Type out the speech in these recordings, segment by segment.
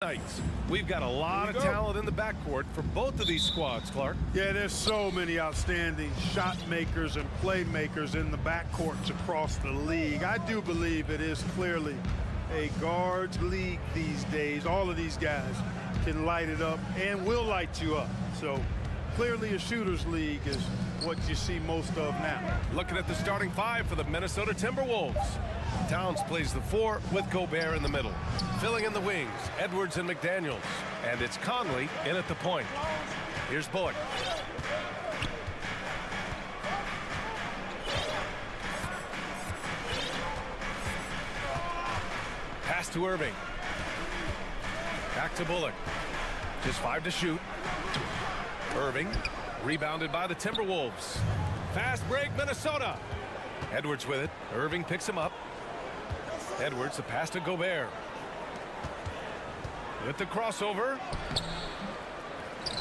nights. We've got a lot of talent in the backcourt for both of these squads, Clark. Yeah, there's so many outstanding shot makers and playmakers in the backcourts across the league. I do believe it is clearly a guards league these days. All of these guys can light it up and will light you up. So clearly a shooters league is what you see most of now. Looking at the starting five for the Minnesota Timberwolves. Towns plays the 4 with Gobert in the middle. Filling in the wings, Edwards and McDaniels. And it's Conley in at the point. Here's Bullock. Pass to Irving. Back to Bullock. Just 5 to shoot. Irving, rebounded by the Timberwolves. Fast break, Minnesota. Edwards with it. Irving picks him up. Edwards, the pass to Gobert. With the crossover.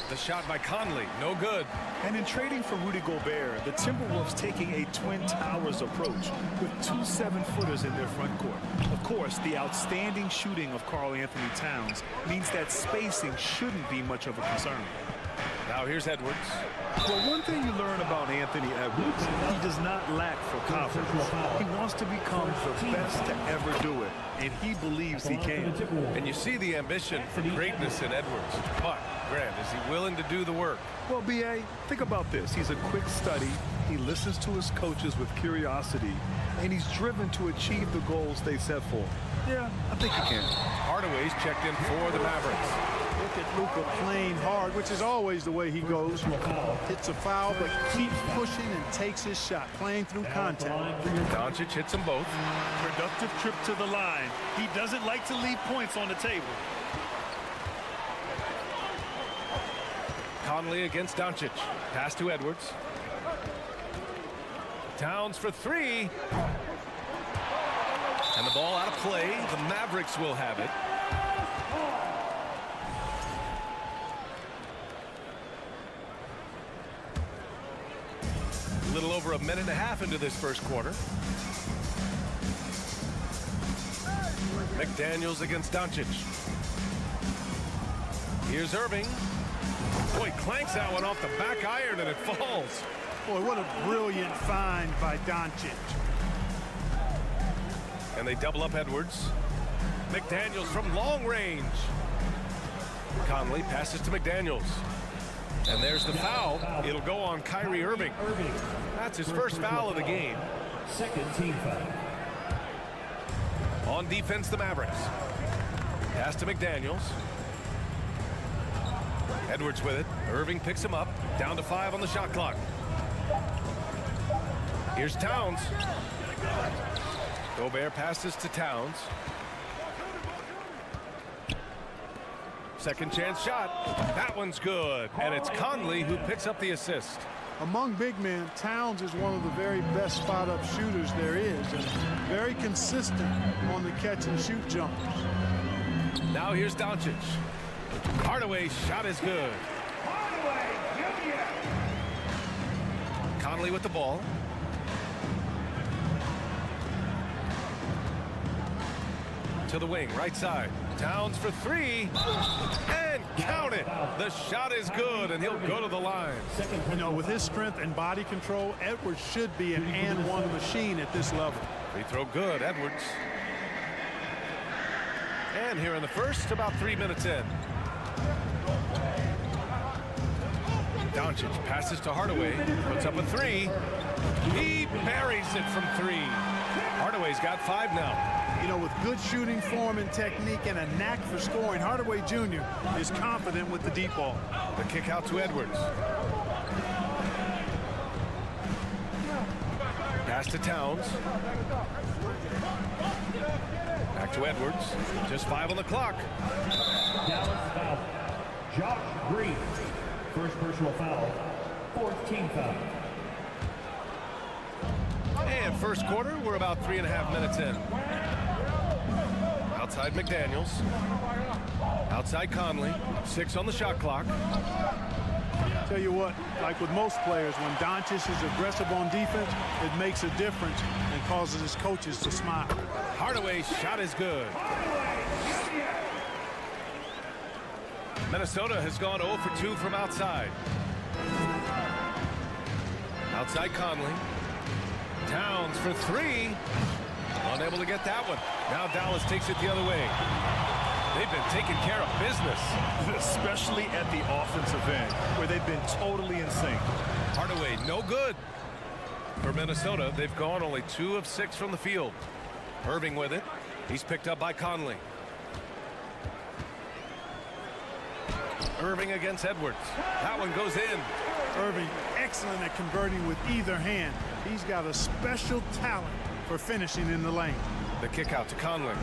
The shot by Conley, no good. And in trading for Rudy Gobert, the Timberwolves taking a Twin Towers approach with 2 7-footers in their front court. Of course, the outstanding shooting of Karl Anthony Towns means that spacing shouldn't be much of a concern. Now here's Edwards. Well, one thing you learn about Anthony Edwards, he does not lack for confidence. He wants to become the best to ever do it, and he believes he can. And you see the ambition for greatness in Edwards. But, Grant, is he willing to do the work? Well, B.A., think about this. He's a quick study. He listens to his coaches with curiosity, and he's driven to achieve the goals they set for him. Yeah, I think he can. Hardaway's checked in for the Mavericks. Look at Luka playing hard, which is always the way he goes. Hits a foul, but keeps pushing and takes his shot, playing through contact. Doncic hits them both. Productive trip to the line. He doesn't like to leave points on the table. Conley against Doncic. Pass to Edwards. Towns for 3. And the ball out of play. The Mavericks will have it. A little over a minute and a half into this first quarter. McDaniels against Doncic. Here's Irving. Boy, clanks that one off the back iron and it falls. Boy, what a brilliant find by Doncic. And they double up Edwards. McDaniels from long range. Conley passes to McDaniels. And there's the foul. It'll go on Kyrie Irving. That's his first foul of the game. Second team foul. On defense, the Mavericks. Pass to McDaniels. Edwards with it. Irving picks him up. Down to 5 on the shot clock. Here's Towns. Gobert passes to Towns. Second chance shot. That one's good. And it's Conley who picks up the assist. Among big men, Towns is one of the very best spot-up shooters there is, and very consistent on the catch-and-shoot jumpers. Now here's Doncic. Hardaway's shot is good. Conley with the ball. To the wing, right side. Towns for 3. And count it. The shot is good, and he'll go to the line. You know, with his strength and body control, Edwards should be an and-one machine at this level. Free throw good, Edwards. And here in the first, about 3 minutes in. Doncic passes to Hardaway, puts up a 3. He buries it from 3. Hardaway's got 5 now. You know, with good shooting form and technique and a knack for scoring, Hardaway Jr. is confident with the deep ball. The kick out to Edwards. Pass to Towns. Back to Edwards. Just 5 on the clock. Dallas foul. Josh Green. First personal foul. Fourth team foul. And first quarter, we're about 3.5 minutes in. Outside McDaniels. Outside Conley. 6 on the shot clock. Tell you what, like with most players, when Doncic is aggressive on defense, it makes a difference and causes his coaches to smile. Hardaway's shot is good. Minnesota has gone 0 for 2 from outside. Outside Conley. Towns for 3. Unable to get that one. Now Dallas takes it the other way. They've been taking care of business. Especially at the offensive end, where they've been totally in sync. Hardaway, no good. For Minnesota, they've gone only 2 of 6 from the field. Irving with it. He's picked up by Conley. Irving against Edwards. That one goes in. Irving, excellent at converting with either hand. He's got a special talent for finishing in the lane. The kick out to Conley.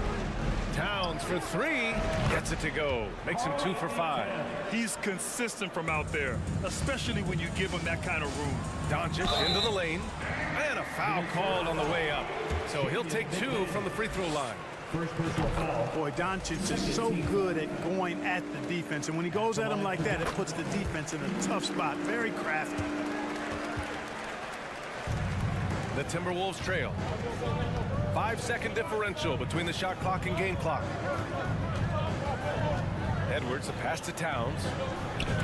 Towns for 3. Gets it to go. Makes him 2 for 5. He's consistent from out there, especially when you give him that kind of room. Doncic into the lane. And a foul called on the way up. So he'll take 2 from the free throw line. First personal foul. Boy, Doncic is so good at going at the defense. And when he goes at him like that, it puts the defense in a tough spot. Very crafty. The Timberwolves trail. 5-second differential between the shot clock and game clock. Edwards, a pass to Towns.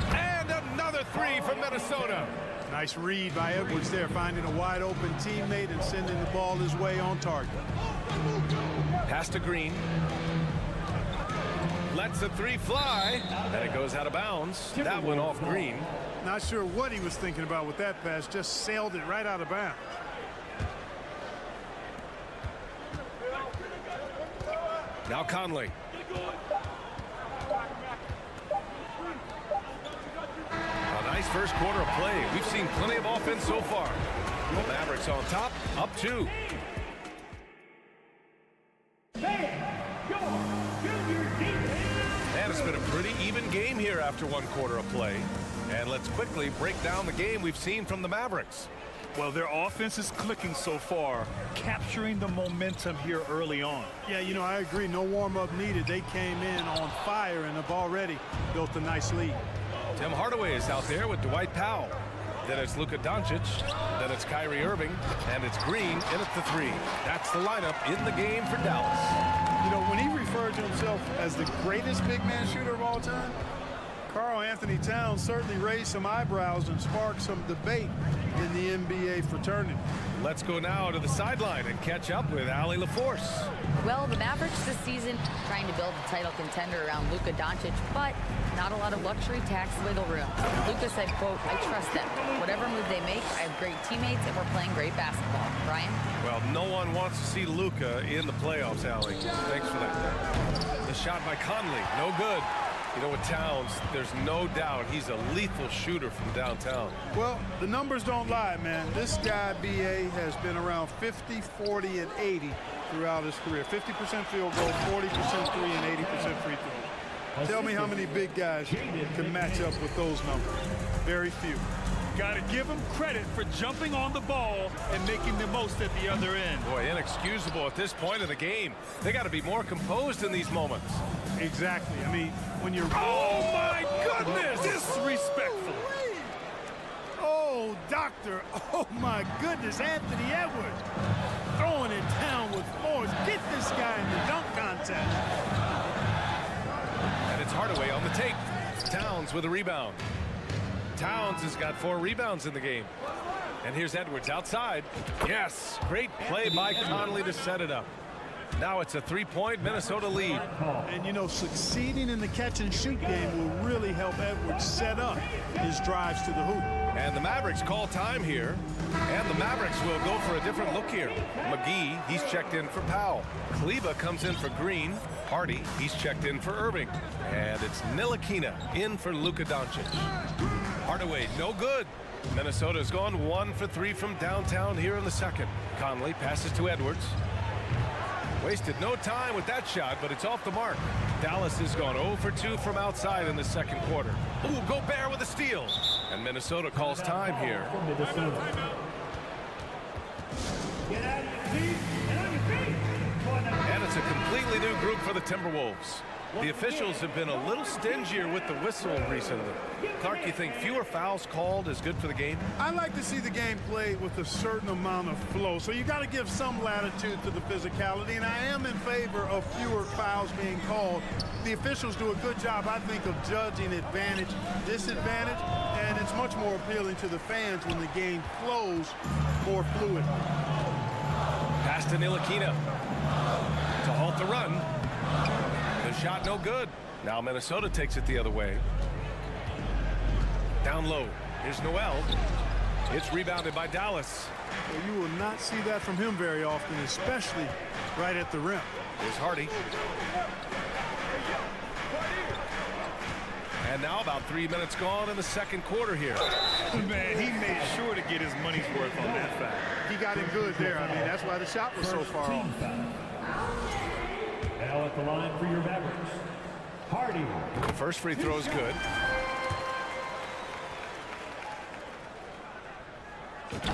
And another 3 from Minnesota. Nice read by Edwards there, finding a wide open teammate and sending the ball his way on target. Pass to Green. Lets the 3 fly. And it goes out of bounds. That one off Green. Not sure what he was thinking about with that pass. Just sailed it right out of bounds. Now Conley. A nice first quarter of play. We've seen plenty of offense so far. The Mavericks on top, up 2. And it's been a pretty even game here after 1 quarter of play. And let's quickly break down the game we've seen from the Mavericks. Well, their offense is clicking so far, capturing the momentum here early on. Yeah, you know, I agree. No warm-up needed. They came in on fire and have already built a nice lead. Tim Hardaway is out there with Dwight Powell. Then it's Luka Doncic. Then it's Kyrie Irving. And it's Green in at the 3. That's the lineup in the game for Dallas. You know, when he referred to himself as the greatest big man shooter of all time, Karl Anthony Towns certainly raised some eyebrows and sparked some debate in the NBA fraternity. Let's go now to the sideline and catch up with Allie LaForce. Well, the Mavericks this season trying to build a title contender around Luka Doncic, but not a lot of luxury tax wiggle room. Luka said, quote, "I trust them. Whatever move they make, I have great teammates and we're playing great basketball." Brian? Well, no one wants to see Luka in the playoffs, Allie. Thanks for that. The shot by Conley, no good. You know, with Towns, there's no doubt he's a lethal shooter from downtown. Well, the numbers don't lie, man. This guy, B.A., has been around 50, 40, and 80 throughout his career. 50% field goal, 40% 3, and 80% free throws. Tell me how many big guys can match up with those numbers. Very few. Got to give him credit for jumping on the ball and making the most at the other end. Boy, inexcusable at this point in the game. They got to be more composed in these moments. Exactly. I mean, when you're... Oh, my goodness! Disrespectful. Oh, doctor. Oh, my goodness. Anthony Edwards throwing it down with force. Get this guy in the dunk contest. And it's Hardaway on the take. Towns with a rebound. Towns has got 4 rebounds in the game. And here's Edwards outside. Yes, great play by Conley to set it up. Now it's a 3-point Minnesota lead. And, you know, succeeding in the catch-and-shoot game will really help Edwards set up his drives to the hoop. And the Mavericks call time here. And the Mavericks will go for a different look here. McGee, he's checked in for Powell. Kleba comes in for Green. Hardy, he's checked in for Irving. And it's Ntilikina in for Luka Doncic. Hardaway, no good. Minnesota's gone 1 for 3 from downtown here in the second. Conley passes to Edwards. Wasted no time with that shot, but it's off the mark. Dallas has gone 0 for 2 from outside in the second quarter. Ooh, Gobert with a steal. And Minnesota calls time here. And it's a completely new group for the Timberwolves. The officials have been a little stingier with the whistle recently. Clark, you think fewer fouls called is good for the game? I like to see the game played with a certain amount of flow. So you got to give some latitude to the physicality, and I am in favor of fewer fouls being called. The officials do a good job, I think, of judging advantage, disadvantage, and it's much more appealing to the fans when the game flows more fluid. Pass to Ntilikina to halt the run. The shot no good. Now Minnesota takes it the other way. Down low. Here's Noel. It's rebounded by Dallas. Well, you will not see that from him very often, especially right at the rim. Here's Hardy. And now about 3 minutes gone in the second quarter here. Man, he made sure to get his money's worth on that foul. He got it good there. I mean, that's why the shot was so far off. Now at the line for your Mavericks, Hardy. The first free throw is good.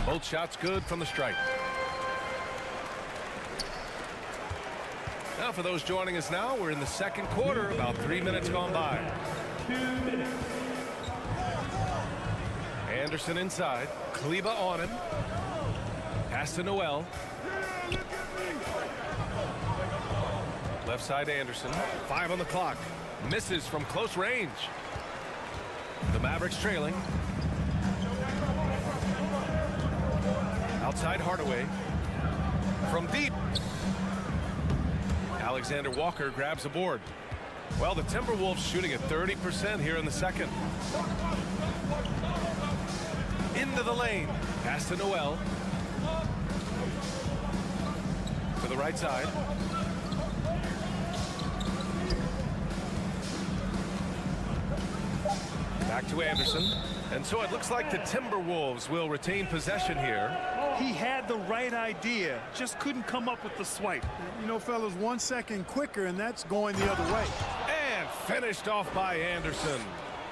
Both shots good from the stripe. Now for those joining us now, we're in the second quarter, about 3 minutes gone by. 2 minutes. Anderson inside. Kleba on him. Pass to Noel. Left side Anderson. 5 on the clock. Misses from close range. The Mavericks trailing. Outside Hardaway. From deep. Alexander Walker grabs the board. Well, the Timberwolves shooting at 30% here in the second. Into the lane. Pass to Noel. To the right side. Back to Anderson. And so it looks like the Timberwolves will retain possession here. He had the right idea, just couldn't come up with the swipe. You know, fellas, 1 second quicker, and that's going the other way. And finished off by Anderson.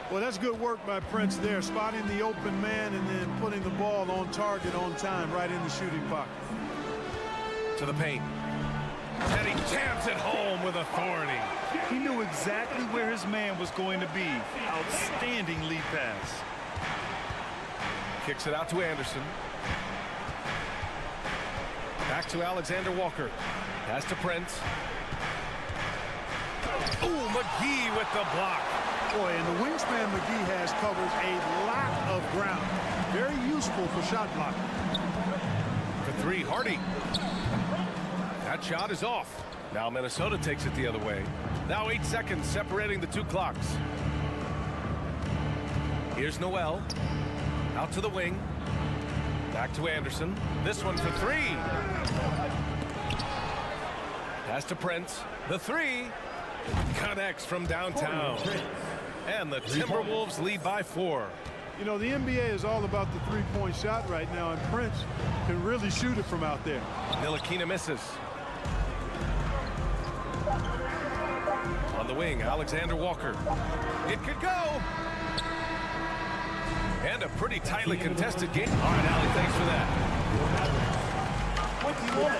Well, that's good work by Prince there, spotting the open man and then putting the ball on target on time right in the shooting pocket. To the paint. And he jams it home with authority. He knew exactly where his man was going to be. Outstanding lead pass. Kicks it out to Anderson. Back to Alexander Walker. Pass to Prince. Ooh, McGee with the block. Boy, and the wingspan McGee has covers a lot of ground. Very useful for shot blocking. For 3, Hardy. That shot is off. Now Minnesota takes it the other way. Now 8 seconds separating the 2 clocks. Here's Noel. Out to the wing. Back to Anderson. This one for 3. Pass to Prince. The 3 connects from downtown. And the Timberwolves lead by 4. You know, the NBA is all about the three-point shot right now, and Prince can really shoot it from out there. Ntilikina misses. On the wing, Alexander Walker. It could go. And a pretty tightly contested game. All right, Allie, thanks for that. 21,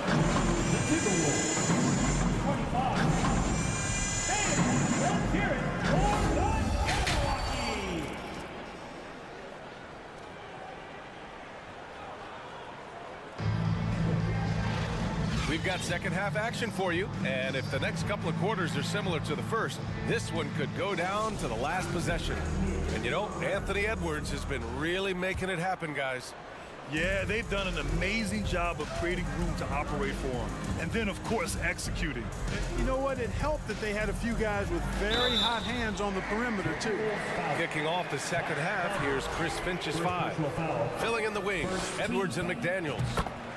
the Timberwolves. 25. And let's hear it for Milwaukee. We've got second half action for you. And if the next couple of quarters are similar to the first, this one could go down to the last possession. And you know, Anthony Edwards has been really making it happen, guys. Yeah, they've done an amazing job of creating room to operate for him. And then, of course, executing. You know what? It helped that they had a few guys with very hot hands on the perimeter, too. Kicking off the second half, here's Chris Finch's 5. Filling in the wings, Edwards and McDaniels.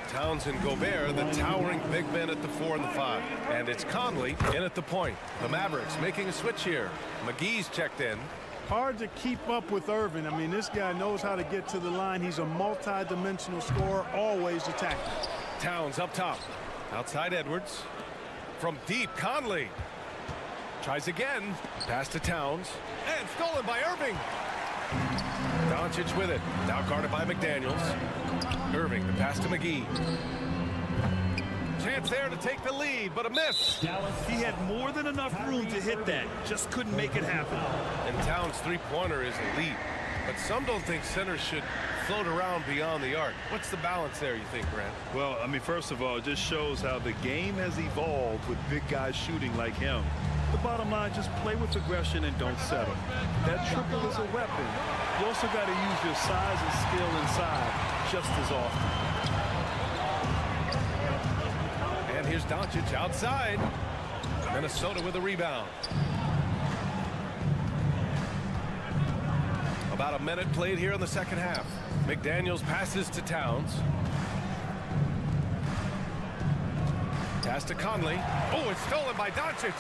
Towns and Gobert, the towering big men at the 4 and the 5. And it's Conley in at the point. The Mavericks making a switch here. McGee's checked in. Hard to keep up with Irving. I mean, this guy knows how to get to the line. He's a multi-dimensional scorer, always attacking. Towns up top. Outside Edwards. From deep, Conley. Tries again. Pass to Towns. And stolen by Irving. Doncic with it. Now guarded by McDaniels. Irving, the pass to McGee. Chance there to take the lead, but a miss. He had more than enough room to hit that. Just couldn't make it happen. And Towns' three-pointer is elite. But some don't think centers should float around beyond the arc. What's the balance there, you think, Grant? Well, I mean, first of all, it just shows how the game has evolved with big guys shooting like him. The bottom line, just play with aggression and don't settle. That triple is a weapon. You also got to use your size and skill inside just as often. And here's Doncic outside. Minnesota with a rebound. About a minute played here in the second half. McDaniels passes to Towns. Pass to Conley. Oh, it's stolen by Doncic.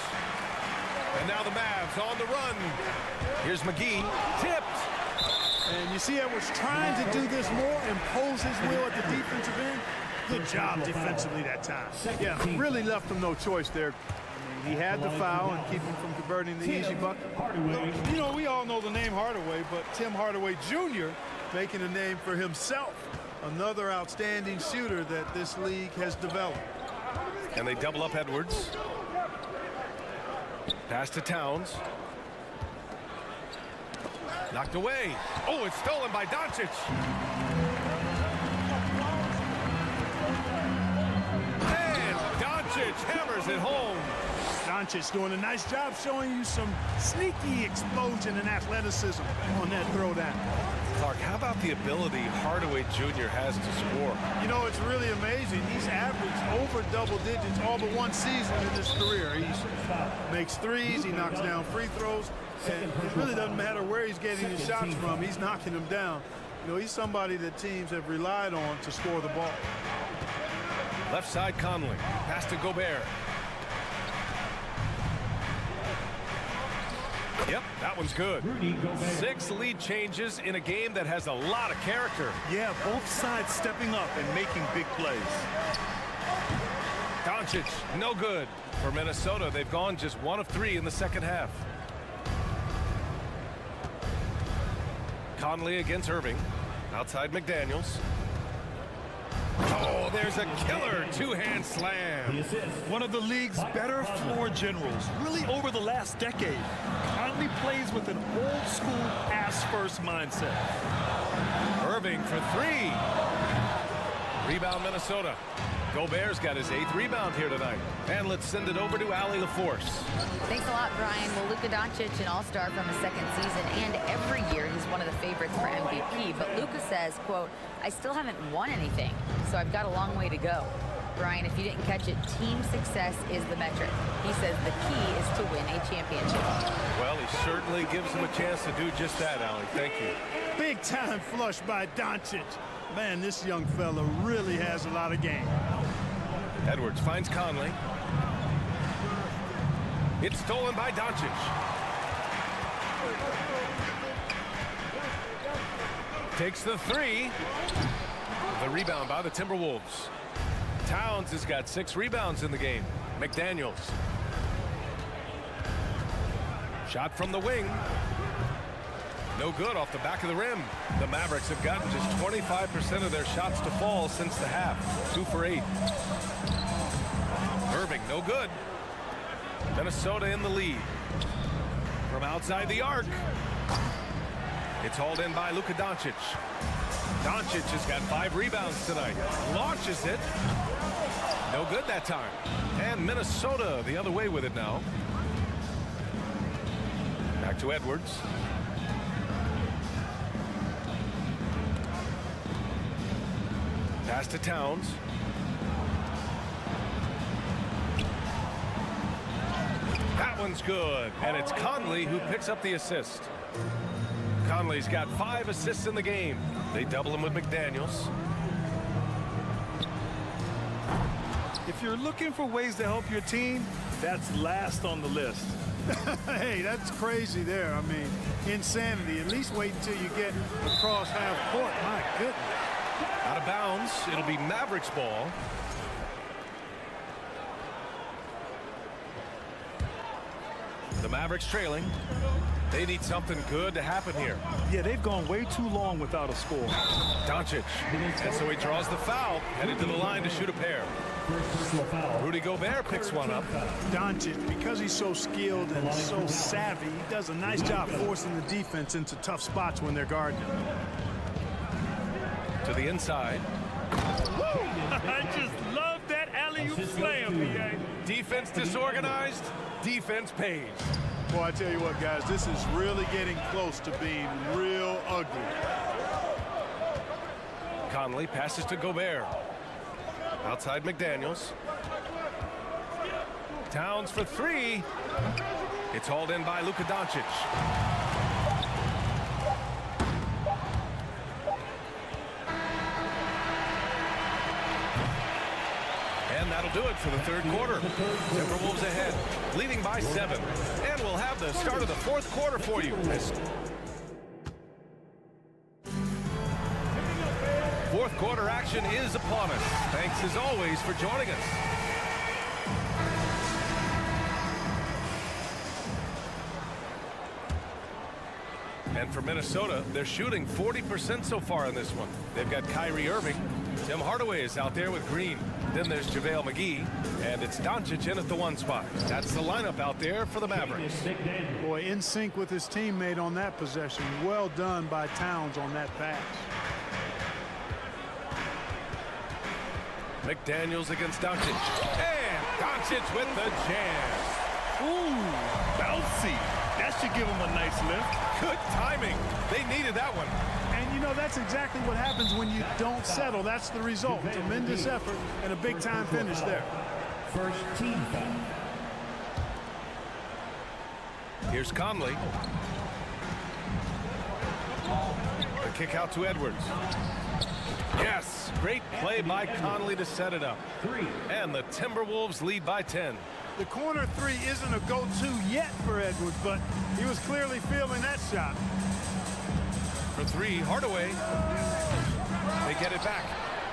And now the Mavs on the run. Here's McGee. Tipped. And you see Edwards trying to do this more, impose his will at the defensive end. Good job defensively that time. Yeah, really left him no choice there. I mean, he had the foul and keep him from converting the easy bucket. You know, we all know the name Hardaway, but Tim Hardaway Jr. making a name for himself. Another outstanding shooter that this league has developed. And they double up Edwards. Pass to Towns. Knocked away. Oh, it's stolen by Doncic. And Doncic hammers it home. Doncic doing a nice job showing you some sneaky explosion and athleticism on that throwdown. Clark, how about the ability Hardaway Jr. has to score? You know, it's really amazing. He's averaged over double digits all but one season in his career. He makes threes, he knocks down free throws, and it really doesn't matter where he's getting his shots from. He's knocking them down. You know, he's somebody that teams have relied on to score the ball. Left side Conley. Pass to Gobert. Yep, that one's good. 6 lead changes in a game that has a lot of character. Yeah, both sides stepping up and making big plays. Doncic, no good. For Minnesota, they've gone just 1 of 3 in the second half. Conley against Irving. Outside McDaniels. Oh, there's a killer two-hand slam. One of the league's better floor generals, really over the last decade. Conley plays with an old-school pass-first mindset. Irving for 3. Rebound Minnesota. Gobert's got his 8th rebound here tonight. And let's send it over to Allie LaForce. Thanks a lot, Brian. Well, Luka Doncic, an all-star from his second season, and every year he's one of the favorites for MVP. But Luka says, quote, I still haven't won anything, so I've got a long way to go. Brian, if you didn't catch it, team success is the metric. He says the key is to win a championship. Well, he certainly gives him a chance to do just that, Allie. Thank you. Big time flush by Doncic. Man, this young fella really has a lot of game. Edwards finds Conley. It's stolen by Doncic. Takes the 3. The rebound by the Timberwolves. Towns has got 6 rebounds in the game. McDaniels. Shot from the wing. No good off the back of the rim. The Mavericks have gotten just 25% of their shots to fall since the half. 2 for 8. Irving, no good. Minnesota in the lead. From outside the arc. It's hauled in by Luka Doncic. Doncic has got 5 rebounds tonight. Launches it. No good that time. And Minnesota the other way with it now. Back to Edwards. Pass to Towns. That one's good. And it's Conley who picks up the assist. Conley's got 5 assists in the game. They double him with McDaniels. If you're looking for ways to help your team, that's last on the list. Hey, that's crazy there. I mean, insanity. At least wait until you get across half court. My goodness. Out of bounds. It'll be Mavericks ball. The Mavericks trailing. They need something good to happen here. Yeah, they've gone way too long without a score. Doncic. And so he draws the foul, headed to the line to shoot a pair. Rudy Gobert picks one up. Doncic, because he's so skilled and so savvy, he does a nice job forcing the defense into tough spots when they're guarding him. To the inside. I just love that alley-oop slam, BA. Defense disorganized, defense pays. Boy, I tell you what, guys, this is really getting close to being real ugly. Conley passes to Gobert. Outside McDaniels. Towns for three. It's hauled in by Luka Doncic. And that'll do it for the third quarter. Timberwolves ahead, leading by 7. And we'll have the start of the fourth quarter for you. Fourth quarter action is upon us. Thanks as always for joining us. And for Minnesota, they're shooting 40% so far in this one. They've got Kyrie Irving. Tim Hardaway is out there with Green. Then there's JaVale McGee. And it's Doncic in at the 1 spot. That's the lineup out there for the Mavericks. Boy, in sync with his teammate on that possession. Well done by Towns on that pass. McDaniels against Doncic. And Doncic with the jam. Ooh, bouncy. That should give him a nice lift. Good timing. They needed that one. And, you know, that's exactly what happens when you don't settle. That's the result. Tremendous effort and a big-time finish there. First team foul. Here's Conley. The kick out to Edwards. Yes, great play by Conley to set it up. 3. And the Timberwolves lead by 10. The corner three isn't a go-to yet for Edwards, but he was clearly feeling that shot. For 3, Hardaway. They get it back.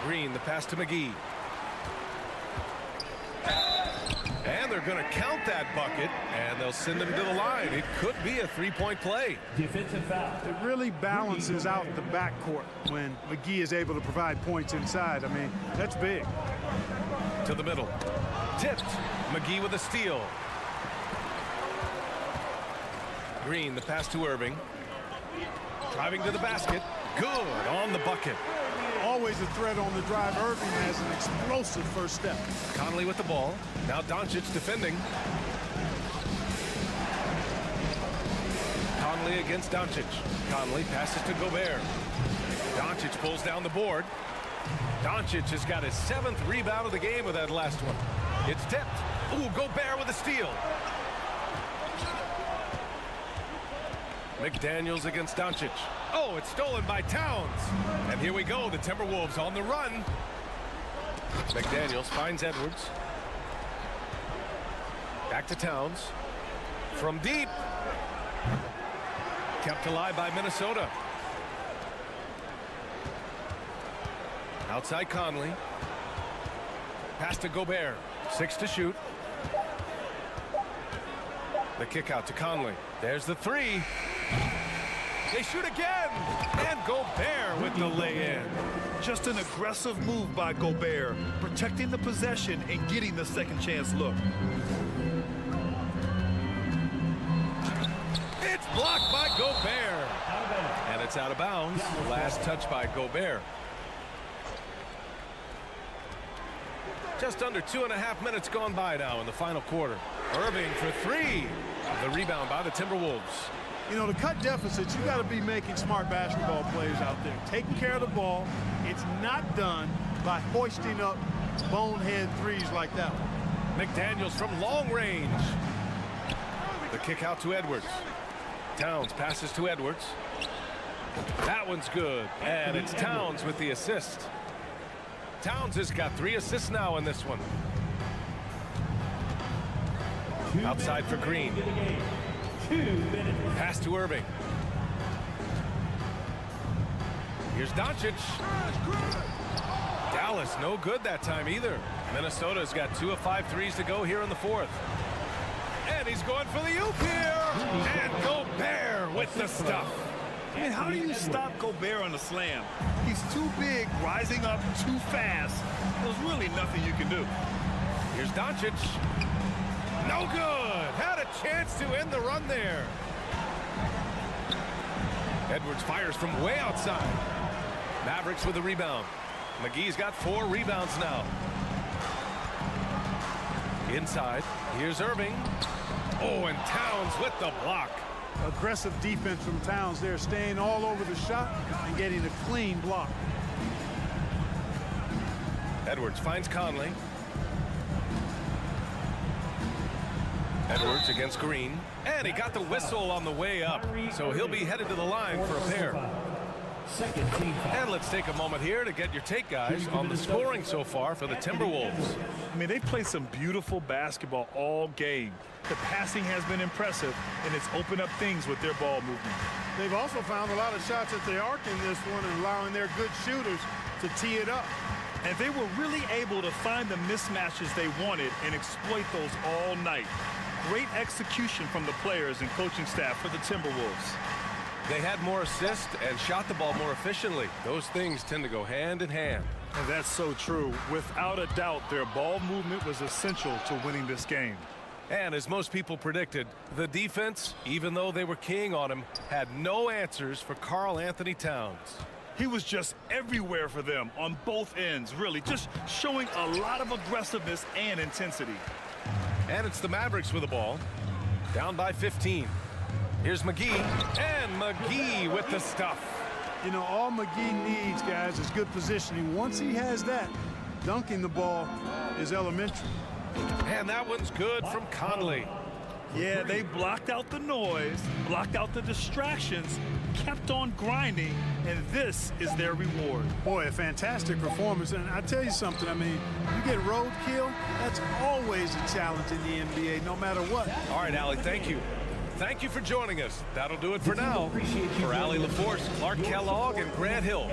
Green, the pass to McGee. And they're going to count that bucket, and they'll send him to the line. It could be a three-point play. Defensive foul. It really balances out the backcourt when McGee is able to provide points inside. I mean, that's big. To the middle. Tipped. McGee with a steal. Green, the pass to Irving. Driving to the basket. Good on the bucket. Always a threat on the drive. Irving has an explosive first step. Conley with the ball. Now Doncic defending. Conley against Doncic. Conley passes to Gobert. Doncic pulls down the board. Doncic has got his 7th rebound of the game with that last one. It's tipped. Ooh, Gobert with a steal. McDaniels against Doncic. Oh, it's stolen by Towns. And here we go, the Timberwolves on the run. McDaniels finds Edwards. Back to Towns. From deep. Kept alive by Minnesota. Outside Conley. Pass to Gobert. 6 to shoot. The kick out to Conley. There's the 3. They shoot again. And Gobert with the lay-in. Just an aggressive move by Gobert, protecting the possession and getting the second chance look. It's blocked by Gobert. And it's out of bounds. Last touch by Gobert. Just under 2.5 minutes gone by now in the final quarter. Irving for 3. The rebound by the Timberwolves. You know, to cut deficits, you got to be making smart basketball plays out there. Taking care of the ball. It's not done by hoisting up bonehead threes like that one. McDaniels from long range. The kick out to Edwards. Towns passes to Edwards. That one's good. And it's Towns with the assist. Towns has got 3 assists now in this one. Outside for Green. Pass to Irving. Here's Doncic. Dallas no good that time either. Minnesota's got 2 of 5 threes to go here in the fourth. And he's going for the oop here. And Gobert with the stuff. I mean, how do you stop Gobert on the slam? He's too big, rising up too fast. There's really nothing you can do. Here's Doncic. No good. Had a chance to end the run there. Edwards fires from way outside. Mavericks with the rebound. McGee's got 4 rebounds now. Inside. Here's Irving. Oh, and Towns with the block. Aggressive defense from Towns there, staying all over the shot and getting a clean block. Edwards finds Conley. Edwards against Green. And he got the whistle on the way up. So he'll be headed to the line for a pair. Second team foul. And let's take a moment here to get your take, guys, on the scoring so far for the Timberwolves. I mean, they've played some beautiful basketball all game. The passing has been impressive, and it's opened up things with their ball movement. They've also found a lot of shots at the arc in this one and allowing their good shooters to tee it up. And they were really able to find the mismatches they wanted and exploit those all night. Great execution from the players and coaching staff for the Timberwolves. They had more assists and shot the ball more efficiently. Those things tend to go hand in hand. And that's so true. Without a doubt, their ball movement was essential to winning this game. And as most people predicted, the defense, even though they were keying on him, had no answers for Karl Anthony Towns. He was just everywhere for them on both ends, really, just showing a lot of aggressiveness and intensity. And it's the Mavericks with the ball, down by 15. Here's McGee, and McGee with the stuff. You know, all McGee needs, guys, is good positioning. Once he has that, dunking the ball is elementary. And that one's good from Conley. Yeah, they blocked out the noise, blocked out the distractions, kept on grinding, and this is their reward. Boy, a fantastic performance. And I tell you something, I mean, you get roadkill, that's always a challenge in the NBA, no matter what. All right, Allie, thank you. Thank you for joining us. That'll do it for now. For Allie LaForce, Clark Kellogg, and Grant Hill.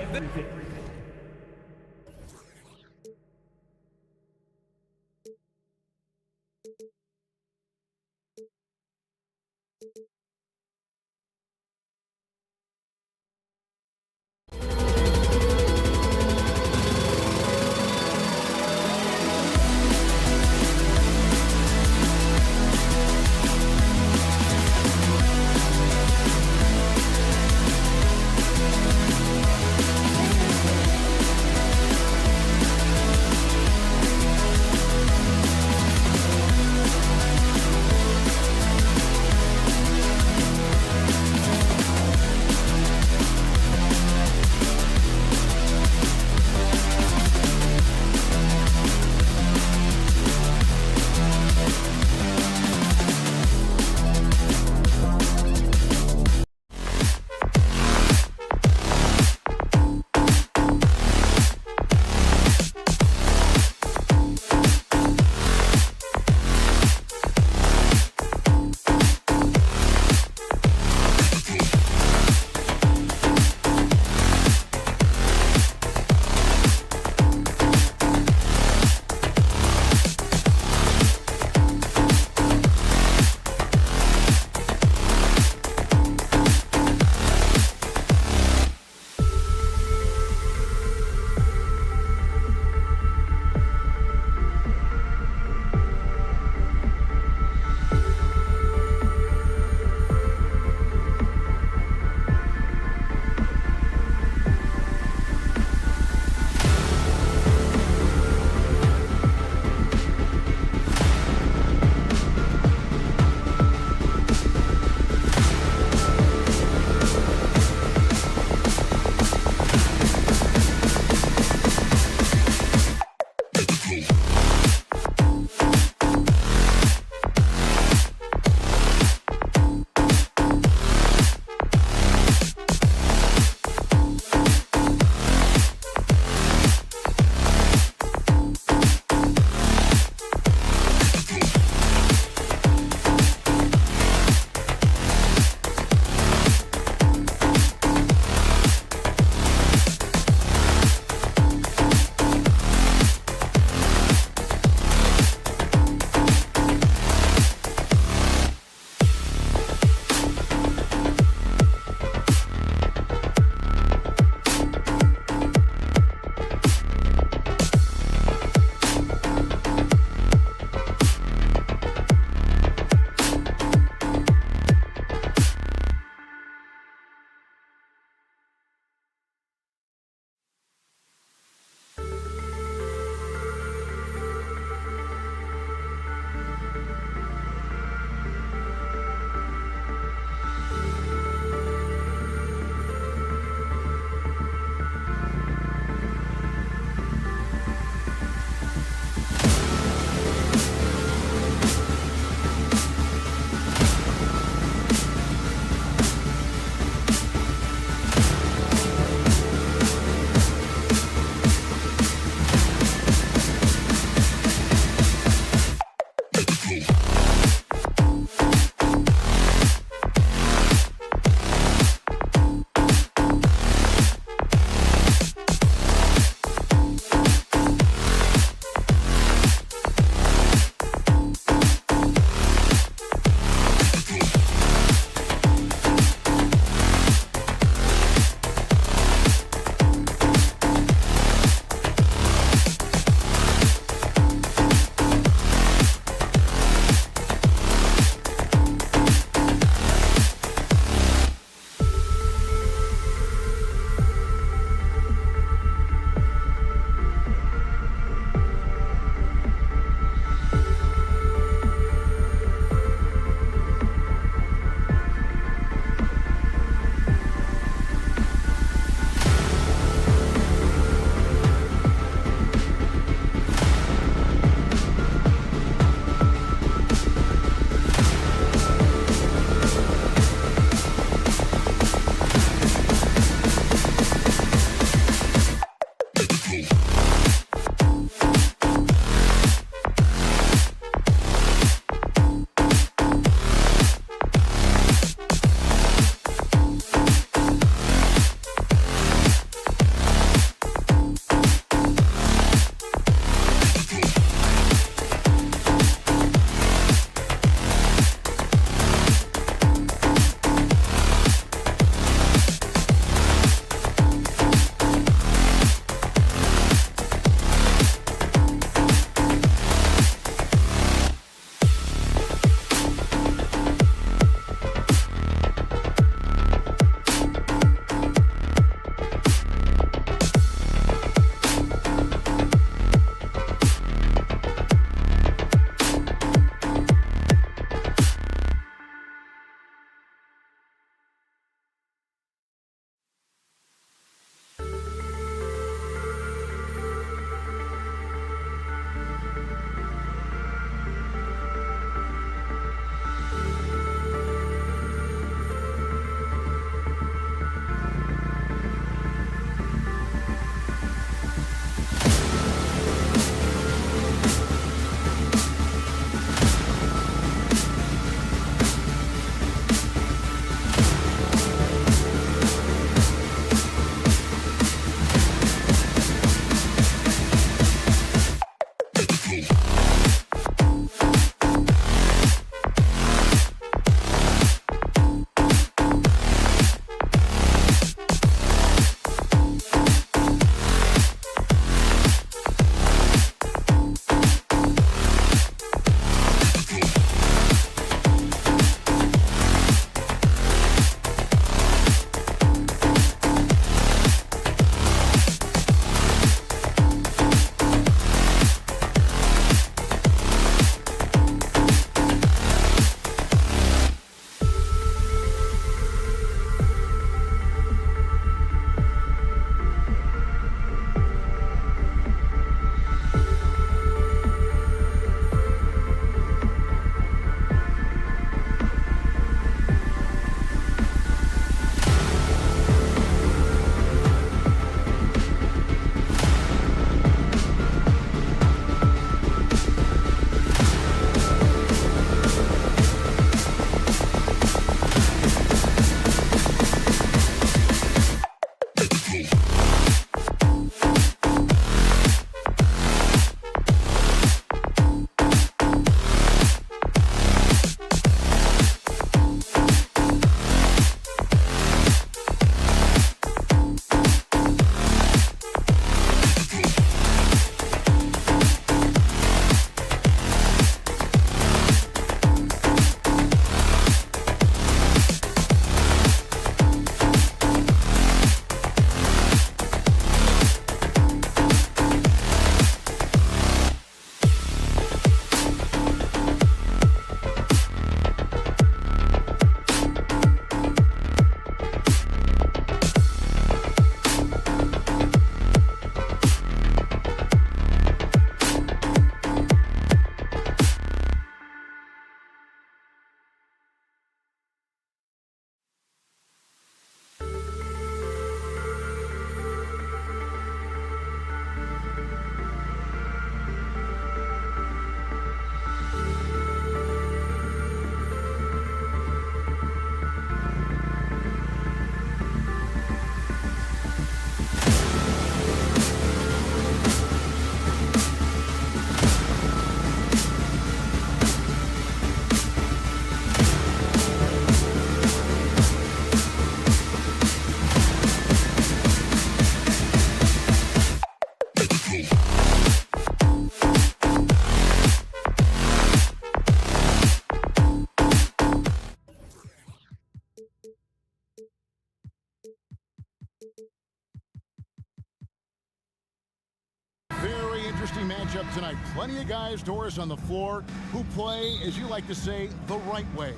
interesting matchup tonight. Plenty of guys, Doris, on the floor who play, as you like to say, the right way.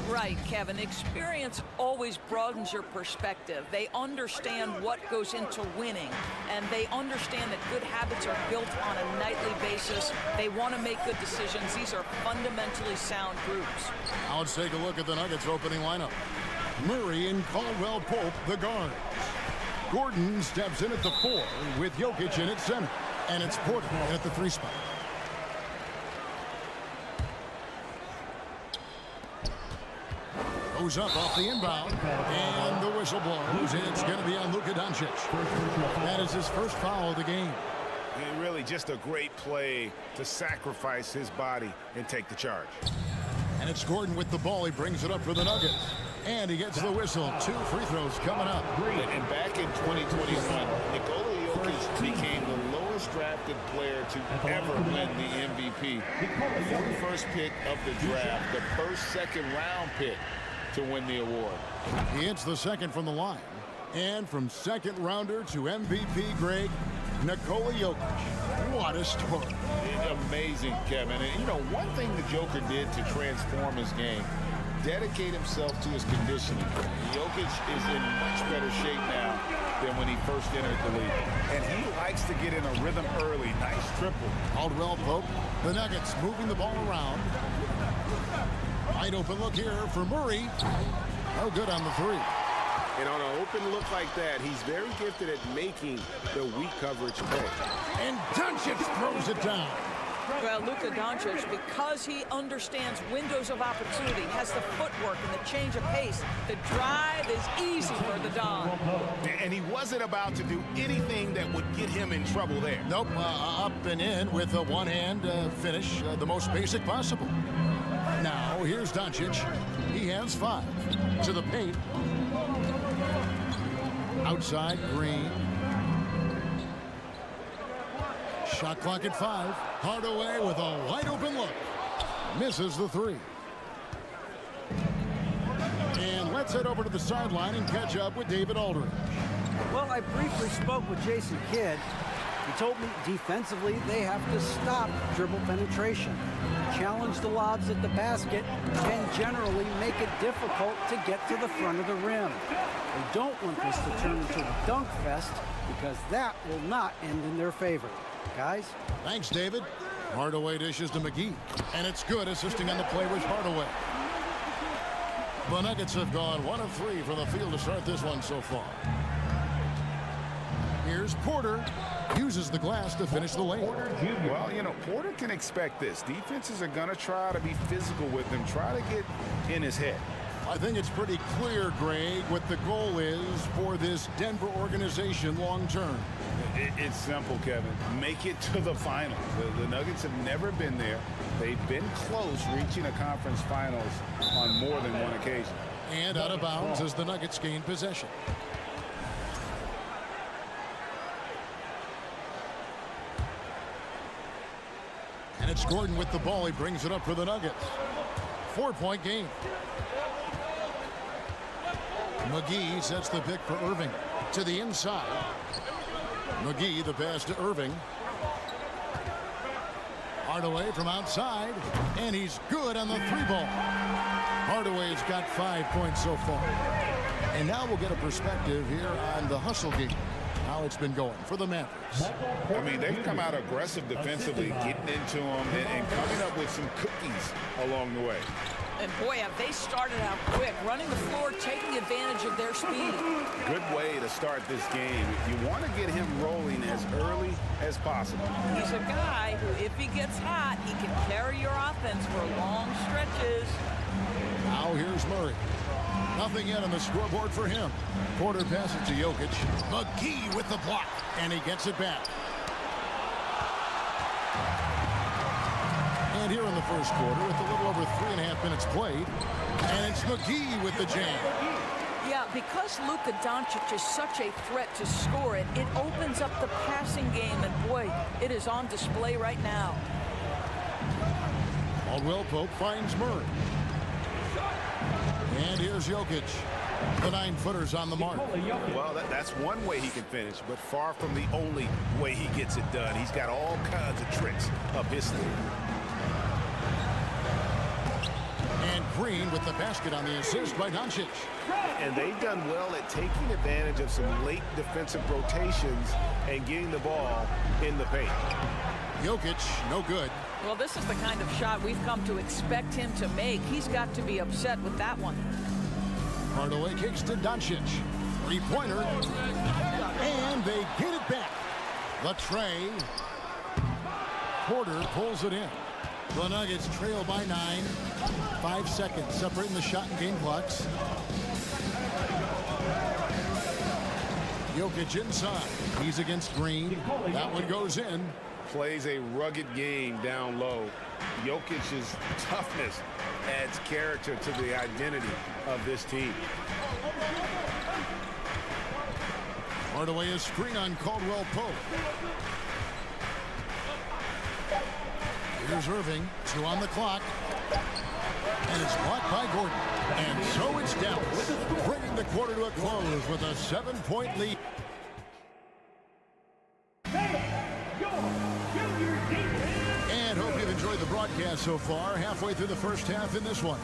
Right, Kevin. Experience always broadens your perspective. They understand what goes into winning, and they understand that good habits are built on a nightly basis. They want to make good decisions. These are fundamentally sound groups. Now let's take a look at the Nuggets opening lineup. Murray and Caldwell Pope, the guards. Gordon steps in at the 4 with Jokic in at center. And it's Porter at the 3 spot. Goes up off the inbound, and the whistle blows. It's going to be on Luka Doncic. That is his first foul of the game. And really just a great play to sacrifice his body and take the charge. And it's Gordon with the ball. He brings it up for the Nuggets. And he gets the whistle. 2 free throws coming up. And back in 2021, Nikola Jokic became the lowest drafted player to ever win the MVP. The 41st pick of the draft, the first second-round pick to win the award. He hits the second from the line. And from second rounder to MVP, Greg, Nikola Jokic. What a story. Amazing, Kevin. And, you know, one thing the Joker did to transform his game, dedicate himself to his conditioning. Jokic is in much better shape now than when he first entered the league. And he likes to get in a rhythm early. Nice triple. Caldwell Pope. The Nuggets moving the ball around. Wide open look here for Murray. No good on the 3. And on an open look like that, he's very gifted at making the weak coverage pay. And Doncic throws it down. Well, Luka Doncic, because he understands windows of opportunity, has the footwork and the change of pace, the drive is easy for the Don. And he wasn't about to do anything that would get him in trouble there. Nope, up and in with a one-hand finish, the most basic possible. Now, here's Doncic. He has 5. To the paint. Outside, Green. Shot clock at 5. Hardaway with a wide open look. Misses the 3. And let's head over to the sideline and catch up with David Aldridge. Well, I briefly spoke with Jason Kidd. He told me defensively they have to stop dribble penetration, challenge the lobs at the basket, and generally make it difficult to get to the front of the rim. They don't want this to turn into a dunk fest because that will not end in their favor. Guys? Thanks, David. Hardaway dishes to McGee. And it's good, assisting on the play with Hardaway. The Nuggets have gone 1 of 3 from the field to start this one so far. Here's Porter. Uses the glass to finish the lane. Well, you know, Porter can expect this. Defenses are going to try to be physical with him, try to get in his head. I think it's pretty clear, Greg, what the goal is for this Denver organization long term. It's simple, Kevin. Make it to the final. The Nuggets have never been there. They've been close reaching a conference finals on more than one occasion. And out of bounds as the Nuggets gain possession. And it's Gordon with the ball. He brings it up for the Nuggets. 4-point game. McGee sets the pick for Irving. To the inside. McGee, the pass to Irving. Hardaway from outside. And he's good on the 3-ball. Hardaway's got 5 points so far. And now we'll get a perspective here on the hustle game. How it's been going for the Mavericks. I mean, they've come out aggressive defensively, getting into them and coming up with some cookies along the way. And boy, have they started out quick, running the floor, taking advantage of their speed. Good way to start this game. You want to get him rolling as early as possible. He's a guy who, if he gets hot, he can carry your offense for long stretches. Now here's Murray. Nothing yet on the scoreboard for him. Porter passes to Jokic. McGee with the block, and he gets it back. And here in the first quarter, with a little over 3.5 minutes played, and it's McGee with the jam. Yeah, because Luka Doncic is such a threat to score it, it opens up the passing game, and boy, it is on display right now. Caldwell Pope finds Murray. And here's Jokic. The 9-footer's on the mark. Well, that's one way he can finish, but far from the only way he gets it done. He's got all kinds of tricks up his sleeve. And Green with the basket on the assist by Doncic. And they've done well at taking advantage of some late defensive rotations and getting the ball in the paint. Jokic, no good. Well, this is the kind of shot we've come to expect him to make. He's got to be upset with that one. Hardaway kicks to Doncic. 3-pointer. And they get it back. The tray. Porter pulls it in. The Nuggets trail by 9. 5 seconds separating the shot and game clocks. Jokic inside. He's against Green. That one goes in. Plays a rugged game down low. Jokic's toughness adds character to the identity of this team. Hardaway is screen on Caldwell Pope. Here's Irving. 2 on the clock. And it's blocked by Gordon. And so it's Dallas, bringing the quarter to a close with a 7-point lead. And hope you've enjoyed the broadcast so far. Halfway through the first half in this one.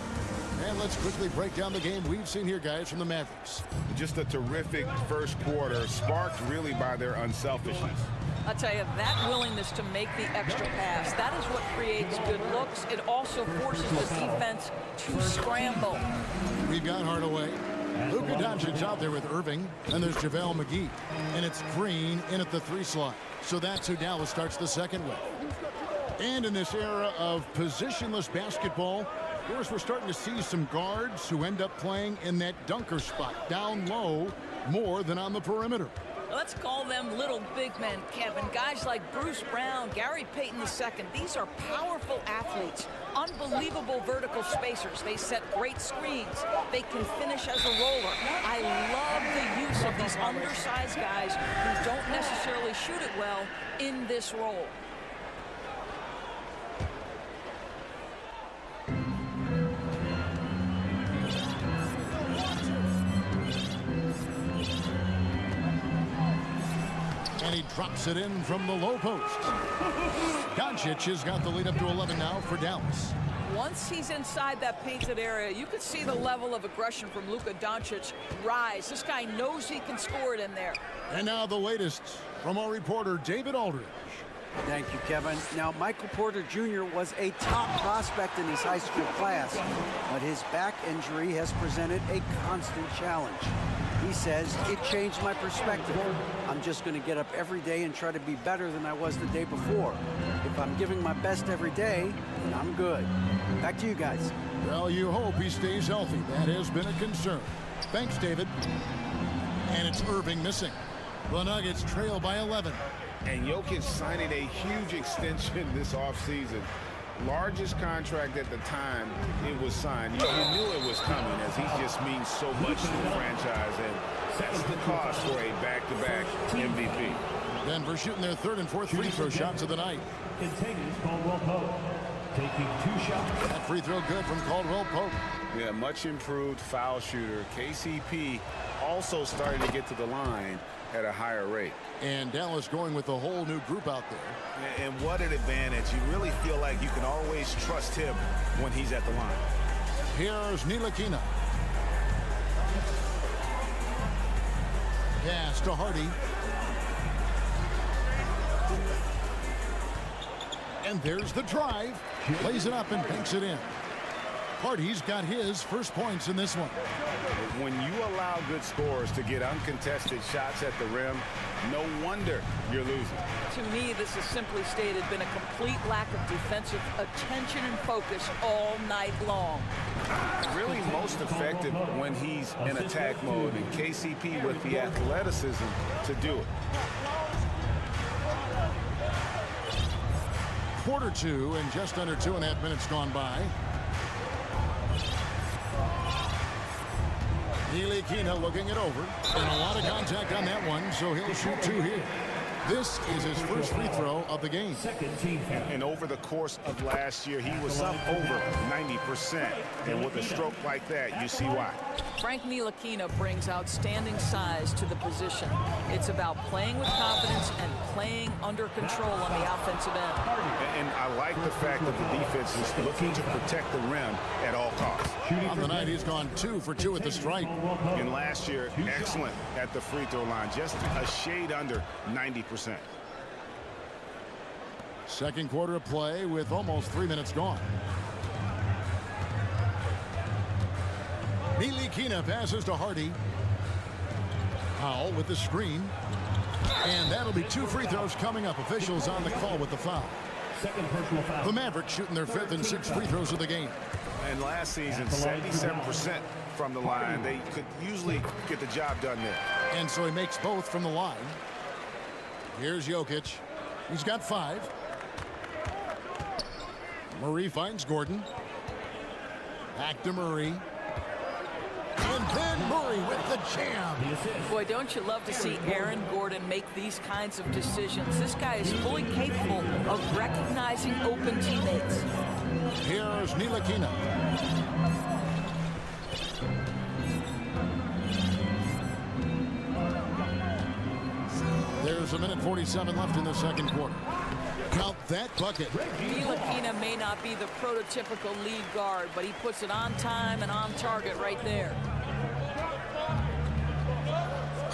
And let's quickly break down the game we've seen here, guys, from the Mavericks. Just a terrific first quarter, sparked really by their unselfishness. I'll tell you, that willingness to make the extra pass, that is what creates good looks. It also forces the defense to scramble. We've got Hardaway. Luka Doncic out there with Irving. And there's JaVale McGee. And it's Green in at the 3 slot. So that's who Dallas starts the second with. And in this era of positionless basketball, of course, we're starting to see some guards who end up playing in that dunker spot, down low, more than on the perimeter. Let's call them little big men, Kevin. Guys like Bruce Brown, Gary Payton II. These are powerful athletes, unbelievable vertical spacers. They set great screens. They can finish as a roller. I love the use of these undersized guys who don't necessarily shoot it well in this role. And he drops it in from the low post. Doncic has got the lead up to 11 now for Dallas. Once he's inside that painted area, you can see the level of aggression from Luka Doncic rise. This guy knows he can score it in there. And now the latest from our reporter, David Aldridge. Thank you, Kevin. Now, Michael Porter Jr. was a top prospect in his high school class, but his back injury has presented a constant challenge. He says, it changed my perspective. I'm just going to get up every day and try to be better than I was the day before. If I'm giving my best every day, then I'm good. Back to you guys. Well, you hope he stays healthy. That has been a concern. Thanks, David. And it's Irving missing. The Nuggets trail by 11. And Jokic signing a huge extension this offseason. Largest contract at the time it was signed. You knew it was coming, as he just means so much to the franchise, and that's the cost for a back-to-back MVP. Denver shooting their 3rd and 4th free throw shots of the night. Continues Caldwell Pope, taking 2 shots. That free throw good from Caldwell Pope. Yeah, much improved foul shooter. KCP also starting to get to the line at a higher rate. And Dallas going with a whole new group out there. And what an advantage. You really feel like you can always trust him when he's at the line. Here's Ntilikina. Pass to Hardy. And there's the drive. Plays it up and banks it in. Hardy's got his first points in this one. When you allow good scorers to get uncontested shots at the rim, no wonder you're losing. To me, this has simply stated been a complete lack of defensive attention and focus all night long. Really most effective when he's in attack mode, and KCP with the athleticism to do it. Quarter 2 and just under 2.5 minutes gone by. Ntilikina looking it over. And a lot of contact on that one, so he'll shoot 2 here. This is his first free throw of the game. Second team foul. And over the course of last year, he was up over 90%. And with a stroke like that, you see why. Frank Ntilikina brings outstanding size to the position. It's about playing with confidence and playing under control on the offensive end. And I like the fact that the defense is looking to protect the rim at all costs. On the night, he's gone 2 for 2 at the stripe. And last year, excellent at the free throw line, just a shade under 90%. Second quarter of play with almost 3 minutes gone. Ntilikina passes to Hardy. Powell with the screen. And that'll be 2 free throws coming up. Officials on the call with the foul. Second personal foul. The Mavericks shooting their 5th and 6th free throws of the game. And last season, 77% from the line. They could usually get the job done there. And so he makes both from the line. Here's Jokic. He's got 5. Murray finds Gordon. Back to Murray. And then Murray with the jam. Boy, don't you love to see Aaron Gordon make these kinds of decisions? This guy is fully capable of recognizing open teammates. Here's Ntilikina. There's a minute 47 left in the second quarter. Count that bucket. Ntilikina may not be the prototypical lead guard, but he puts it on time and on target right there.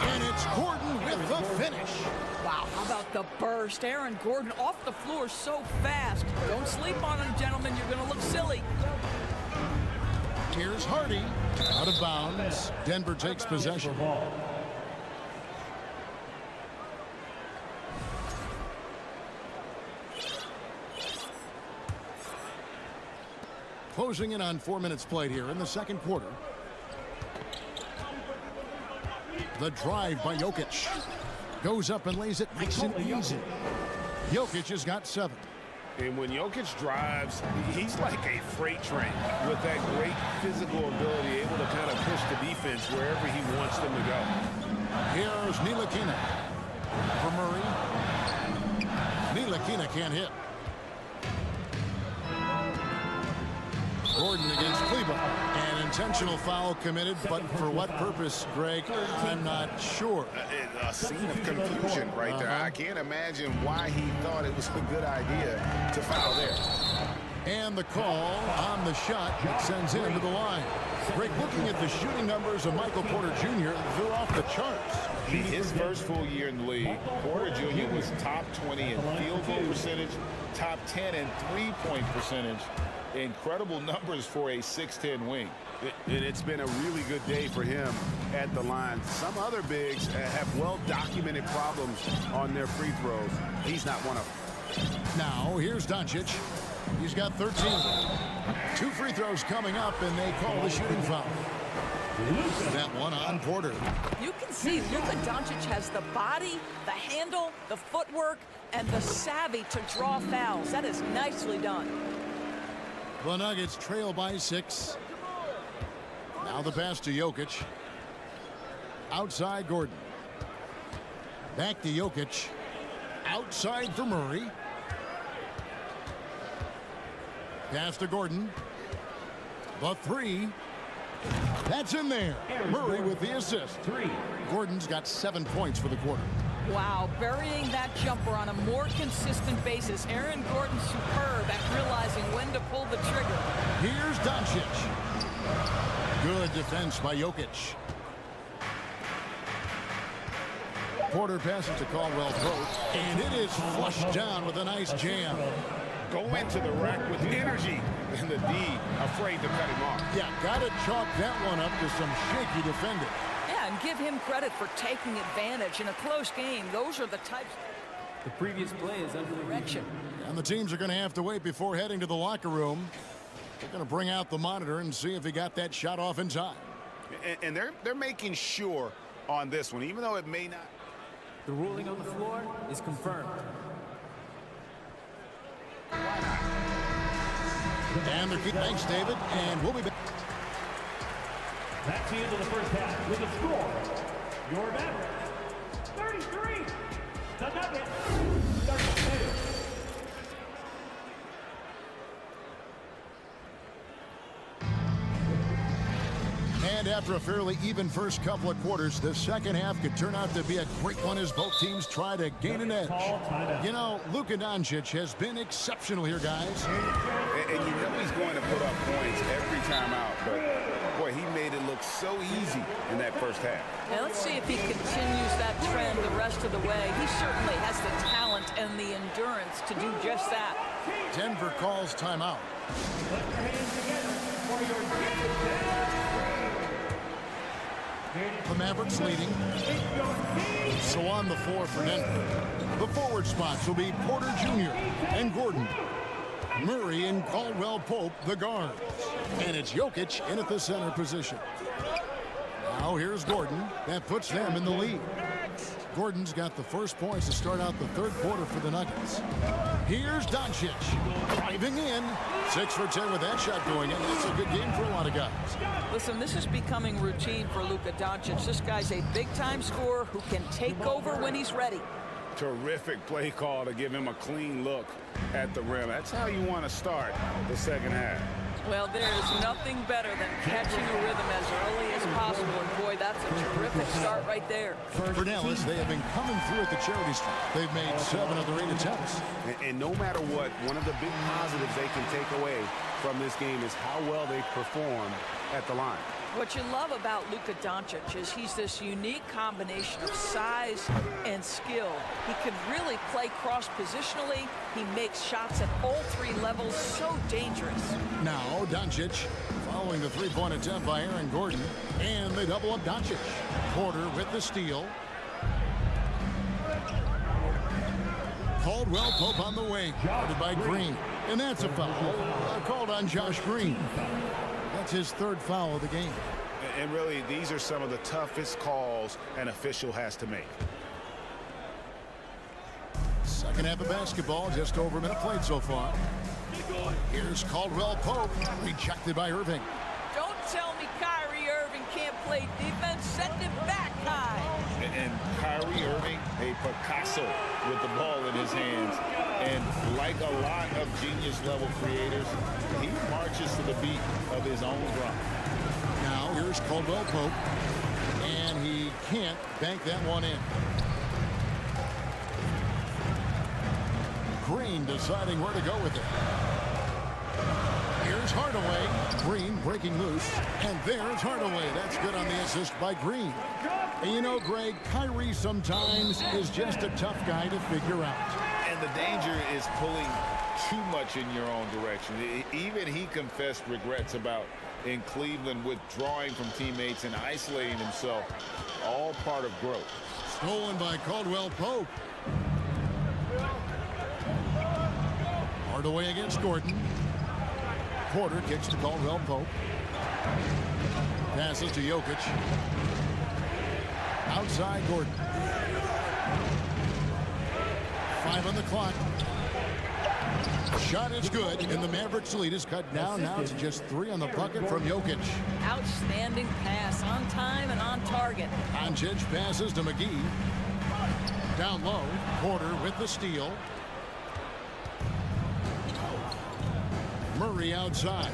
And it's Gordon with the finish. Wow, how about the burst? Aaron Gordon off the floor so fast. Don't sleep on him, gentlemen. You're going to look silly. Here's Hardy. Out of bounds. Denver takes possession. Closing in on 4 minutes played here in the second quarter. The drive by Jokic. Goes up and lays it nice and easy. Jokic has got 7. And when Jokic drives, he's like a freight train with that great physical ability, able to kind of push the defense wherever he wants them to go. Here's Ntilikina for Murray. Ntilikina can't hit. Gordon against Kleber. An intentional foul committed, but for what purpose, Greg? I'm not sure. A scene of confusion right there. I can't imagine why he thought it was a good idea to foul there. And the call on the shot that sends him to the line. Greg, looking at the shooting numbers of Michael Porter Jr., they're off the charts. His first full year in the league, Porter Jr. was top 20 in field goal percentage, top 10 in three-point percentage. Incredible numbers for a 6'10" wing. And it's been a really good day for him at the line. Some other bigs have well-documented problems on their free throws. He's not one of them. Now, here's Doncic. He's got 13. 2 free throws coming up, and they call the shooting foul. That one on Porter. You can see Luka Doncic has the body, the handle, the footwork, and the savvy to draw fouls. That is nicely done. The Nuggets trail by 6. Now the pass to Jokic. Outside Gordon. Back to Jokic. Outside for Murray. Pass to Gordon. The 3. That's in there. Murray with the assist. Gordon's got 7 points for the quarter. Wow, burying that jumper on a more consistent basis. Aaron Gordon's superb at realizing when to pull the trigger. Here's Doncic. Good defense by Jokic. Porter passes to Caldwell-Pope, and it is flushed down with a nice jam. Go into the rack with energy, and the D afraid to cut him off. Yeah, got to chalk that one up to some shaky defending. Yeah, and give him credit for taking advantage in a close game. Those are the types. The previous play is under direction. And the teams are going to have to wait before heading to the locker room. They're going to bring out the monitor and see if he got that shot off in time. And they're making sure on this one, even though it may not. The ruling on the floor is confirmed. And thanks, David, and we'll be back. That's the end of the first half with a score. Your Mavericks, 33. the Nuggets, 32. And after a fairly even first couple of quarters, the second half could turn out to be a great one as both teams try to gain an edge. You know, Luka Doncic has been exceptional here, guys. And you know he's going to put up points every time out, but boy, he made it look so easy in that first half. Now let's see if he continues that trend the rest of the way. He certainly has the talent and the endurance to do just that. Denver calls timeout. Put your hands together for your The Mavericks leading. So on the floor for Denver. The forward spots will be Porter Jr. and Gordon. Murray and Caldwell Pope, the guards. And it's Jokic in at the center position. Now here's Gordon. That puts them in the lead. Gordon's got the first points to start out the third quarter for the Nuggets. Here's Doncic driving in. 6 for 10 with that shot going in. That's a good game for a lot of guys. Listen, this is becoming routine for Luka Doncic. This guy's a big-time scorer who can take over when he's ready. Terrific play call to give him a clean look at the rim. That's how you want to start the second half. Well, there is nothing better than catching a rhythm as early as possible. And boy, that's a terrific start right there. For Dallas, they have been coming through at the charity stripe. They've made 7 of their 8 attempts. And no matter what, one of the big positives they can take away from this game is how well they perform at the line. What you love about Luka Doncic is he's this unique combination of size and skill. He can really play cross-positionally. He makes shots at all 3 levels, so dangerous. Now Doncic following the three-point attempt by Aaron Gordon. And they double up Doncic. Porter with the steal. Caldwell Pope on the way. Guarded by Green. And that's a foul. Called on Josh Green. That's his 3rd foul of the game. And really, these are some of the toughest calls an official has to make. Second half of basketball, just over a minute played so far. Here's Caldwell Pope, rejected by Irving. Don't tell me Kyrie Irving can't play defense. Send him back high. And Kyrie Irving, a Picasso with the ball in his hands. And like a lot of genius-level creators, he marches to the beat of his own drum. Now here's Caldwell Pope, and he can't bank that one in. Green deciding where to go with it. Here's Hardaway. Green breaking loose, and there's Hardaway. That's good on the assist by Green. And you know, Greg, Kyrie sometimes is just a tough guy to figure out. And the danger is pulling too much in your own direction. Even he confessed regrets about in Cleveland withdrawing from teammates and isolating himself. All part of growth. Stolen by Caldwell Pope. Hardaway against Gordon. Porter kicks to Caldwell Pope. Passes to Jokic. Outside Gordon. 5 on the clock. Shot is good, and the Mavericks lead is cut down now to just 3 on the bucket from Jokic. Outstanding pass, on time and on target. Doncic passes to McGee. Down low, Porter with the steal. Murray outside.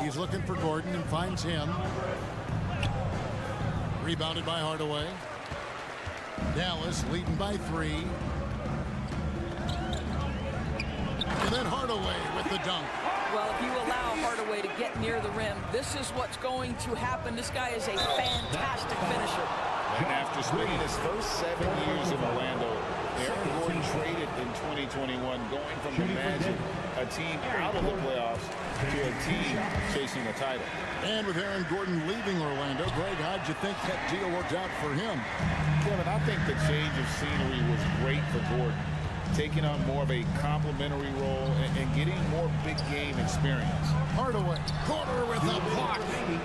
He's looking for Gordon and finds him. Rebounded by Hardaway. Dallas leading by 3. And then Hardaway with the dunk. Well, if you allow Hardaway to get near the rim, this is what's going to happen. This guy is a fantastic finisher. And after spending his first 7 years in Orlando, Aaron Gordon traded in 2021, going from the Magic, a team out of the playoffs, to a team chasing a title. And with Aaron Gordon leaving Orlando, Greg, how'd you think that deal worked out for him? Kevin, I think the change of scenery was great for Gordon, taking on more of a complimentary role and getting more big game experience. Hardaway, Porter with a block.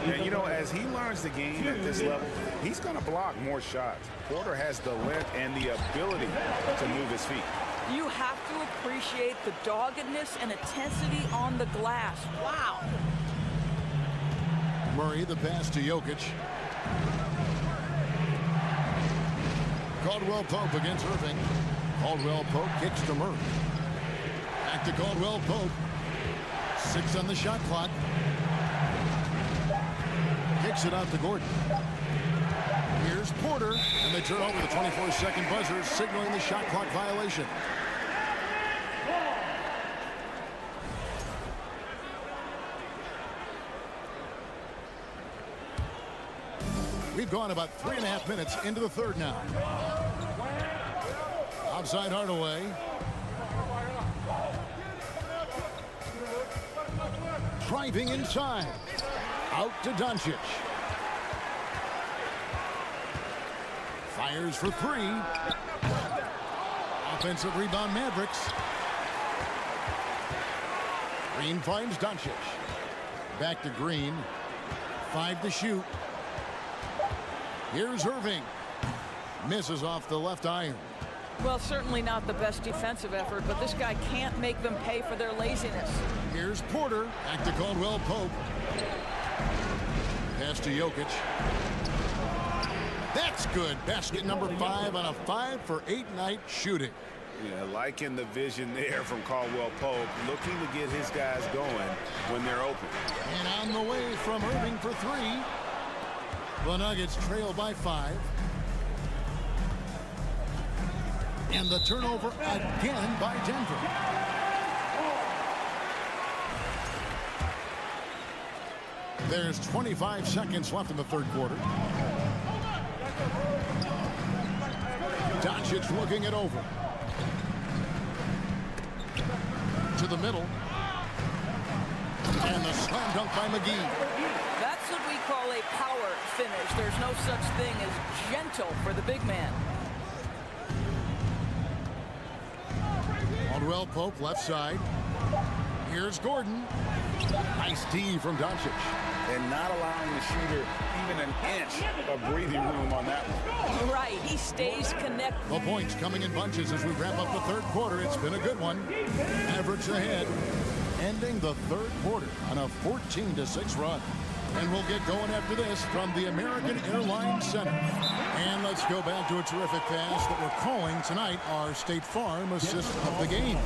And you know, as he learns the game at this level, he's going to block more shots. Porter has the length and the ability to move his feet. You have to appreciate the doggedness and intensity on the glass. Wow. Murray, the pass to Jokic. Caldwell Pope against Irving. Caldwell Pope kicks to Murray. Back to Caldwell Pope. 6 on the shot clock. Kicks it out to Gordon. Here's Porter, and they turn over the 24-second buzzer, signaling the shot clock violation. We've gone about 3.5 minutes into the third now. Outside Hardaway. Driving inside. Out to Doncic. Fires for 3. Offensive rebound Mavericks. Green finds Doncic. Back to Green. 5 to shoot. Here's Irving. Misses off the left iron. Well, certainly not the best defensive effort, but this guy can't make them pay for their laziness. Here's Porter. Back to Caldwell Pope. Pass to Jokic. That's good. Basket number 5 on a 5-for-8 night shooting. Yeah, liking the vision there from Caldwell Pope, looking to get his guys going when they're open. And on the way from Irving for 3. The Nuggets trail by 5. And the turnover again by Denver. There's 25 seconds left in the third quarter. Doncic looking it over. To the middle. And the slam dunk by McGee. That's what we call a power finish. There's no such thing as gentle for the big man. Caldwell Pope left side. Here's Gordon. Nice D from Doncic. And not allowing the shooter even an inch of breathing room on that one. Right, he stays connected. The points coming in bunches as we wrap up the third quarter. It's been a good one. Mavericks ahead, ending the third quarter on a 14-6 run. And we'll get going after this from the American Airlines Center. And let's go back to a terrific pass that we're calling tonight our State Farm assist of the game.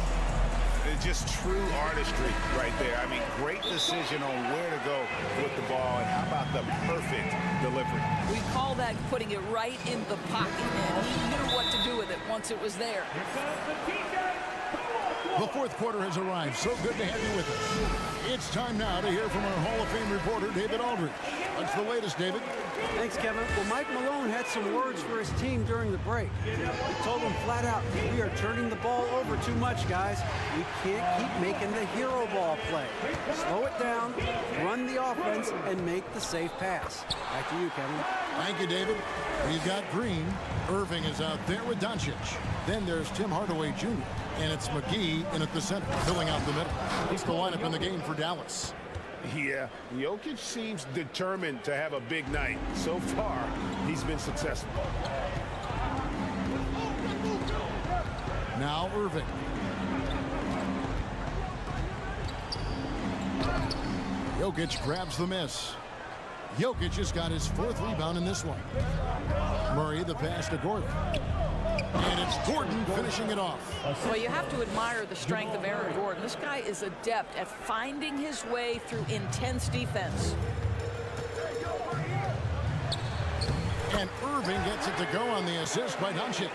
It's just true artistry right there. I mean, great decision on where to go with the ball, and how about the perfect delivery. We call that putting it right in the pocket, and he knew what to do with it once it was there. The fourth quarter has arrived. So good to have you with us. It's time now to hear from our Hall of Fame reporter, David Aldridge. What's the latest, David? Thanks, Kevin. Well, Mike Malone had some words for his team during the break. He told them flat out, we are turning the ball over too much, guys. We can't keep making the hero ball play. Slow it down, run the offense, and make the safe pass. Back to you, Kevin. Thank you, David. We've got Green. Irving is out there with Doncic. Then there's Tim Hardaway Jr. And it's McGee in at the center, filling out the middle. He's the lineup in the game for Dallas. Yeah, Jokic seems determined to have a big night. So far, he's been successful. Now Irving. Jokic grabs the miss. Jokic has got his 4th rebound in this one. Murray the pass to Gordon. And it's Gordon finishing it off. Well, you have to admire the strength of Aaron Gordon. This guy is adept at finding his way through intense defense. And Irving gets it to go on the assist by Doncic.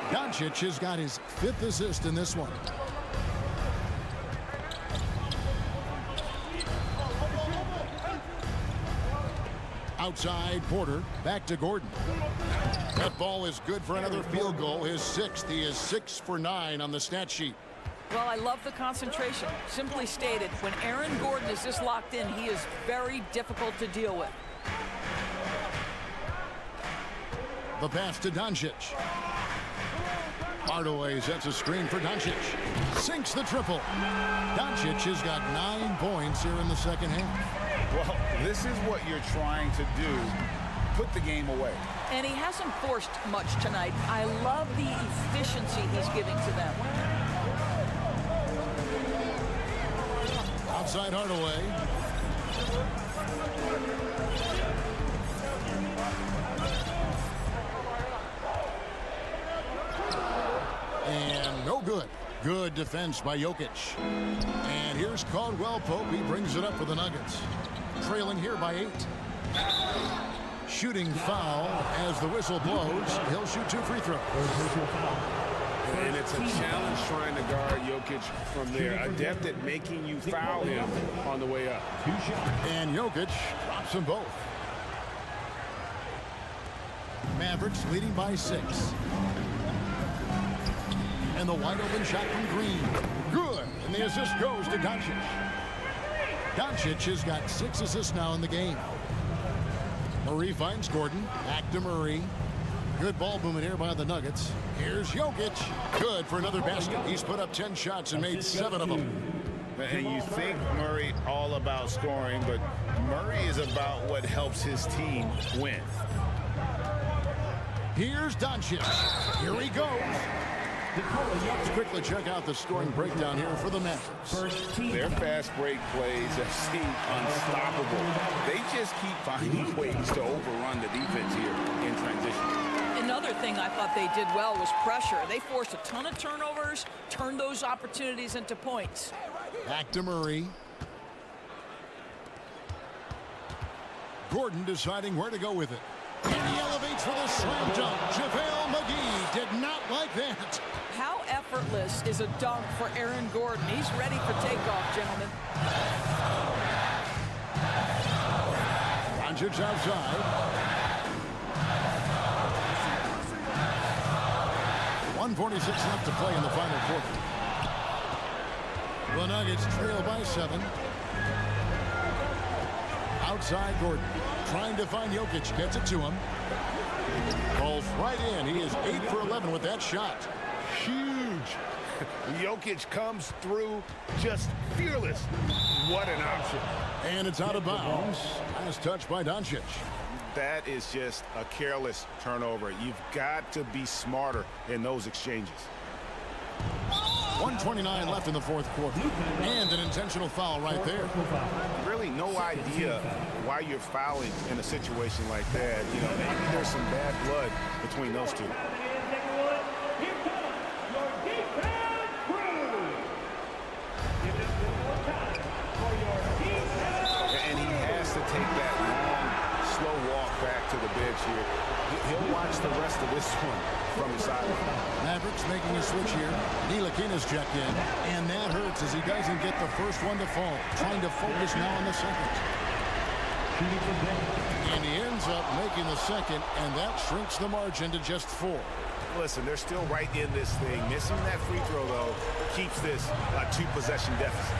Doncic has got his 5th assist in this one. Outside Porter, back to Gordon. That ball is good for another field goal, his 6th. He is 6 for 9 on the stat sheet. Well, I love the concentration. Simply stated, when Aaron Gordon is this locked in, he is very difficult to deal with. The pass to Doncic. Hardaway sets a screen for Doncic. Sinks the triple. Doncic has got 9 points here in the second half. Well, this is what you're trying to do. Put the game away. And he hasn't forced much tonight. I love the efficiency he's giving to them. Outside Hardaway. No good. Good defense by Jokic. And here's Caldwell Pope. He brings it up for the Nuggets. Trailing here by 8. Shooting foul as the whistle blows. He'll shoot 2 free throws. And it's a challenge trying to guard Jokic from there. Adept at making you foul him on the way up. And Jokic drops them both. Mavericks leading by 6. And the wide open shot from Green. Good. And the assist goes to Doncic. Doncic has got 6 assists now in the game. Murray finds Gordon. Back to Murray. Good ball movement here by the Nuggets. Here's Jokic. Good for another basket. He's put up 10 shots and made 7 of them. And you think Murray all about scoring, but Murray is about what helps his team win. Here's Doncic. Here he goes. Let's quickly check out the scoring breakdown here for the Mavericks. Their fast break plays have seemed unstoppable. They just keep finding ways to overrun the defense here in transition. Another thing I thought they did well was pressure. They forced a ton of turnovers, turned those opportunities into points. Back to Murray. Gordon deciding where to go with it. And he elevates for the slam dunk. JaVale McGee did not like that. How effortless is a dunk for Aaron Gordon? He's ready for takeoff, gentlemen. Doncic outside. 1:46 left to play in the final quarter. The Nuggets trail by 7. Outside Gordon. Trying to find Jokic. Gets it to him. Falls right in. He is 8 for 11 with that shot. Huge. Jokic comes through just fearless. What an option. And it's out of bounds. Last touch by Doncic. That is just a careless turnover. You've got to be smarter in those exchanges. 1:29 left in the fourth quarter. And an intentional foul right there. Really no idea why you're fouling in a situation like that. You know, maybe there's some bad blood between those two. And he has to take that long, slow walk back to the bench here. He'll watch the rest of this one from the sideline. Mavericks making a switch here. Ntilikina's checked in. And that hurts as he doesn't get the first one to fall. Trying to focus now on the second. And he ends up making the second, and that shrinks the margin to just 4. Listen, they're still right in this thing. Missing that free throw, though, keeps this a 2-possession deficit.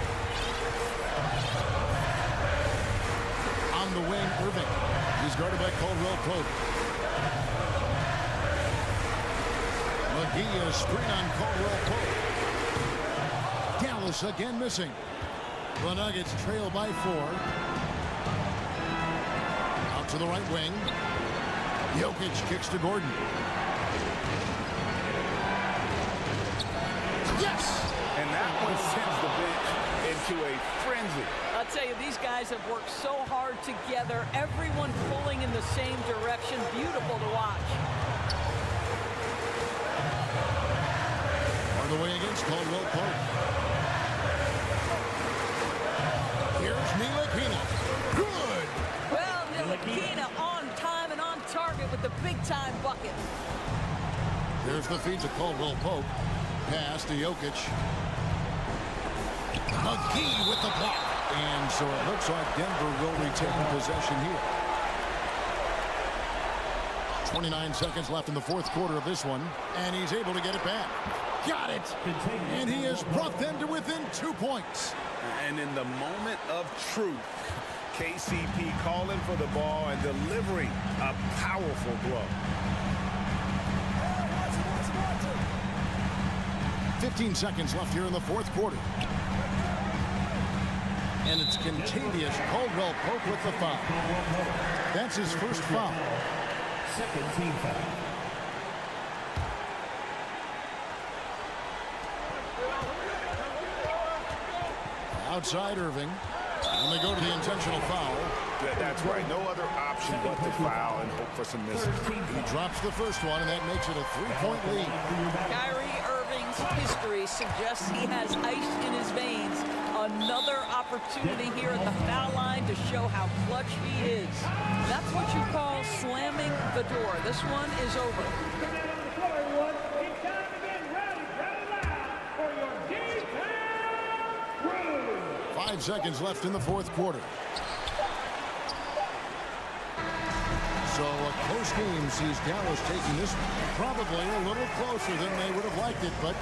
On the wing, Irving. He's guarded by Caldwell Pope. McGee is screen on Caldwell Pope. Dallas again missing. The Nuggets trail by 4. Out to the right wing. Jokic kicks to Gordon. Yes! And that one sends the bench into a frenzy. I'll tell you, these guys have worked so hard together. Everyone pulling in the same direction. Beautiful to watch. On the way against Caldwell Pope. Here's Ntilikina. Good! Well, Ntilikina on time and on target with the big-time bucket. There's the feed to Caldwell Pope. Pass to Jokic. McGee with the block. And so it looks like Denver will retain possession here. 29 seconds left in the fourth quarter of this one. And he's able to get it back. Got it. And he has brought them to within 2 points. And in the moment of truth, KCP calling for the ball and delivering a powerful blow. 15 seconds left here in the fourth quarter. And it's contagious. Caldwell Pope with the foul. That's his first foul. Second team foul. Outside Irving. And they go to the intentional foul. That's right. No other option but to foul and hope for some misses. He drops the first one, and that makes it a 3-point lead. Kyrie Irving Osken's history suggests he has ice in his veins. Another opportunity here at the foul line to show how clutch he is. That's what you call slamming the door. This one is over. 5 seconds left in the fourth quarter. So a close game sees Dallas taking this probably a little closer than they would have liked it, but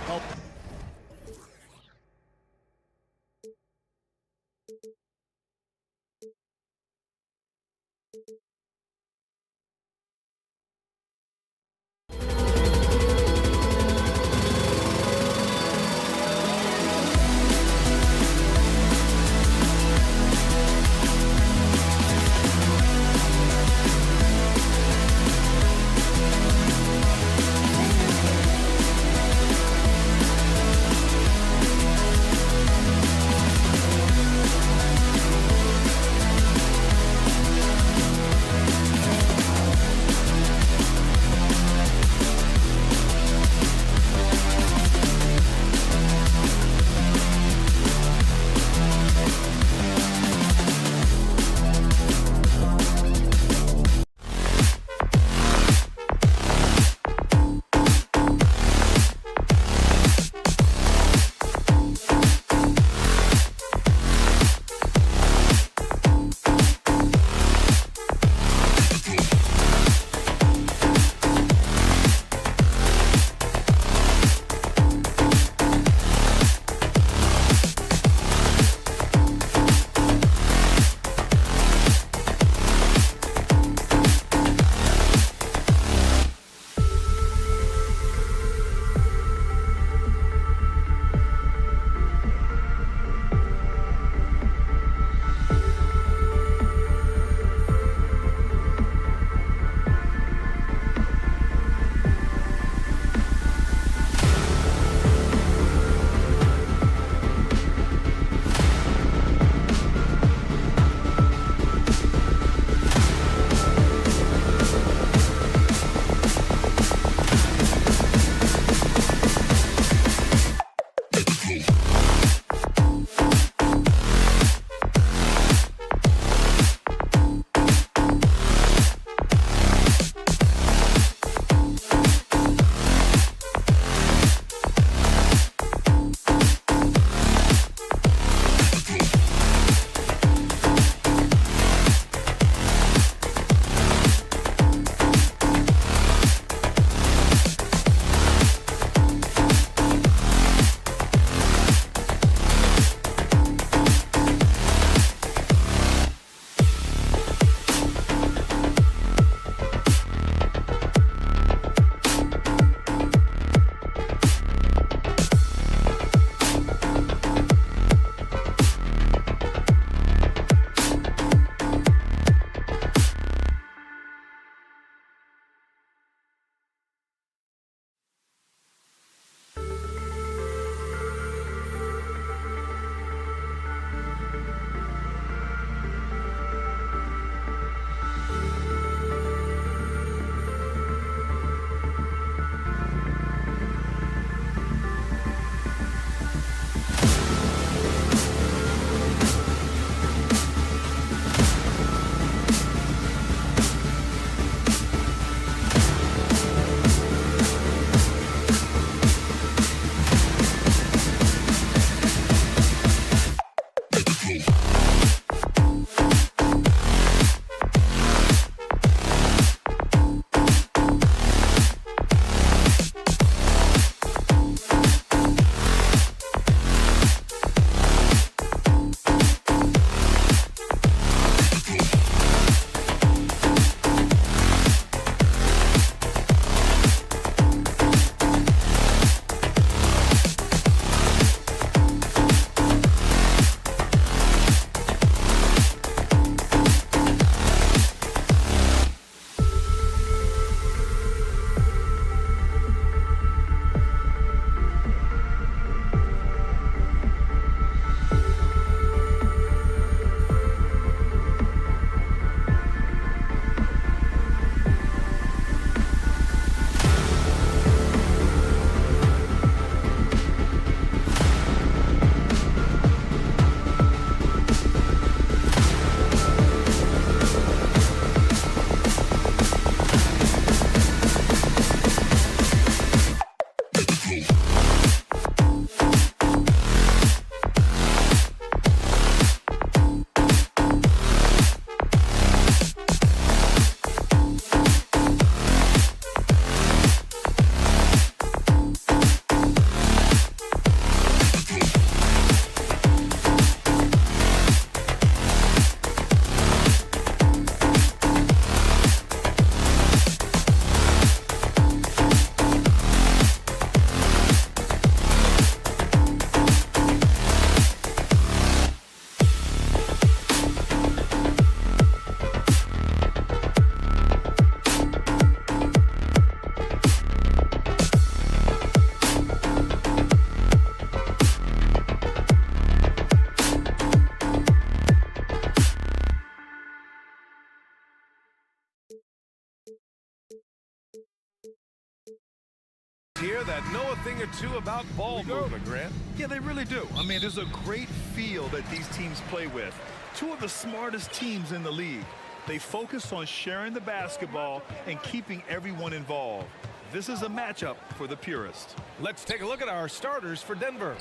here that know a thing or two about ball movement, Grant. Yeah, they really do. I mean, there's a great feel that these teams play with. Two of the smartest teams in the league. They focus on sharing the basketball and keeping everyone involved. This is a matchup for the purist. Let's take a look at our starters for Denver.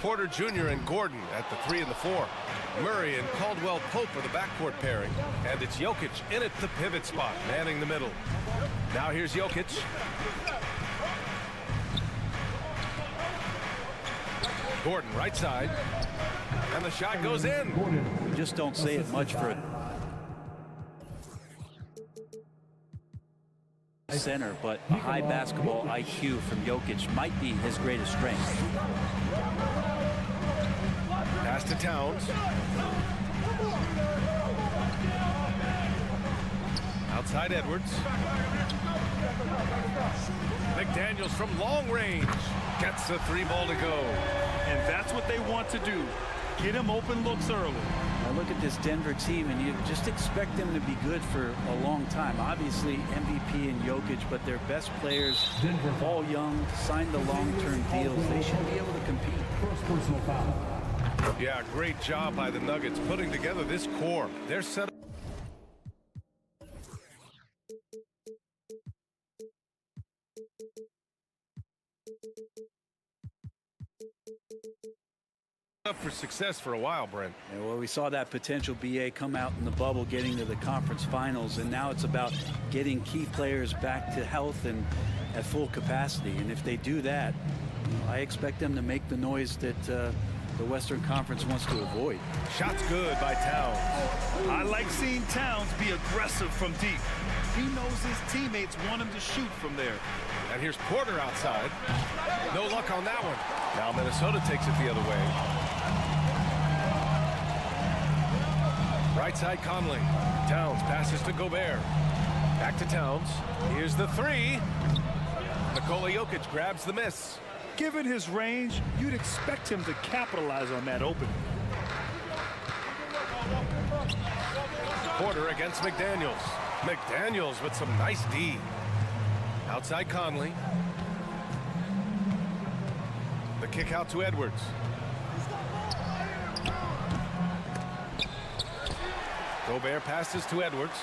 Porter Jr. and Gordon at the 3 and the 4. Murray and Caldwell Pope are the backcourt pairing. And it's Jokic in at the pivot spot, manning the middle. Now here's Jokic. Gordon right side. And the shot goes in. We just don't say it much for a center, but a high basketball IQ from Jokic might be his greatest strength. Pass to Towns. Outside Edwards. McDaniels from long range. Gets the 3 ball to go. And that's what they want to do. Get him open looks early. Now look at this Denver team, and you just expect them to be good for a long time. Obviously, MVP and Jokic, but their best players, all young, signed the long-term deals. They should be able to compete. First personal foul. Yeah, great job by the Nuggets putting together this core. They're set up for success for a while, Brent. Yeah, well, we saw that potential BA come out in the bubble, getting to the conference finals, and now it's about getting key players back to health and at full capacity. And if they do that, I expect them to make the noise that the Western Conference wants to avoid. Shot's good by Towns. I like seeing Towns be aggressive from deep. He knows his teammates want him to shoot from there. And here's Porter outside. No luck on that one. Now Minnesota takes it the other way. Right side Conley. Towns passes to Gobert. Back to Towns. Here's the 3. Nikola Jokic grabs the miss. Given his range, you'd expect him to capitalize on that opening. Porter against McDaniels. McDaniels with some nice D. Outside Conley. The kick out to Edwards. Gobert passes to Edwards.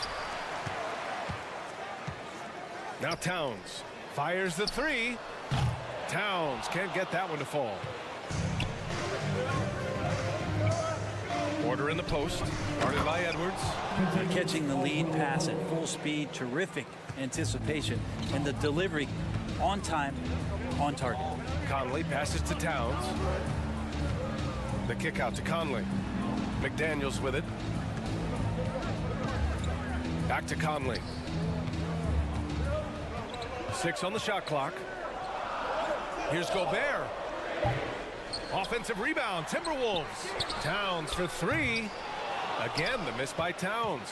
Now Towns fires the 3. Towns can't get that one to fall. Porter in the post, guarded by Edwards. Catching the lead pass at full speed, terrific anticipation, and the delivery on time, on target. Conley passes to Towns. The kick out to Conley. McDaniels with it. Back to Conley. 6 on the shot clock. Here's Gobert. Offensive rebound, Timberwolves. Towns for 3. Again, the miss by Towns.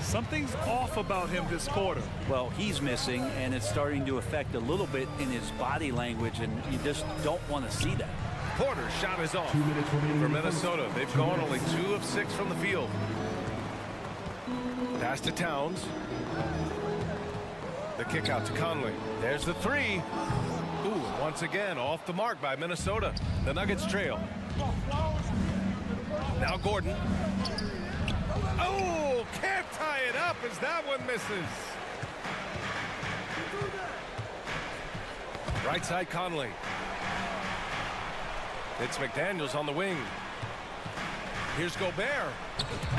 Something's off about him this quarter. Well, he's missing, and it's starting to affect a little bit in his body language, and you just don't want to see that. Porter's shot is off. For Minnesota, they've gone only 2 of 6 from the field. Pass to Towns. The kick out to Conley. There's the 3. Ooh, once again, off the mark by Minnesota. The Nuggets trail. Now Gordon. Oh, can't tie it up as that one misses. Right side Conley. It's McDaniels on the wing. Here's Gobert.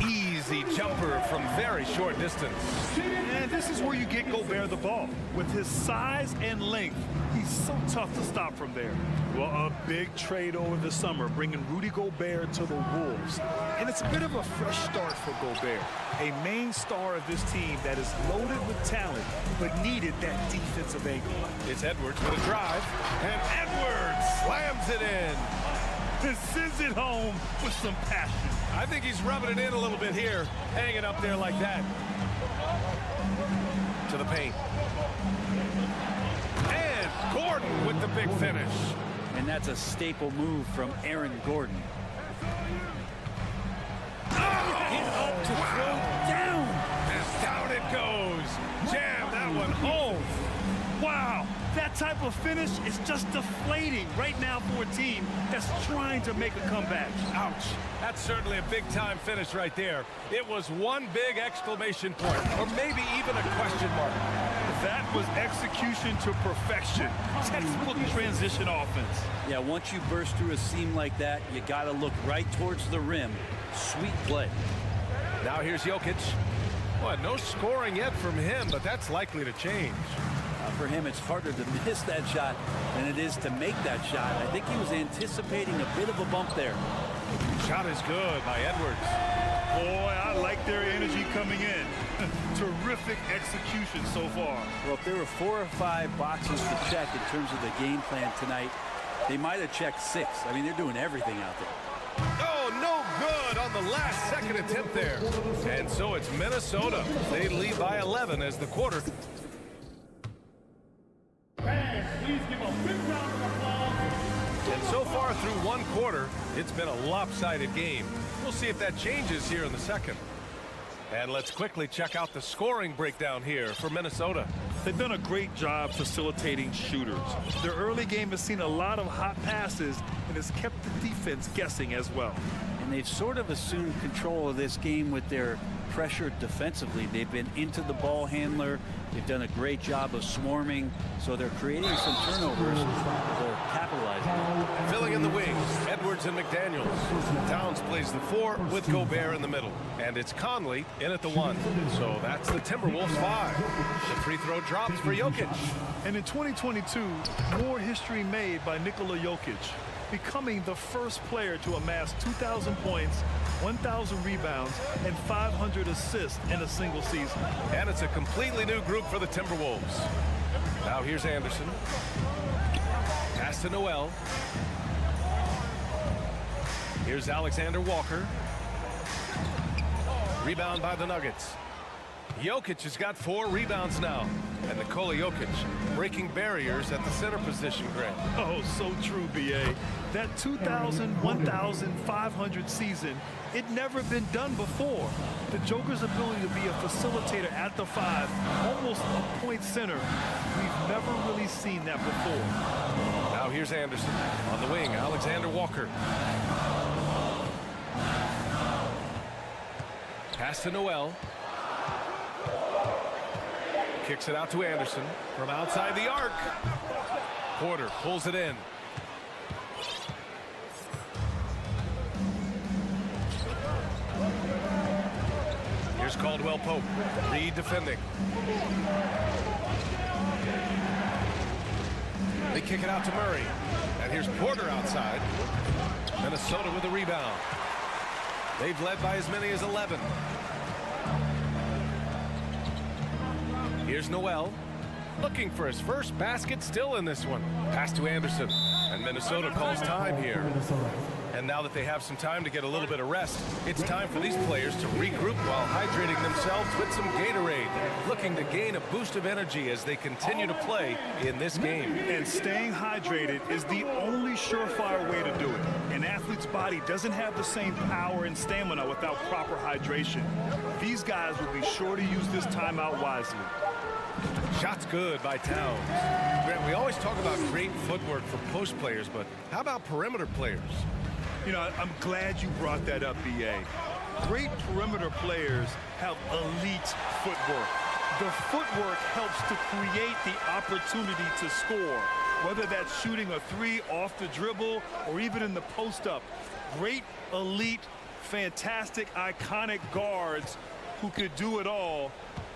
Easy jumper from very short distance. And this is where you get Gobert the ball. With his size and length, he's so tough to stop from there. Well, a big trade over the summer, bringing Rudy Gobert to the Wolves. And it's a bit of a fresh start for Gobert, a main star of this team that is loaded with talent, but needed that defensive angle. It's Edwards with a drive, and Edwards slams it in. And sends it home with some passion. I think he's rubbing it in a little bit here, hanging up there like that. To the paint. And Gordon with the big finish. And that's a staple move from Aaron Gordon. Up to throw down. And down it goes. Jam that one home. Wow, that type of finish is just deflating right now for a team that's trying to make a comeback. Ouch. That's certainly a big-time finish right there. It was one big exclamation point, or maybe even a question mark. That was execution to perfection. Textbook transition offense. Yeah, once you burst through a seam like that, you got to look right towards the rim. Sweet play. Now here's Jokic. Well, no scoring yet from him, but that's likely to change. For him, it's harder to miss that shot than it is to make that shot. I think he was anticipating a bit of a bump there. Shot is good by Edwards. Boy, I like their energy coming in. Terrific execution so far. Well, if there were 4 or 5 boxes to check in terms of the game plan tonight, they might have checked 6. I mean, they're doing everything out there. Oh, no good on the last second attempt there. And so it's Minnesota. They lead by 11 as the quarter. Fans, please give a big round of applause. And so far through one quarter, it's been a lopsided game. We'll see if that changes here in the second. And let's quickly check out the scoring breakdown here for Minnesota. They've done a great job facilitating shooters. Their early game has seen a lot of hot passes and has kept the defense guessing as well. And they've sort of assumed control of this game with their pressure defensively. They've been into the ball handler. They've done a great job of swarming, so they're creating some turnovers. They're capitalizing. Filling in the wings, Edwards and McDaniels. Towns plays the 4 with Gobert in the middle. And it's Conley in at the 1. So that's the Timberwolves 5. The free throw drops for Jokic. And in 2022, more history made by Nikola Jokic, becoming the first player to amass 2,000 points, 1,000 rebounds, and 500 assists in a single season. And it's a completely new group for the Timberwolves. Now here's Anderson. Pass to Noel. Here's Alexander Walker. Rebound by the Nuggets. Jokic has got 4 rebounds now. And Nikola Jokic breaking barriers at the center position, Grant. Oh, so true, B.A. That 2,000, 1,500 season, it never been done before. The Joker's ability to be a facilitator at the 5, almost a point center, we've never really seen that before. Now here's Anderson on the wing. Alexander Walker. Pass to Noel. Kicks it out to Anderson from outside the arc. Porter pulls it in. Here's Caldwell Pope. Reed defending. They kick it out to Murray. And here's Porter outside. Minnesota with a rebound. They've led by as many as 11. Here's Noel, looking for his first basket, still in this one. Pass to Anderson, and Minnesota calls time here. And now that they have some time to get a little bit of rest, it's time for these players to regroup while hydrating themselves with some Gatorade, looking to gain a boost of energy as they continue to play in this game. And staying hydrated is the only surefire way to do it. An athlete's body doesn't have the same power and stamina without proper hydration. These guys will be sure to use this timeout wisely. Shot's good by Towns. Grant, we always talk about great footwork for post players, but how about perimeter players? You know, I'm glad you brought that up, B.A. Great perimeter players have elite footwork. The footwork helps to create the opportunity to score, whether that's shooting a 3 off the dribble or even in the post-up. Great, elite, fantastic, iconic guards who could do it all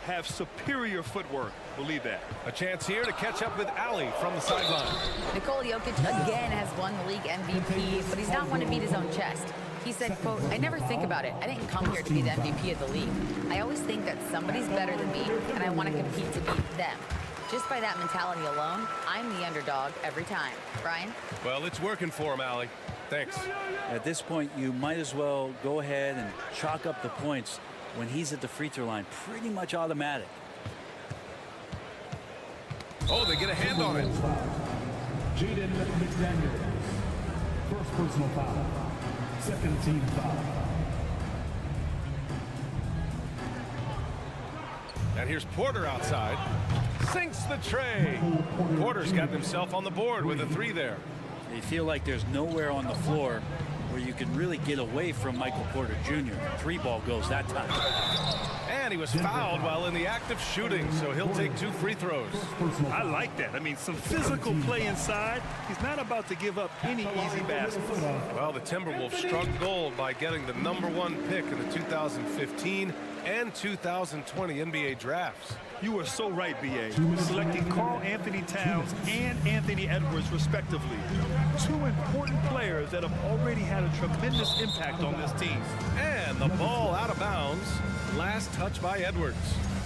have superior footwork. Believe that. A chance here to catch up with Ali from the sideline. Nikola Jokic again has won the league MVP, but he's not one to beat his own chest. He said, quote, "I never think about it. I didn't come here to be the MVP of the league. I always think that somebody's better than me, and I want to compete to beat them. Just by that mentality alone, I'm the underdog every time." Brian? Well, it's working for him, Ali. Thanks. At this point, you might as well go ahead and chalk up the points when he's at the free throw line. Pretty much automatic. Oh, they get a hand on it. Jaden McDaniels. First personal foul. Second team foul. And here's Porter outside. sinks the tray. Porter's got himself on the board with a 3 there. They feel like there's nowhere on the floor where you can really get away from Michael Porter Jr. 3-ball goes that time. And he was fouled while in the act of shooting, so he'll take 2 free throws. I like that. I mean, some physical play inside. He's not about to give up any easy baskets. Well, the Timberwolves struck gold by getting the #1 pick in the 2015 and 2020 NBA drafts. You are so right, B.A. Selecting Karl Anthony Towns and Anthony Edwards, respectively. 2 important players that have already had a tremendous impact on this team. And the ball out of bounds. Last touch by Edwards.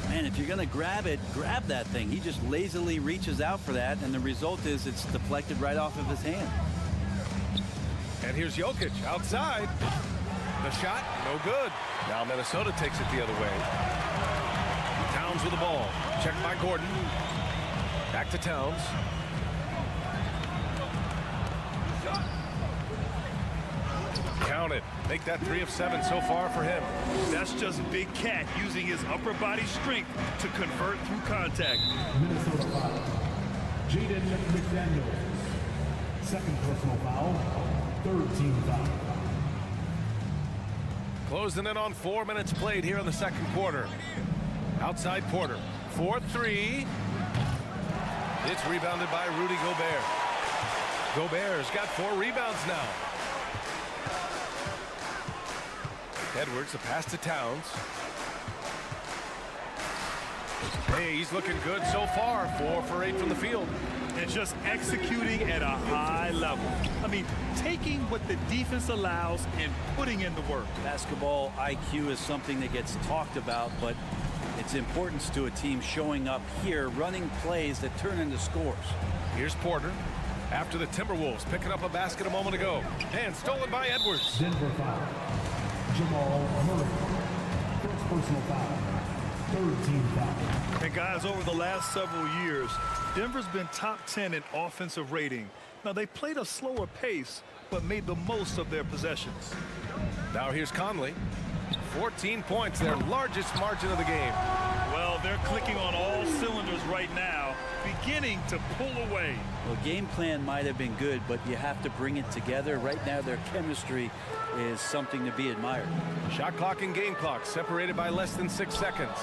Man, if you're going to grab it, grab that thing. He just lazily reaches out for that, and the result is it's deflected right off of his hand. And here's Jokic outside. The shot, no good. Now Minnesota takes it the other way. Towns with the ball. Checked by Gordon. Back to Towns. Count it. Make that 3 of 7 so far for him. That's just Big Cat using his upper body strength to convert through contact. Minnesota foul. Jaden McDaniels. Second personal foul. Third team foul. Closing in on 4 minutes played here in the second quarter. Outside Porter. 4-3. It's rebounded by Rudy Gobert. Gobert's got 4 rebounds now. Edwards, the pass to Towns. Hey, he's looking good so far. 4 for 8 from the field. And just executing at a high level. I mean, taking what the defense allows and putting in the work. Basketball IQ is something that gets talked about, but its importance to a team showing up here, running plays that turn into scores. Here's Porter. After the Timberwolves picking up a basket a moment ago. And stolen by Edwards. Denver foul. Jamal Murray. First personal foul. Third team foul. And guys, over the last several years, Denver's been top 10 in offensive rating. Now, they played a slower pace, but made the most of their possessions. Now here's Conley. 14 points, their largest margin of the game. Well, they're clicking on all cylinders right now, beginning to pull away. Well, game plan might have been good, but you have to bring it together. Right now, their chemistry is something to be admired. Shot clock and game clock separated by less than 6 seconds.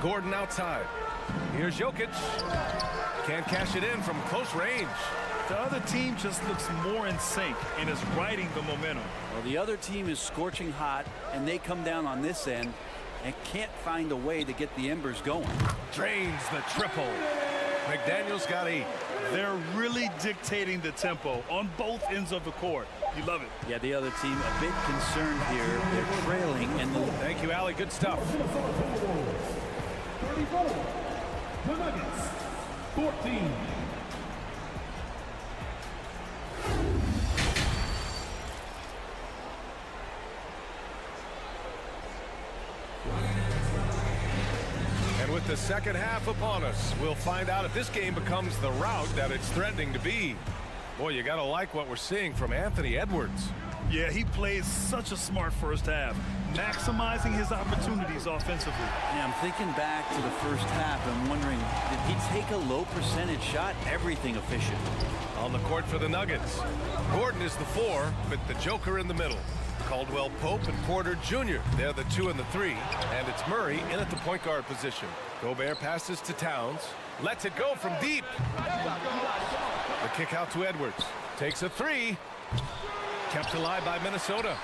Gordon outside. Here's Jokic. Can't cash it in from close range. The other team just looks more in sync and is riding the momentum. Well, the other team is scorching hot, and they come down on this end and can't find a way to get the embers going. Drains the triple. McDaniels got 8. They're really dictating the tempo on both ends of the court. You love it. Yeah, the other team a bit concerned here. They're trailing, and thank you, Allie. Good stuff. 34. The Nuggets. 14. And with the second half upon us, we'll find out if this game becomes the rout that it's threatening to be. Boy, you gotta like what we're seeing from Anthony Edwards. Yeah, he plays such a smart first half, maximizing his opportunities offensively. Yeah, I'm thinking back to the first half. I'm wondering, did he take a low percentage shot? Everything efficient. On the court for the Nuggets. Gordon is the 4, with the Joker in the middle. Caldwell Pope and Porter Jr. They're the 2 and the 3. And it's Murray in at the point guard position. Gobert passes to Towns. Lets it go from deep. The kick out to Edwards. Takes a 3. Kept alive by Minnesota.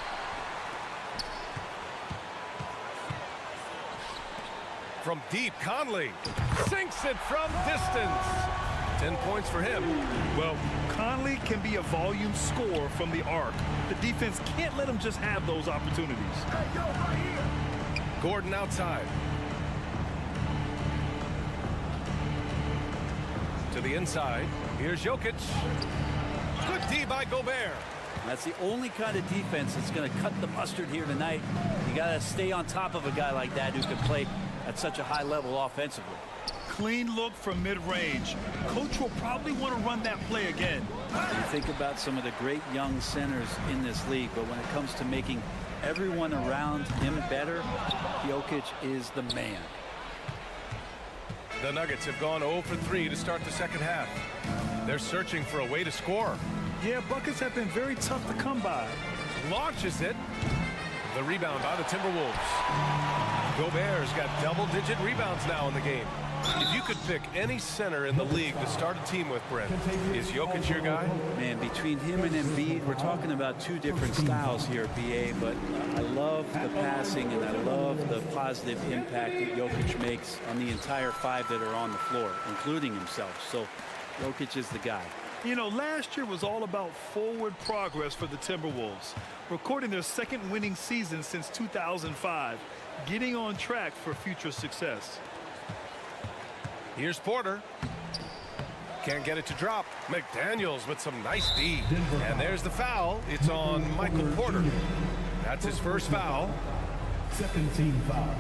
From deep, Conley sinks it from distance. 10 points for him. Well, Conley can be a volume scorer from the arc. The defense can't let him just have those opportunities. Gordon outside. To the inside. Here's Jokic. Good D by Gobert. That's the only kind of defense that's going to cut the mustard here tonight. You got to stay on top of a guy like that who can play at such a high level offensively. Clean look from mid-range. Coach will probably want to run that play again. You think about some of the great young centers in this league, but when it comes to making everyone around him better, Jokic is the man. The Nuggets have gone 0 for 3 to start the second half. They're searching for a way to score. Yeah, buckets have been very tough to come by. Launches it. The rebound by the Timberwolves. Gobert's got double-digit rebounds now in the game. If you could pick any center in the league to start a team with, Brent, is Jokic your guy? Man, between him and Embiid, we're talking about two different styles here, BA, but I love the passing and I love the positive impact that Jokic makes on the entire five that are on the floor, including himself. So Jokic is the guy. You know, last year was all about forward progress for the Timberwolves, recording their second winning season since 2005, getting on track for future success. Here's Porter. Can't get it to drop. McDaniels with some nice D. And there's the foul. It's on Michael Porter. That's his first foul. Second team foul.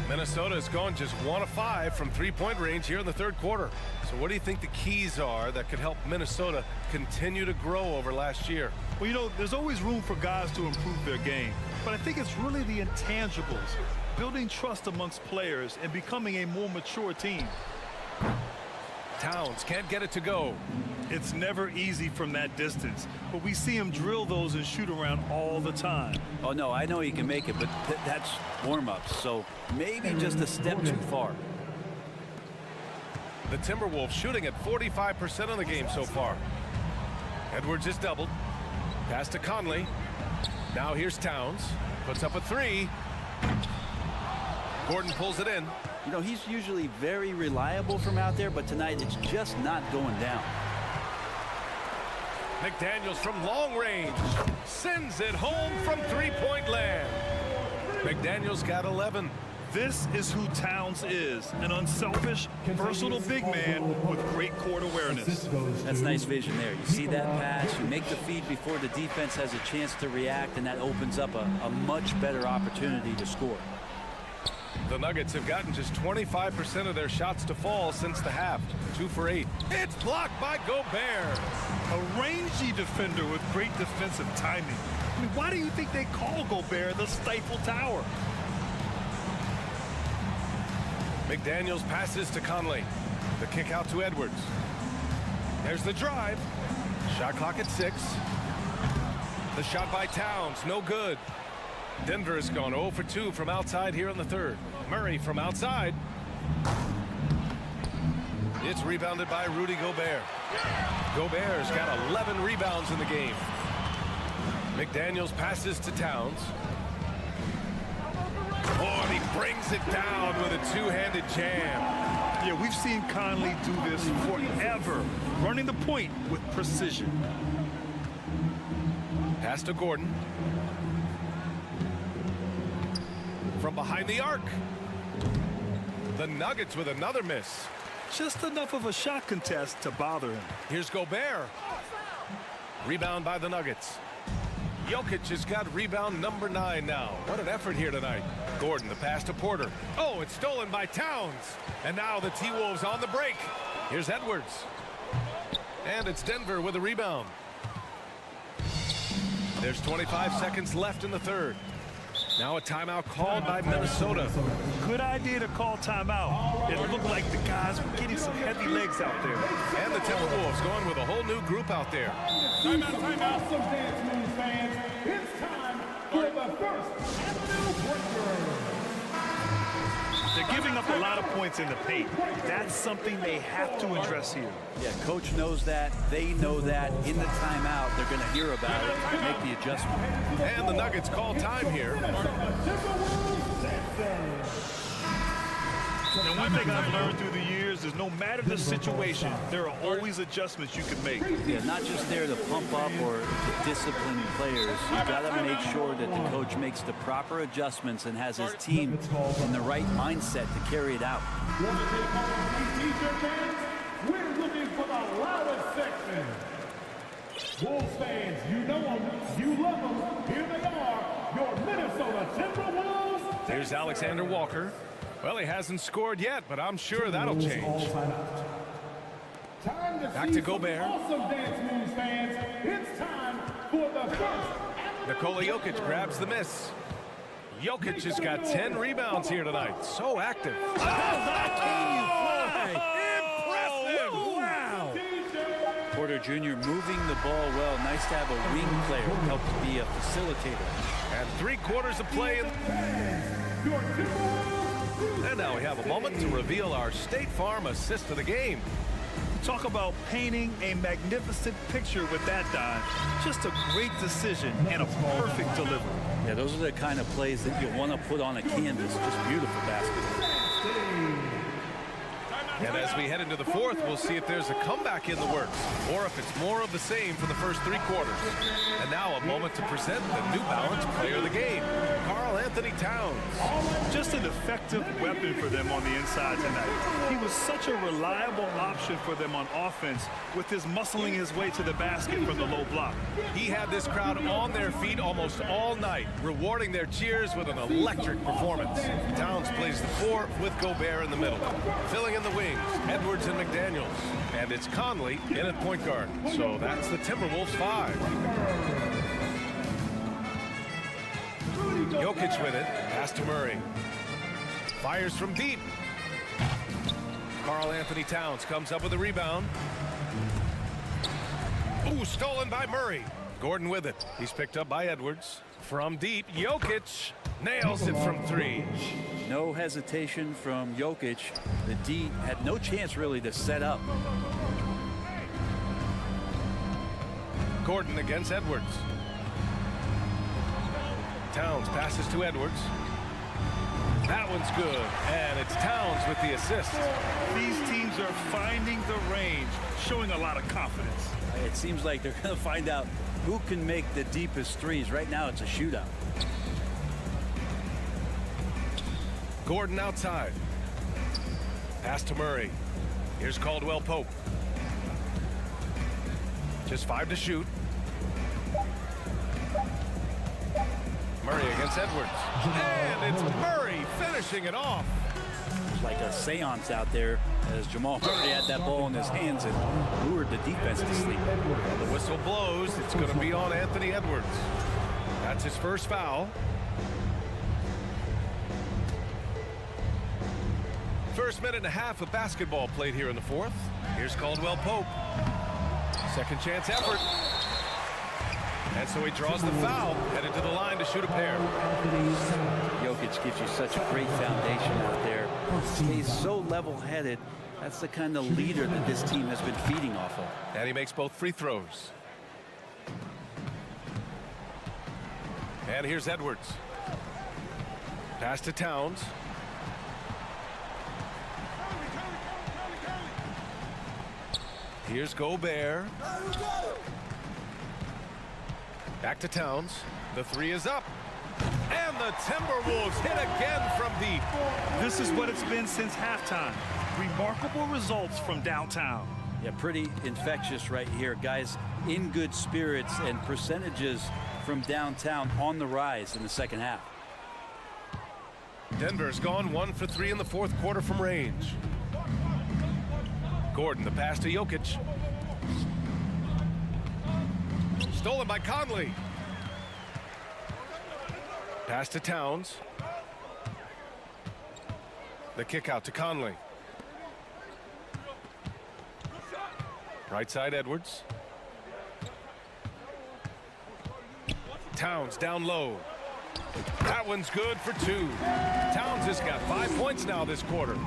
Minnesota has gone just 1 of 5 from three-point range here in the third quarter. So what do you think the keys are that could help Minnesota continue to grow over last year? Well, you know, there's always room for guys to improve their game, but I think it's really the intangibles, building trust amongst players and becoming a more mature team. Towns can't get it to go. It's never easy from that distance, but we see him drill those and shoot around all the time. Oh, no, I know he can make it, but that's warm-ups, so maybe just a step too far. The Timberwolves shooting at 45% of the game so far. Edwards is doubled. Pass to Conley. Now here's Towns. Puts up a three. Gordon pulls it in. You know, he's usually very reliable from out there, but tonight it's just not going down. McDaniels from long range sends it home from three-point land. McDaniels got 11. This is who Towns is, an unselfish, versatile big man with great court awareness. That's nice vision there. You see that pass, you make the feed before the defense has a chance to react, and that opens up a much better opportunity to score. The Nuggets have gotten just 25% of their shots to fall since the half. 2 for 8. It's blocked by Gobert. A rangy defender with great defensive timing. I mean, why do you think they call Gobert the Stifle Tower? McDaniels passes to Conley. The kick out to Edwards. There's the drive. Shot clock at 6. The shot by Towns, no good. Denver has gone 0 for 2 from outside here in the third. Murray from outside. It's rebounded by Rudy Gobert. Gobert's got 11 rebounds in the game. McDaniels passes to Towns. Oh, and he brings it down with a two-handed jam. Yeah, we've seen Conley do this forever, running the point with precision. Pass to Gordon. From behind the arc. The Nuggets with another miss. Just enough of a shot contest to bother him. Here's Gobert. Rebound by the Nuggets. Jokic has got rebound number 9 now. What an effort here tonight. Gordon, the pass to Porter. Oh, it's stolen by Towns. And now the T-Wolves on the break. Here's Edwards. And it's Denver with a rebound. There's 25 seconds left in the third. Now a timeout called by Minnesota. Good idea to call timeout. It looked like the guys were getting some heavy legs out there. And the Timberwolves going with a whole new group out there. Timeout. Some dance moves, fans. It's time for the first Avenue breaker. They're giving up a lot of points in the paint. That's something they have to address here. Yeah, coach knows that. They know that. In the timeout, they're going to hear about it and make the adjustment. And the Nuggets call time here. And one thing I've learned through the years is no matter the situation, there are always adjustments you can make. Yeah, not just there to pump up or to discipline players. You got to make sure that the coach makes the proper adjustments and has his team in the right mindset to carry it out. We're looking for the loudest section. Wolves fans, you know them, you love them. Here they are, your Minnesota Timberwolves. There's Alexander Walker. Well, he hasn't scored yet, but I'm sure that'll change. Back to Gobert. Awesome dance moves, fans. It's time for the first Nikola Jokic grabs the miss. Jokic has got 10 rebounds here tonight. So active. Impressive! Wow! Porter Jr. moving the ball well. Nice to have a wing player help to be a facilitator. And 3/4 of play. And now we have a moment to reveal our State Farm assist of the game. Talk about painting a magnificent picture with that dive. Just a great decision and a perfect delivery. Yeah, those are the kind of plays that you want to put on a canvas. Just beautiful basketball. And as we head into the fourth, we'll see if there's a comeback in the works or if it's more of the same for the first 3/4. And now a moment to present the New Balance player of the game, Karl-Anthony Towns. Just an effective weapon for them on the inside tonight. He was such a reliable option for them on offense with his muscling his way to the basket from the low block. He had this crowd on their feet almost all night, rewarding their cheers with an electric performance. Towns plays the 4 with Gobert in the middle. Filling in the wings, Edwards and McDaniels. And it's Conley in at point guard. So that's the Timberwolves 5. Jokic with it. Pass to Murray. Fires from deep. Karl-Anthony Towns comes up with a rebound. Ooh, stolen by Murray. Gordon with it. He's picked up by Edwards. From deep, Jokic nails it from 3. No hesitation from Jokic. The D had no chance really to set up. Gordon against Edwards. Towns passes to Edwards. That one's good, and it's Towns with the assist. These teams are finding the range, showing a lot of confidence. It seems like they're going to find out who can make the deepest threes. Right now, it's a shootout. Gordon outside. Pass to Murray. Here's Caldwell Pope. Just 5 to shoot. Murray against Edwards. And it's Murray finishing it off. It's like a seance out there as Jamal Murray had that ball in his hands and lured the defense to sleep. The whistle blows. It's going to be on Anthony Edwards. That's his first foul. First minute and a half of basketball played here in the fourth. Here's Caldwell Pope. Second chance effort. And so he draws the foul, headed to the line to shoot a pair. Jokic gives you such a great foundation out there. Stays so level-headed. That's the kind of leader that this team has been feeding off of. And he makes both free throws. And here's Edwards. Pass to Towns. Here's Gobert. Back to Towns. The 3 is up. And the Timberwolves hit again from deep. This is what it's been since halftime. Remarkable results from downtown. Yeah, pretty infectious right here. Guys in good spirits and percentages from downtown on the rise in the second half. Denver's gone 1 for 3 in the 4th quarter from range. Gordon, the pass to Jokic. Stolen by Conley. Pass to Towns. The kick out to Conley. Right side Edwards. Towns down low. That one's good for 2. Towns has got 5 points now this quarter.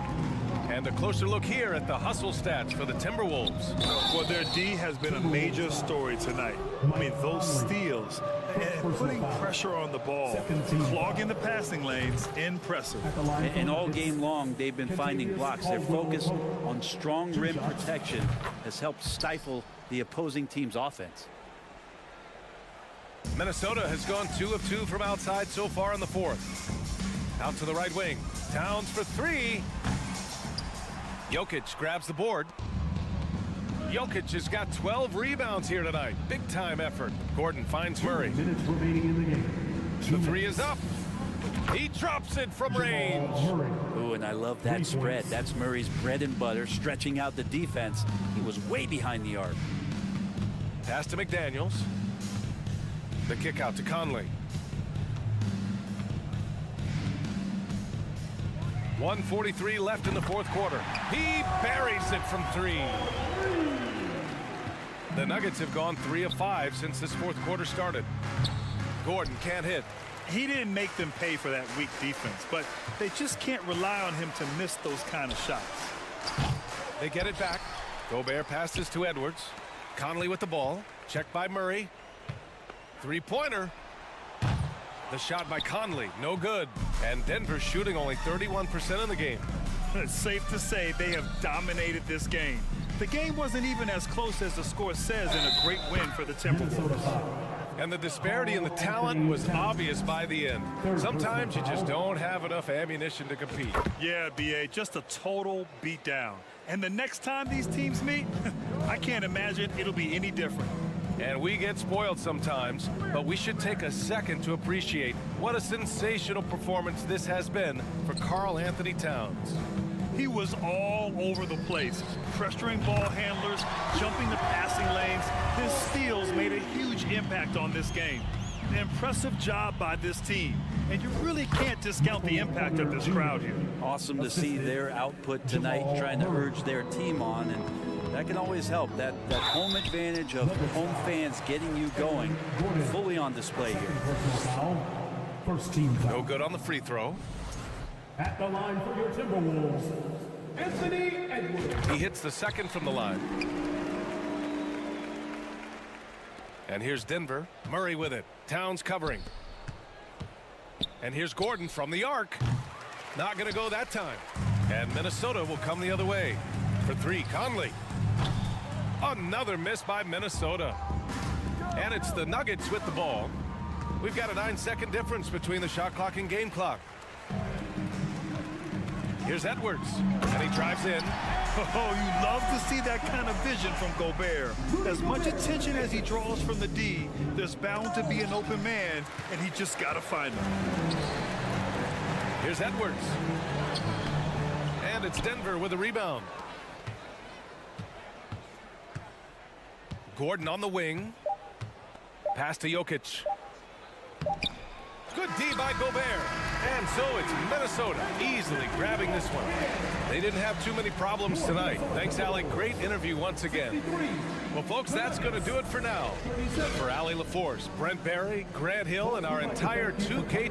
And a closer look here at the hustle stats for the Timberwolves. Well, their D has been a major story tonight. I mean, those steals and putting pressure on the ball, clogging the passing lanes, impressive. And all game long, they've been finding blocks. Their focus on strong rim protection has helped stifle the opposing team's offense. Minnesota has gone 2 of 2 from outside so far in the 4th. Out to the right wing. Towns for 3. Jokic grabs the board. Jokic has got 12 rebounds here tonight. Big time effort. Gordon finds Murray. The 3 is up. He drops it from range. Ooh, and I love that spread. That's Murray's bread and butter, stretching out the defense. He was way behind the arc. Pass to McDaniels. The kick out to Conley. 1:43 left in the fourth quarter. He buries it from 3. The Nuggets have gone 3 of 5 since this fourth quarter started. Gordon can't hit. He didn't make them pay for that weak defense, but they just can't rely on him to miss those kind of shots. They get it back. Gobert passes to Edwards. Conley with the ball. Checked by Murray. Three-pointer. The shot by Conley, no good. And Denver shooting only 31% in the game. It's safe to say they have dominated this game. The game wasn't even as close as the score says in a great win for the Timberwolves. And the disparity in the talent was obvious by the end. Sometimes you just don't have enough ammunition to compete. Yeah, B.A., just a total beatdown. And the next time these teams meet, I can't imagine it'll be any different. And we get spoiled sometimes, but we should take a second to appreciate what a sensational performance this has been for Karl Anthony Towns. He was all over the place, pressuring ball handlers, jumping the passing lanes. His steals made a huge impact on this game. An impressive job by this team, and you really can't discount the impact of this crowd here. Awesome to see their output tonight, trying to urge their team on, and that can always help. That home advantage of home fans getting you going, fully on display here. First team foul. No good on the free throw. At the line for your Timberwolves, Anthony Edwards. He hits the second from the line. And here's Denver. Murray with it. Towns covering. And here's Gordon from the arc. Not going to go that time. And Minnesota will come the other way. For 3, Conley. Another miss by Minnesota. And it's the Nuggets with the ball. We've got a 9-second difference between the shot clock and game clock. Here's Edwards, and he drives in. Oh, you love to see that kind of vision from Gobert. As much attention as he draws from the D, there's bound to be an open man, and he just got to find him. Here's Edwards. And it's Denver with a rebound. Gordon on the wing. Pass to Jokic. Good D by Gobert. And so it's Minnesota easily grabbing this one. They didn't have too many problems tonight. Thanks, Allie. Great interview once again. Well, folks, that's going to do it for now. For Allie LaForce, Brent Barry, Grant Hill, and our entire 2K...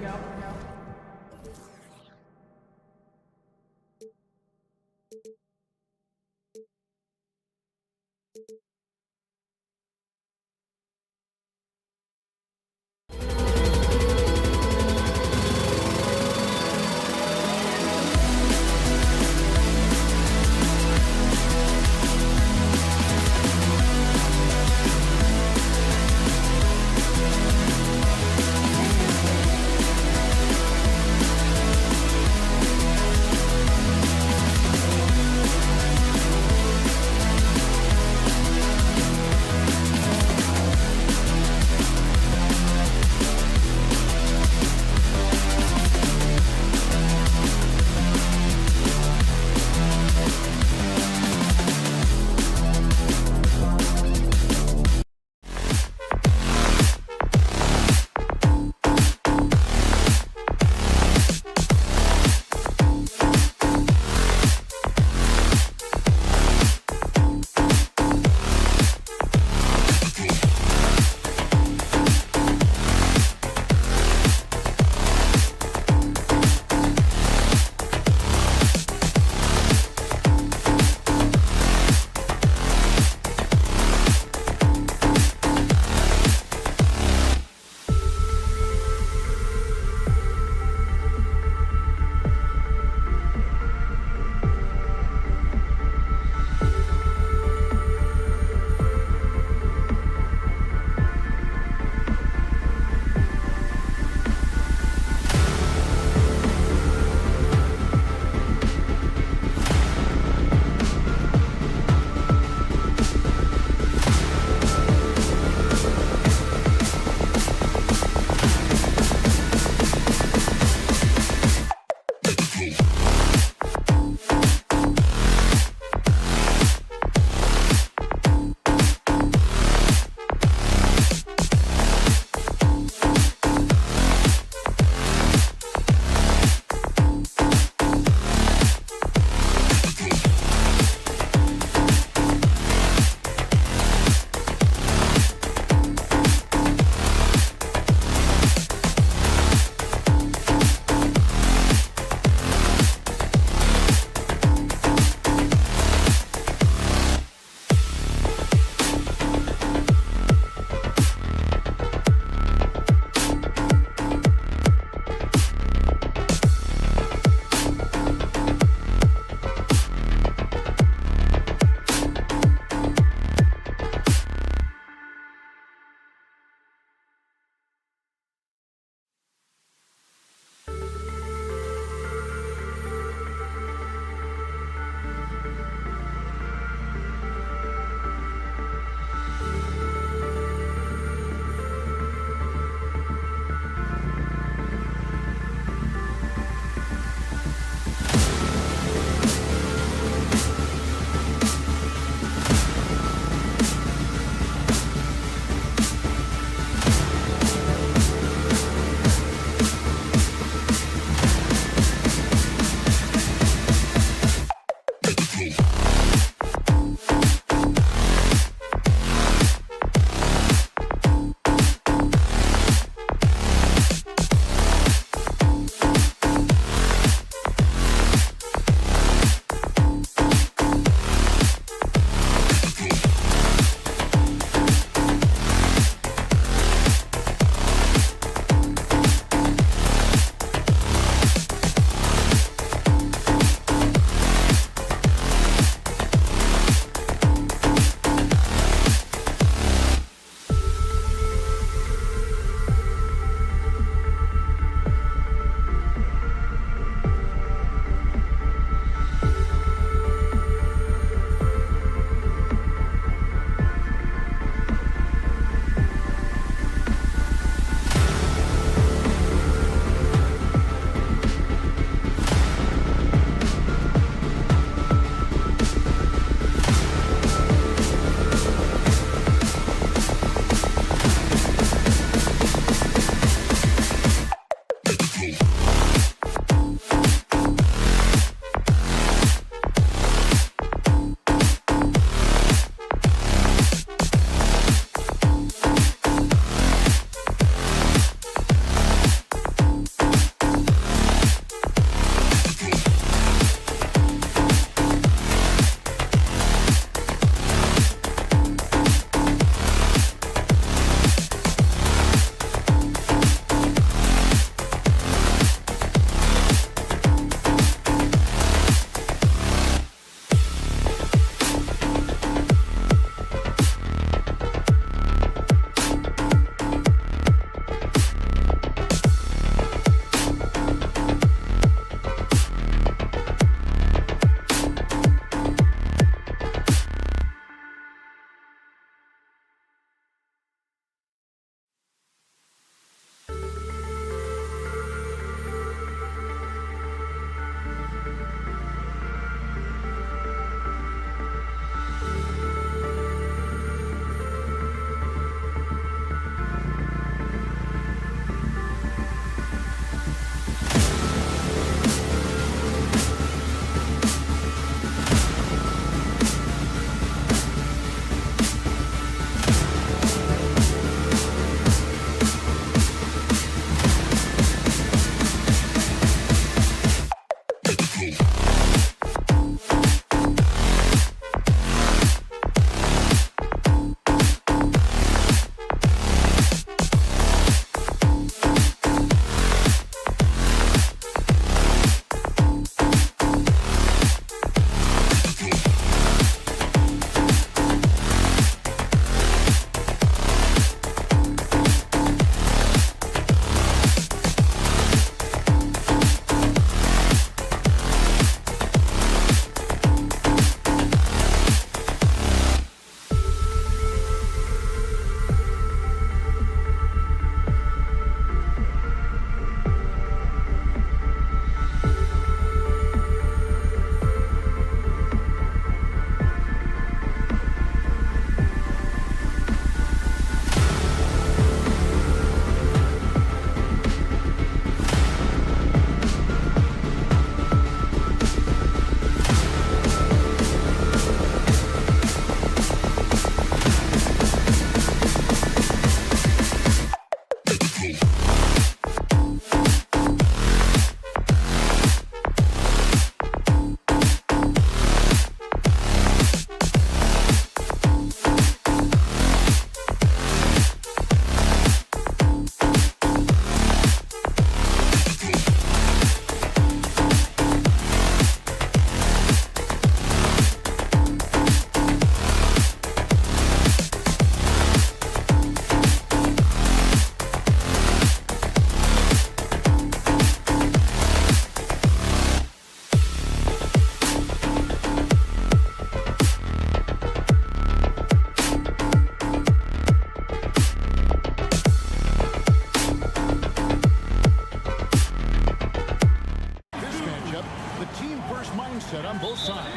mindset on both sides.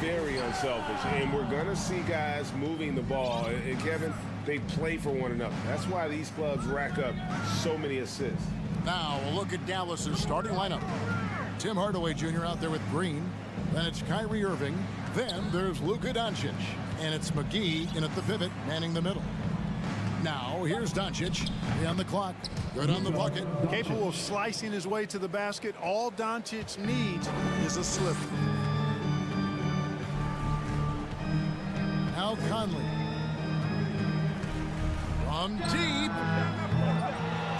Very unselfish, and we're going to see guys moving the ball. And Kevin, they play for one another. That's why these clubs rack up so many assists. Now we'll look at Dallas's starting lineup. Tim Hardaway Jr. out there with Green. Then it's Kyrie Irving. Then there's Luka Doncic. And it's McGee in at the pivot, manning the middle. Now here's Doncic. On the clock. Good on the bucket. Capable of slicing his way to the basket. All Doncic needs is a slip. Now Conley. From deep.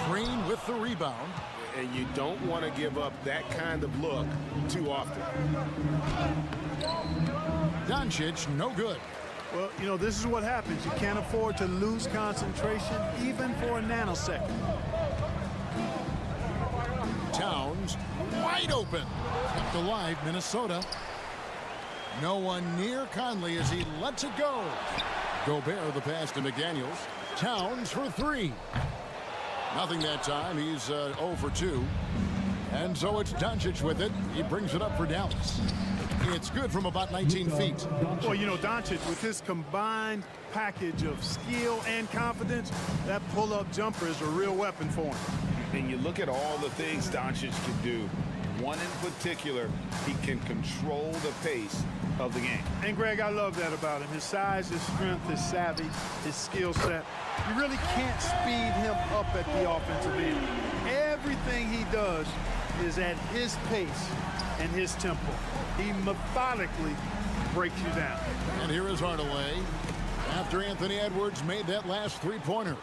Green with the rebound. And you don't want to give up that kind of look too often. Doncic, no good. Well, you know, this is what happens. You can't afford to lose concentration even for a nanosecond. Towns wide open. Kept alive, Minnesota. No one near Conley as he lets it go. Gobert the pass to McDaniels. Towns for three. Nothing that time. He's 0 for 2. And so it's Doncic with it. He brings it up for Dallas. It's good from about 19 feet. Well, you know, Doncic, with his combined package of skill and confidence, that pull-up jumper is a real weapon for him. And you look at all the things Doncic can do. One in particular, he can control the pace of the game. And, Greg, I love that about him. His size, his strength, his savvy, his skill set. You really can't speed him up at the offensive end. Everything he does is at his pace and his tempo. He methodically breaks you down. And here is Hardaway after Anthony Edwards made that last three-pointer.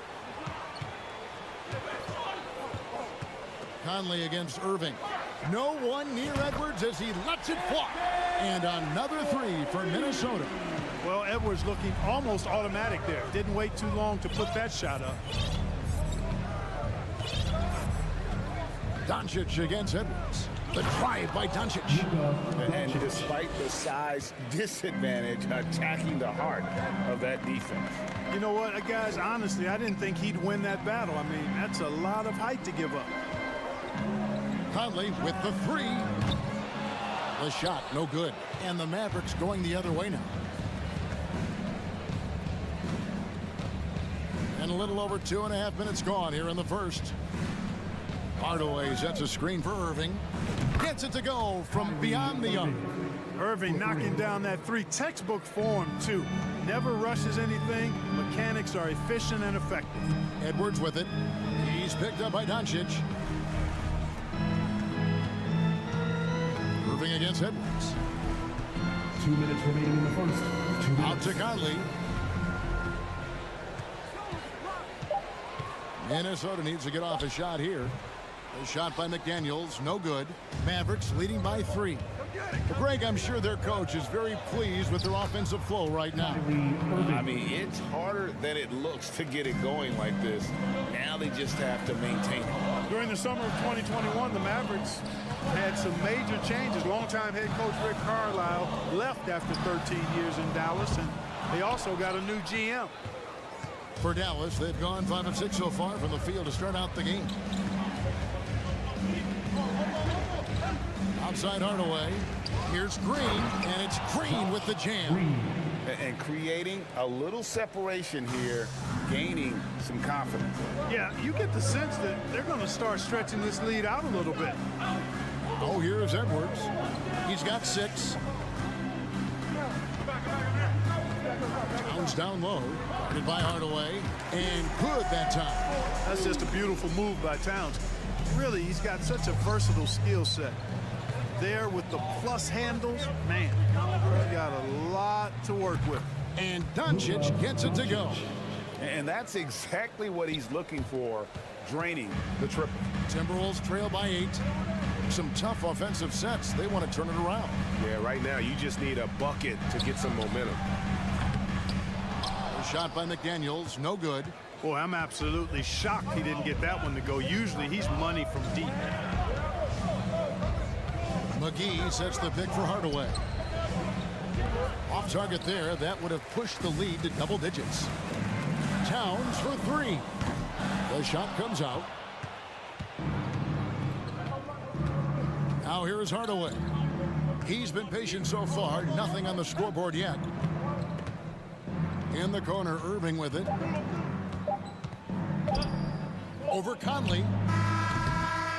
Conley against Irving. No one near Edwards as he lets it fly. And another three for Minnesota. Well, Edwards looking almost automatic there. Didn't wait too long to put that shot up. Doncic against Edwards. The drive by Doncic. And despite the size disadvantage, attacking the heart of that defense. You know what, guys, honestly, I didn't think he'd win that battle. I mean, that's a lot of height to give up. Conley with the three. The shot, no good. And the Mavericks going the other way now. And a little over 2.5 minutes gone here in the first. Hardaway sets a screen for Irving. Gets it to go from beyond the arc. Irving knocking down that three. Textbook form, too. Never rushes anything. Mechanics are efficient and effective. Edwards with it. He's picked up by Doncic. Irving against Edwards. 2 minutes remaining in the first. 2 minutes. Out to Conley. Minnesota needs to get off a shot here. A shot by McDaniels, no good. Mavericks leading by 3. But Greg, I'm sure their coach is very pleased with their offensive flow right now. I mean, it's harder than it looks to get it going like this. Now they just have to maintain it. During the summer of 2021, the Mavericks had some major changes. Longtime head coach Rick Carlisle left after 13 years in Dallas, and they also got a new GM. For Dallas, they've gone 5 of 6 so far from the field to start out the game. Outside Hardaway. Here's Green, and it's Green with the jam. And creating a little separation here, gaining some confidence. Yeah, you get the sense that they're going to start stretching this lead out a little bit. Oh, here's Edwards. He's got 6. Towns down low. Guarded by Hardaway. And good that time. That's just a beautiful move by Towns. Really, he's got such a versatile skill set. There with the plus handles, man, he's got a lot to work with. And Doncic gets it to go. And that's exactly what he's looking for, draining the triple. Timberwolves trail by 8. Some tough offensive sets. They want to turn it around. Yeah, right now you just need a bucket to get some momentum. A shot by McDaniels, no good. Boy, I'm absolutely shocked he didn't get that one to go. Usually he's money from deep. McGee sets the pick for Hardaway. Off target there. That would have pushed the lead to double digits. Towns for 3. The shot comes out. Now here is Hardaway. He's been patient so far. Nothing on the scoreboard yet. In the corner, Irving with it. Over Conley.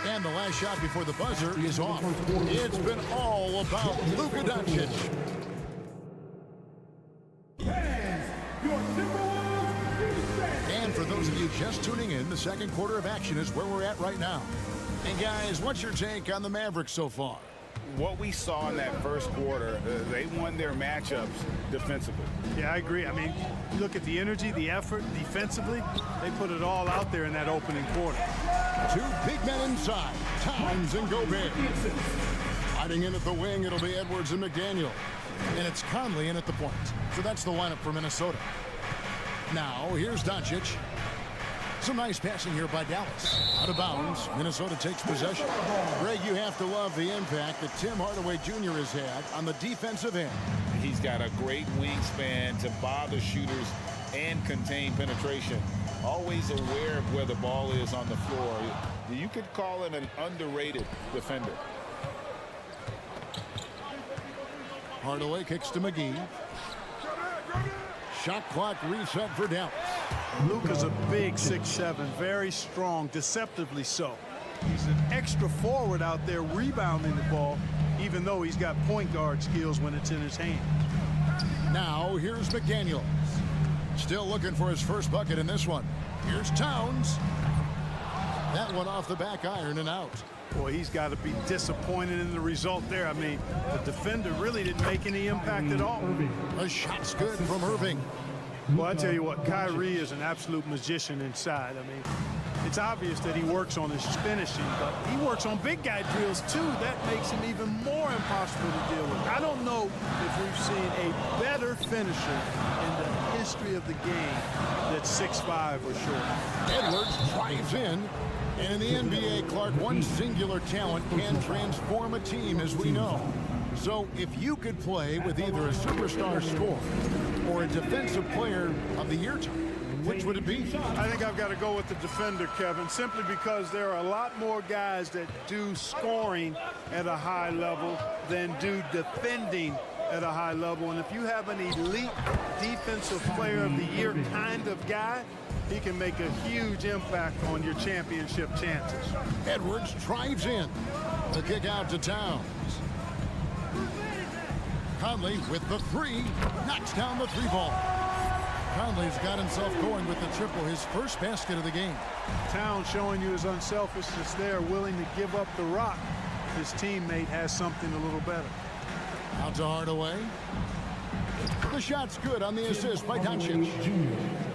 And the last shot before the buzzer is off. It's been all about Luka Doncic. And for those of you just tuning in, the second quarter of action is where we're at right now. And guys, what's your take on the Mavericks so far? What we saw in that first quarter, they won their matchups defensively. Yeah, I agree. I mean, you look at the energy, the effort defensively, they put it all out there in that opening quarter. 2 big men inside, Towns and Gobert. Hiding in at the wing, it'll be Edwards and McDaniel. And it's Conley in at the point. So that's the lineup for Minnesota. Now, here's Doncic. Some nice passing here by Dallas. Out of bounds, Minnesota takes possession. Greg, you have to love the impact that Tim Hardaway Jr. has had on the defensive end. He's got a great wingspan to bother shooters and contain penetration. Always aware of where the ball is on the floor. You could call him an underrated defender. Hardaway kicks to McGee. Shot clock reset for Dallas. Luka's a big 6'7", very strong, deceptively so. He's an extra forward out there rebounding the ball, even though he's got point guard skills when it's in his hand. Now, here's McDaniels. Still looking for his first bucket in this one. Here's Towns. That one off the back iron and out. Boy, he's got to be disappointed in the result there. I mean, the defender really didn't make any impact at all. A shot's good from Irving. Well, I tell you what, Kyrie is an absolute magician inside. I mean, it's obvious that he works on his finishing, but he works on big guy drills too. That makes him even more impossible to deal with. I don't know if we've seen a better finisher in the history of the game that's 6'5" or shorter. Edwards drives in. And in the NBA, Clark, one singular talent can transform a team, as we know. So if you could play with either a superstar scorer or a defensive player of the year type, which would it be? I think I've got to go with the defender, Kevin, simply because there are a lot more guys that do scoring at a high level than do defending at a high level. And if you have an elite defensive player of the year kind of guy, he can make a huge impact on your championship chances. Edwards drives in. The kick out to Towns. Conley with the 3, knocks down the 3-ball. Conley's got himself going with the triple, his first basket of the game. Towns showing you his unselfishness there, willing to give up the rock his teammate has something a little better. Out to Hardaway. The shot's good on the assist by Doncic.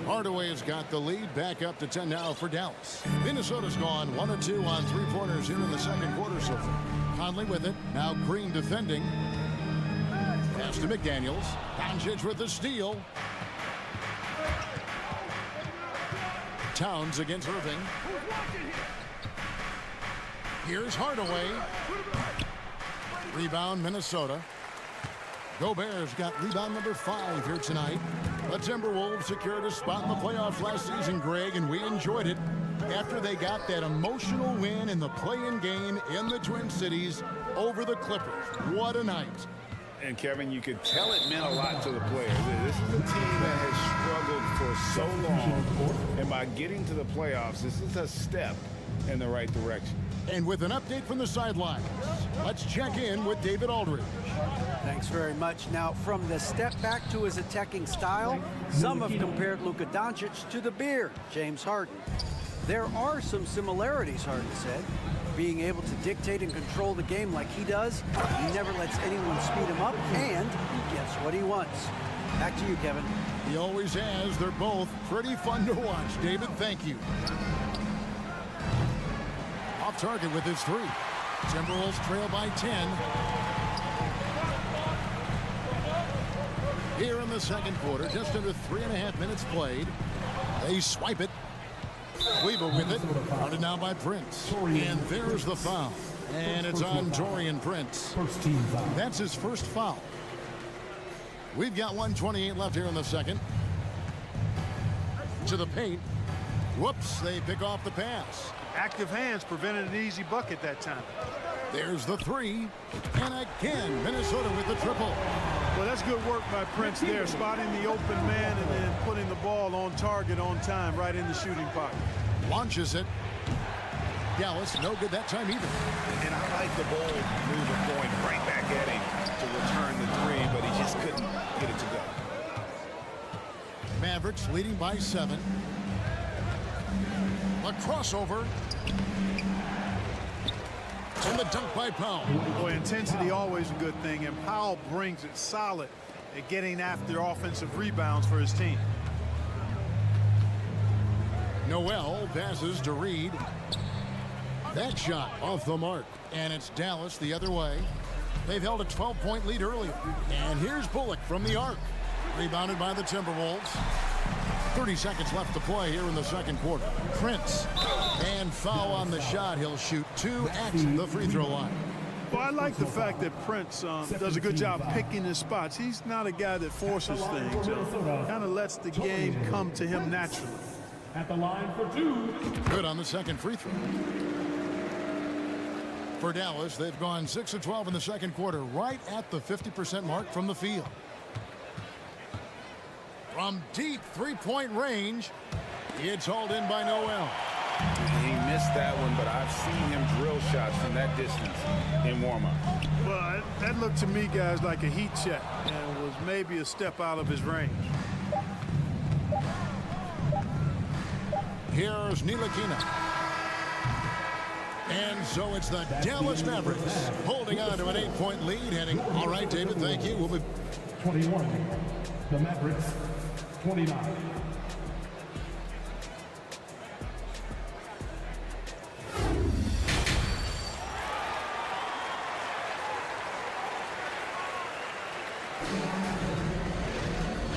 Hardaway has got the lead, back up to 10 now for Dallas. Minnesota's gone 1 of 2 on three-pointers here in the second quarter so far. Conley with it. Now Green defending. Pass to McDaniels. Doncic with the steal. Towns against Irving. Here's Hardaway. Rebound Minnesota. Gobert's got rebound number 5 here tonight. The Timberwolves secured a spot in the playoffs last season, Greg, and we enjoyed it after they got that emotional win in the play-in game in the Twin Cities over the Clippers. What a night. And, Kevin, you could tell it meant a lot to the players. This is a team that has struggled for so long, and by getting to the playoffs, this is a step in the right direction. And with an update from the sidelines, let's check in with David Aldridge. Thanks very much. Now, from the step back to his attacking style, some have compared Luka Doncic to the Beard, James Harden. There are some similarities, Harden said. Being able to dictate and control the game like he does, he never lets anyone speed him up, and he gets what he wants. Back to you, Kevin. He always has. They're both pretty fun to watch. David, thank you. Off target with his 3. Timberwolves trail by 10. Here in the second quarter, just under 3.5 minutes played. They swipe it. Weaver with it. Guarded now by Prince. And there's the foul. And it's on Taurean Prince. That's his first foul. We've got 1:28 left here in the second. To the paint. Whoops, they pick off the pass. Active hands prevented an easy bucket that time. There's the 3. And again, Minnesota with the triple. Well, that's good work by Prince there, spotting the open man and then putting the ball on target on time right in the shooting pocket. Launches it. Dallas, no good that time either. And I like the bold move of going right back at him to return the 3, but he just couldn't get it to go. Mavericks leading by 7. A crossover. And the dunk by Powell. Boy, intensity always a good thing, and Powell brings it solid at getting after offensive rebounds for his team. Noel passes to Reed. That shot off the mark, and it's Dallas the other way. They've held a 12-point lead earlier. And here's Bullock from the arc. Rebounded by the Timberwolves. 30 seconds left to play here in the second quarter. Prince. And foul on the shot. He'll shoot 2 at the free throw line. Well, I like the fact that Prince does a good job picking his spots. He's not a guy that forces things. Kind of lets the game come to him naturally. At the line for 2. Good on the second free throw. For Dallas, they've gone 6 of 12 in the second quarter, right at the 50% mark from the field. From deep three-point range, it's hauled in by Noel. He missed that one, but I've seen him drill shots from that distance in warm-up. Well, that looked to me, guys, like a heat check, and was maybe a step out of his range. Here's Ntilikina. And so it's the Dallas Mavericks holding on to an 8-point lead, heading. All right, David, thank you. We'll be 21. The Mavericks, 29.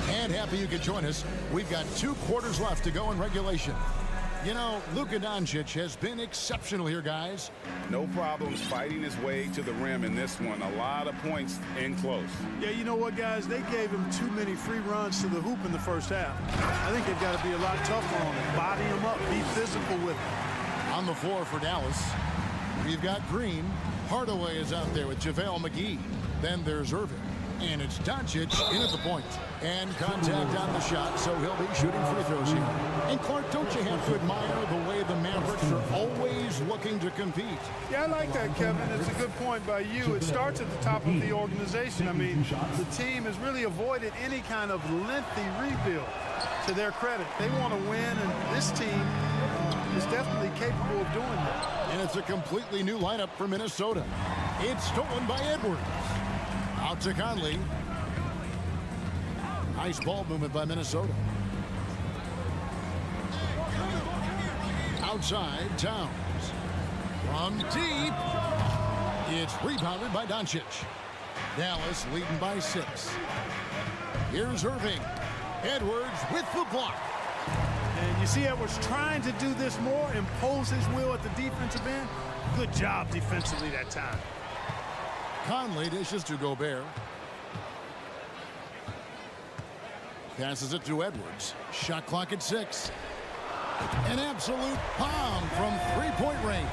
And happy you could join us. We've got 2 quarters left to go in regulation. You know, Luka Doncic has been exceptional here, guys. No problems fighting his way to the rim in this one. A lot of points in close. Yeah, you know what, guys? They gave him too many free runs to the hoop in the first half. I think they've got to be a lot tougher on him. Body him up, be physical with him. On the floor for Dallas, we've got Green. Hardaway is out there with JaVale McGee. Then there's Irving. And it's Doncic in at the point. And contact on the shot, so he'll be shooting free throws here. And Clark, don't you have to admire the way the Mavericks are always looking to compete? Yeah, I like that, Kevin. It's a good point by you. It starts at the top of the organization. I mean, the team has really avoided any kind of lengthy rebuild. To their credit, they want to win, and this team is definitely capable of doing that. And it's a completely new lineup for Minnesota. It's stolen by Edwards. Out to Conley. Nice ball movement by Minnesota. Outside, Towns. From deep. It's rebounded by Doncic. Dallas leading by 6. Here's Irving. Edwards with the block. And you see Edwards trying to do this more, impose his will at the defensive end. Good job defensively that time. Conley dishes to Gobert. Passes it to Edwards. Shot clock at 6. An absolute bomb from three-point range.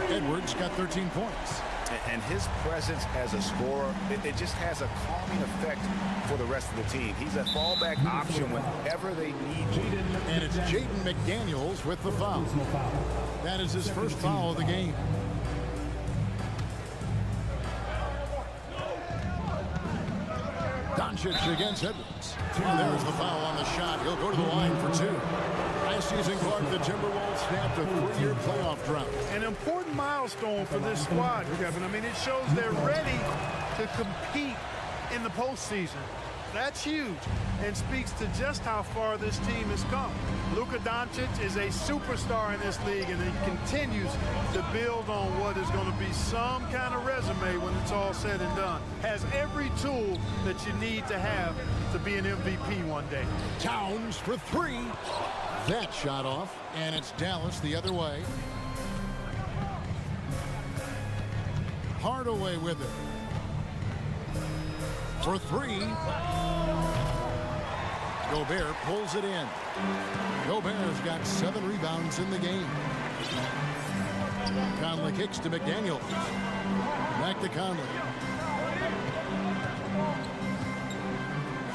Edwards got 13 points. And his presence as a scorer, it just has a calming effect for the rest of the team. He's a fallback option whenever they need him. And it's Jaden McDaniels with the foul. That is his first foul of the game. Doncic against Edwards. And there's the foul on the shot. He'll go to the line for 2. Last season, Clark, the Timberwolves snapped a 3-year playoff drought. An important milestone for this squad, Kevin. I mean, it shows they're ready to compete in the postseason. That's huge and speaks to just how far this team has come. Luka Doncic is a superstar in this league, and he continues to build on what is going to be some kind of resume when it's all said and done. Has every tool that you need to have to be an MVP one day. Towns for 3. That shot off, and it's Dallas the other way. Hardaway with it. For 3. Gobert pulls it in. Gobert's got 7 rebounds in the game. Conley kicks to McDaniels. Back to Conley.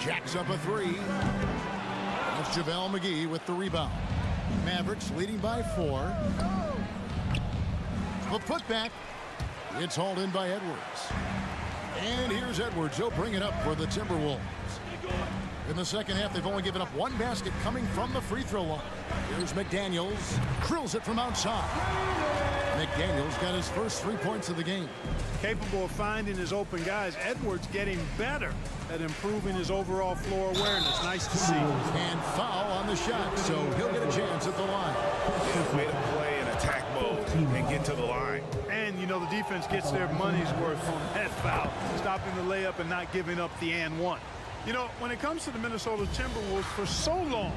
Jacks up a 3. That's JaVale McGee with the rebound. Mavericks leading by 4. A putback. It's hauled in by Edwards. And here's Edwards. He'll bring it up for the Timberwolves. In the second half, they've only given up 1 basket coming from the free throw line. Here's McDaniels. Drills it from outside. McDaniels got his first 3 points of the game. Capable of finding his open guys. Edwards getting better at improving his overall floor awareness. Nice to see. And foul on the shot, so he'll get a chance at the line. Way to play in attack mode and get to the line. And, you know, the defense gets their money's worth on that foul. Stopping the layup and not giving up the and one. You know, when it comes to the Minnesota Timberwolves, for so long,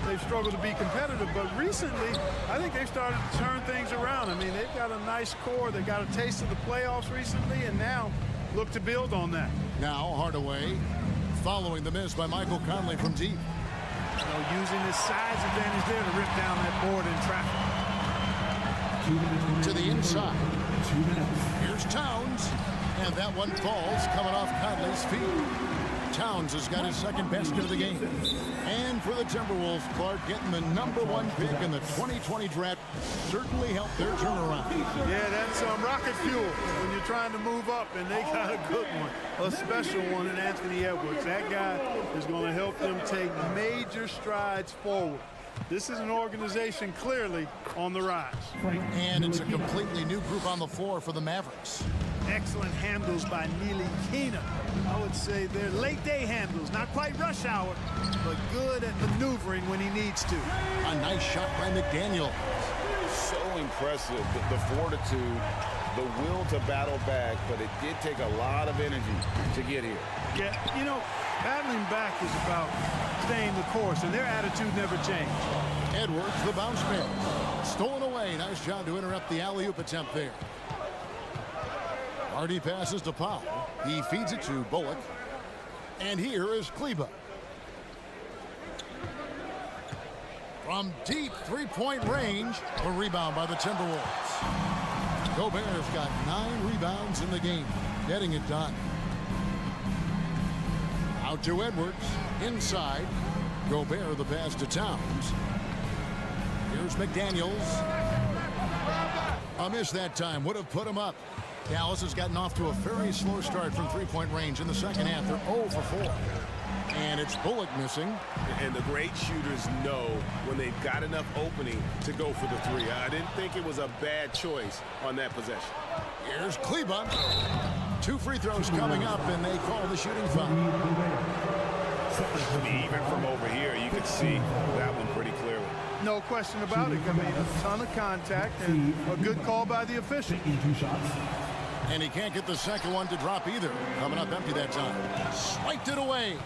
they've struggled to be competitive. But recently, I think they've started to turn things around. I mean, they've got a nice core. They got a taste of the playoffs recently, and now look to build on that. Now Hardaway following the miss by Michael Conley from deep. You know, using his size advantage there to rip down that board in traffic. To the inside. Here's Towns. And that one falls coming off Conley's feet. Towns has got his second basket of the game. And for the Timberwolves, Clark getting the #1 pick in the 2020 draft certainly helped their turnaround. Yeah, that's rocket fuel when you're trying to move up, and they got a good one, a special one in Anthony Edwards. That guy is going to help them take major strides forward. This is an organization clearly on the rise. And it's a completely new group on the floor for the Mavericks. Excellent handles by Neely Keenan. I would say they're late day handles, not quite rush hour, but good at maneuvering when he needs to. A nice shot by McDaniel. So impressive, the fortitude, the will to battle back, but it did take a lot of energy to get here. Yeah, you know, battling back is about staying the course, and their attitude never changed. Edwards, the bounce pass. Stolen away. Nice job to interrupt the alley-oop attempt there. Hardy passes to Powell. He feeds it to Bullock. And here is Kleba. From deep three-point range, a rebound by the Timberwolves. Gobert's got 9 rebounds in the game, getting it done. Out to Edwards, inside. Gobert the pass to Towns. Here's McDaniels. A miss that time, would have put him up. Dallas has gotten off to a very slow start from three-point range in the second half. They're 0 for 4. And it's Bullock missing. And the great shooters know when they've got enough opening to go for the 3. I didn't think it was a bad choice on that possession. Here's Kleba. 2 free throws coming up, and they call the shooting foul. I mean, even from over here, you could see that one pretty clearly. No question about it. I mean, a ton of contact and a good call by the official. And he can't get the second one to drop either. Coming up empty that time. Swiped it away.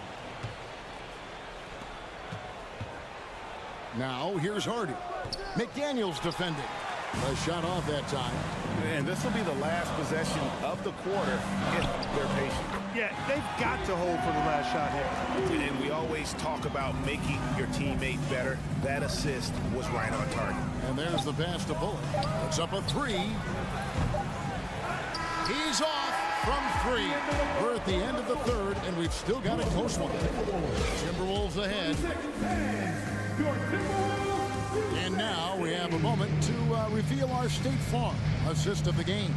Now here's Hardy. McDaniels defending. A shot off that time. And this will be the last possession of the quarter if they're patient. Yeah, they've got to hold for the last shot here. And we always talk about making your teammate better. That assist was right on target. And there's the pass to Bullock. Puts up a 3. He's off from 3. We're at the end of the third, and we've still got a close one. Timberwolves ahead. And now we have a moment to reveal our State Farm assist of the game.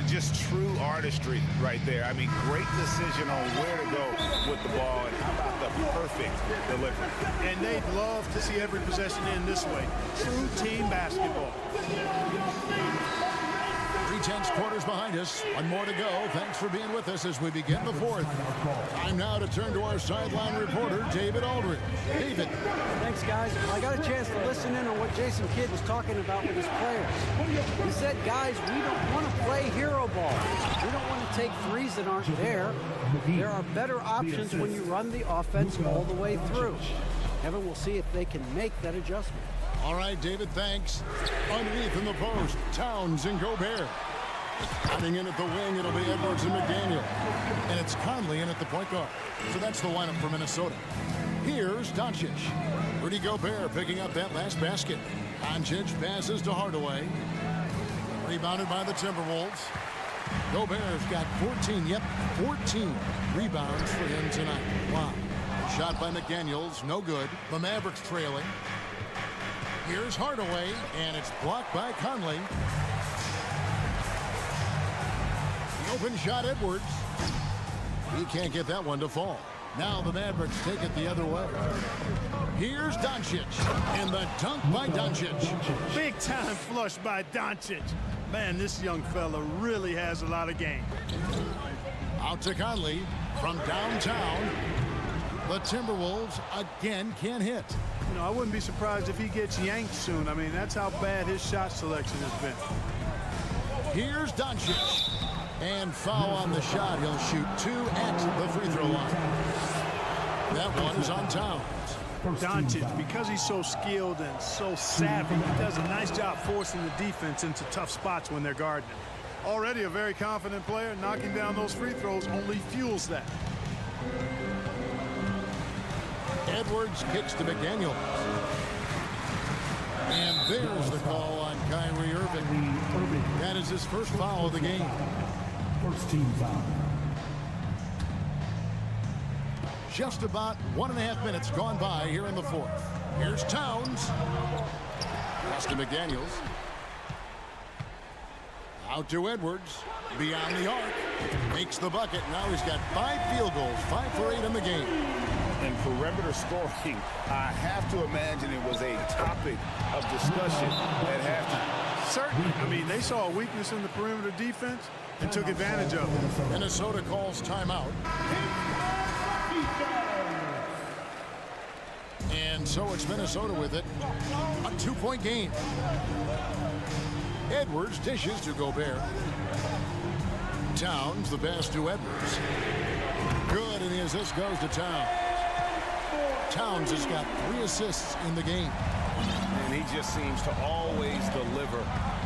Just true artistry right there. I mean, great decision on where to go with the ball, and how about the perfect delivery. And they'd love to see every possession end this way. True team basketball. 3/10 quarters behind us. One more to go. Thanks for being with us as we begin the fourth. Time now to turn to our sideline reporter, David Aldridge. David. Thanks, guys. I got a chance to listen in on what Jason Kidd was talking about with his players. He said, guys, we don't want to play hero ball. We don't want to take threes that aren't there. There are better options when you run the offense all the way through. Evan, we'll see if they can make that adjustment. All right, David, thanks. Underneath in the post, Towns and Gobert. Coming in at the wing, it'll be Edwards and McDaniel. And it's Conley in at the point guard. So that's the lineup for Minnesota. Here's Doncic. Rudy Gobert picking up that last basket. Doncic passes to Hardaway. Rebounded by the Timberwolves. Gobert's got 14 rebounds for him tonight. Wow. Shot by McDaniels, no good. The Mavericks trailing. Here's Hardaway, and it's blocked by Conley. The open shot, Edwards. He can't get that one to fall. Now the Mavericks take it the other way. Here's Doncic, and the dunk by Doncic. Big time flush by Doncic. Man, this young fella really has a lot of game. Out to Conley from downtown. The Timberwolves again can't hit. You know, I wouldn't be surprised if he gets yanked soon. I mean, that's how bad his shot selection has been. Here's Doncic. And foul on the shot. He'll shoot 2 at the free throw line. That one's on Towns. Doncic, because he's so skilled and so savvy, he does a nice job forcing the defense into tough spots when they're guarding him. Already a very confident player. Knocking down those free throws only fuels that. Edwards kicks to McDaniel. And there's the call on Kyrie Irving. That is his first foul of the game. First team foul. Just about 1.5 minutes gone by here in the fourth. Here's Towns. Pass to McDaniels. Out to Edwards. Beyond the arc. Makes the bucket. Now he's got 5 field goals. 5 for 8 in the game. And perimeter scoring, I have to imagine it was a topic of discussion at halftime. Certainly. I mean, they saw a weakness in the perimeter defense and took advantage of it. Minnesota calls timeout. And so it's Minnesota with it. A 2-point game. Edwards dishes to Gobert. Towns, the pass to Edwards. Good, and the assist goes to Towns. Towns has got 3 assists in the game. And he just seems to always deliver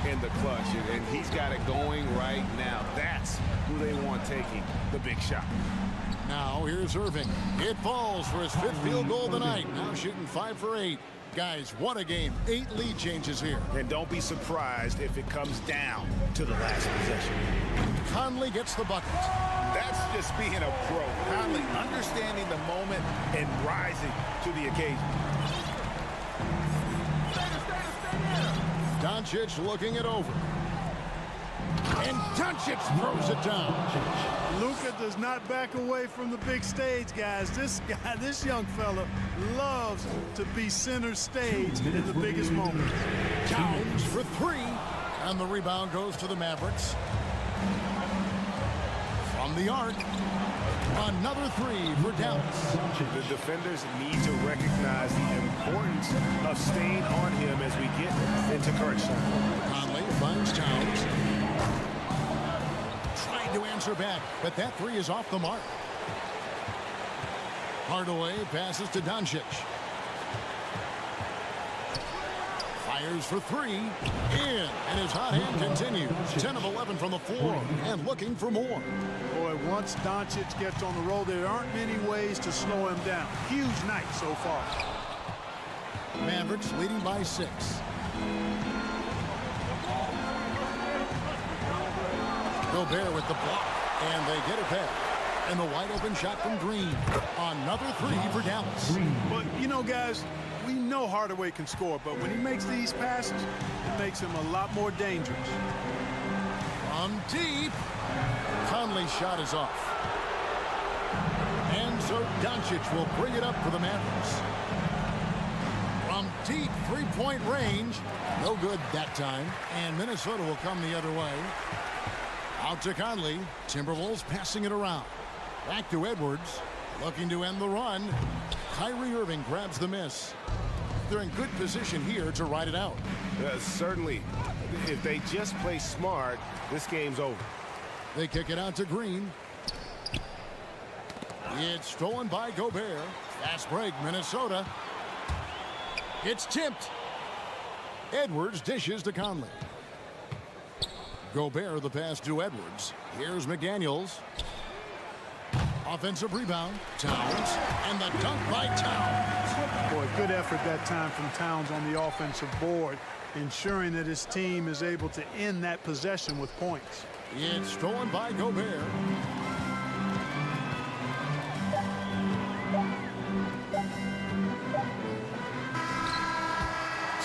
in the clutch. And he's got it going right now. That's who they want taking the big shot. Now here's Irving. It falls for his 5th field goal of the night. Now shooting 5 for 8. Guys, what a game. 8 lead changes here. And don't be surprised if it comes down to the last possession. Conley gets the bucket. That's just being a pro. Conley understanding the moment and rising to the occasion. Doncic looking it over. And Doncic throws it down. Luka does not back away from the big stage, guys. This young fella loves to be center stage in the biggest moment. Towns for 3. And the rebound goes to the Mavericks. From the arc, another three for Dallas. The defenders need to recognize the importance of staying on him as we get into crunch time. Conley finds Towns. Trying to answer back, but that three is off the mark. Hardaway passes to Doncic. Fires for three. In. And his hot hand continues. 10 of 11 from the floor. And looking for more. Boy, once Doncic gets on the roll, there aren't many ways to slow him down. Huge night so far. Mavericks leading by 6. Gobert with the block. And they get it back. And the wide open shot from Green. Another three for Dallas. But, you know, guys, we know Hardaway can score, but when he makes these passes, it makes him a lot more dangerous. From deep. Conley's shot is off. And so Doncic will bring it up for the Mavericks. From deep three-point range. No good that time. And Minnesota will come the other way. Out to Conley. Timberwolves passing it around. Back to Edwards. Looking to end the run. Kyrie Irving grabs the miss. They're in good position here to ride it out. Certainly, if they just play smart, this game's over. They kick it out to Green. It's stolen by Gobert. Fast break, Minnesota. It's tipped. Edwards dishes to Conley. Gobert the pass to Edwards. Here's McDaniels. Offensive rebound. Towns. And the dunk by Towns. Boy, good effort that time from Towns on the offensive board, ensuring that his team is able to end that possession with points. It's stolen by Gobert.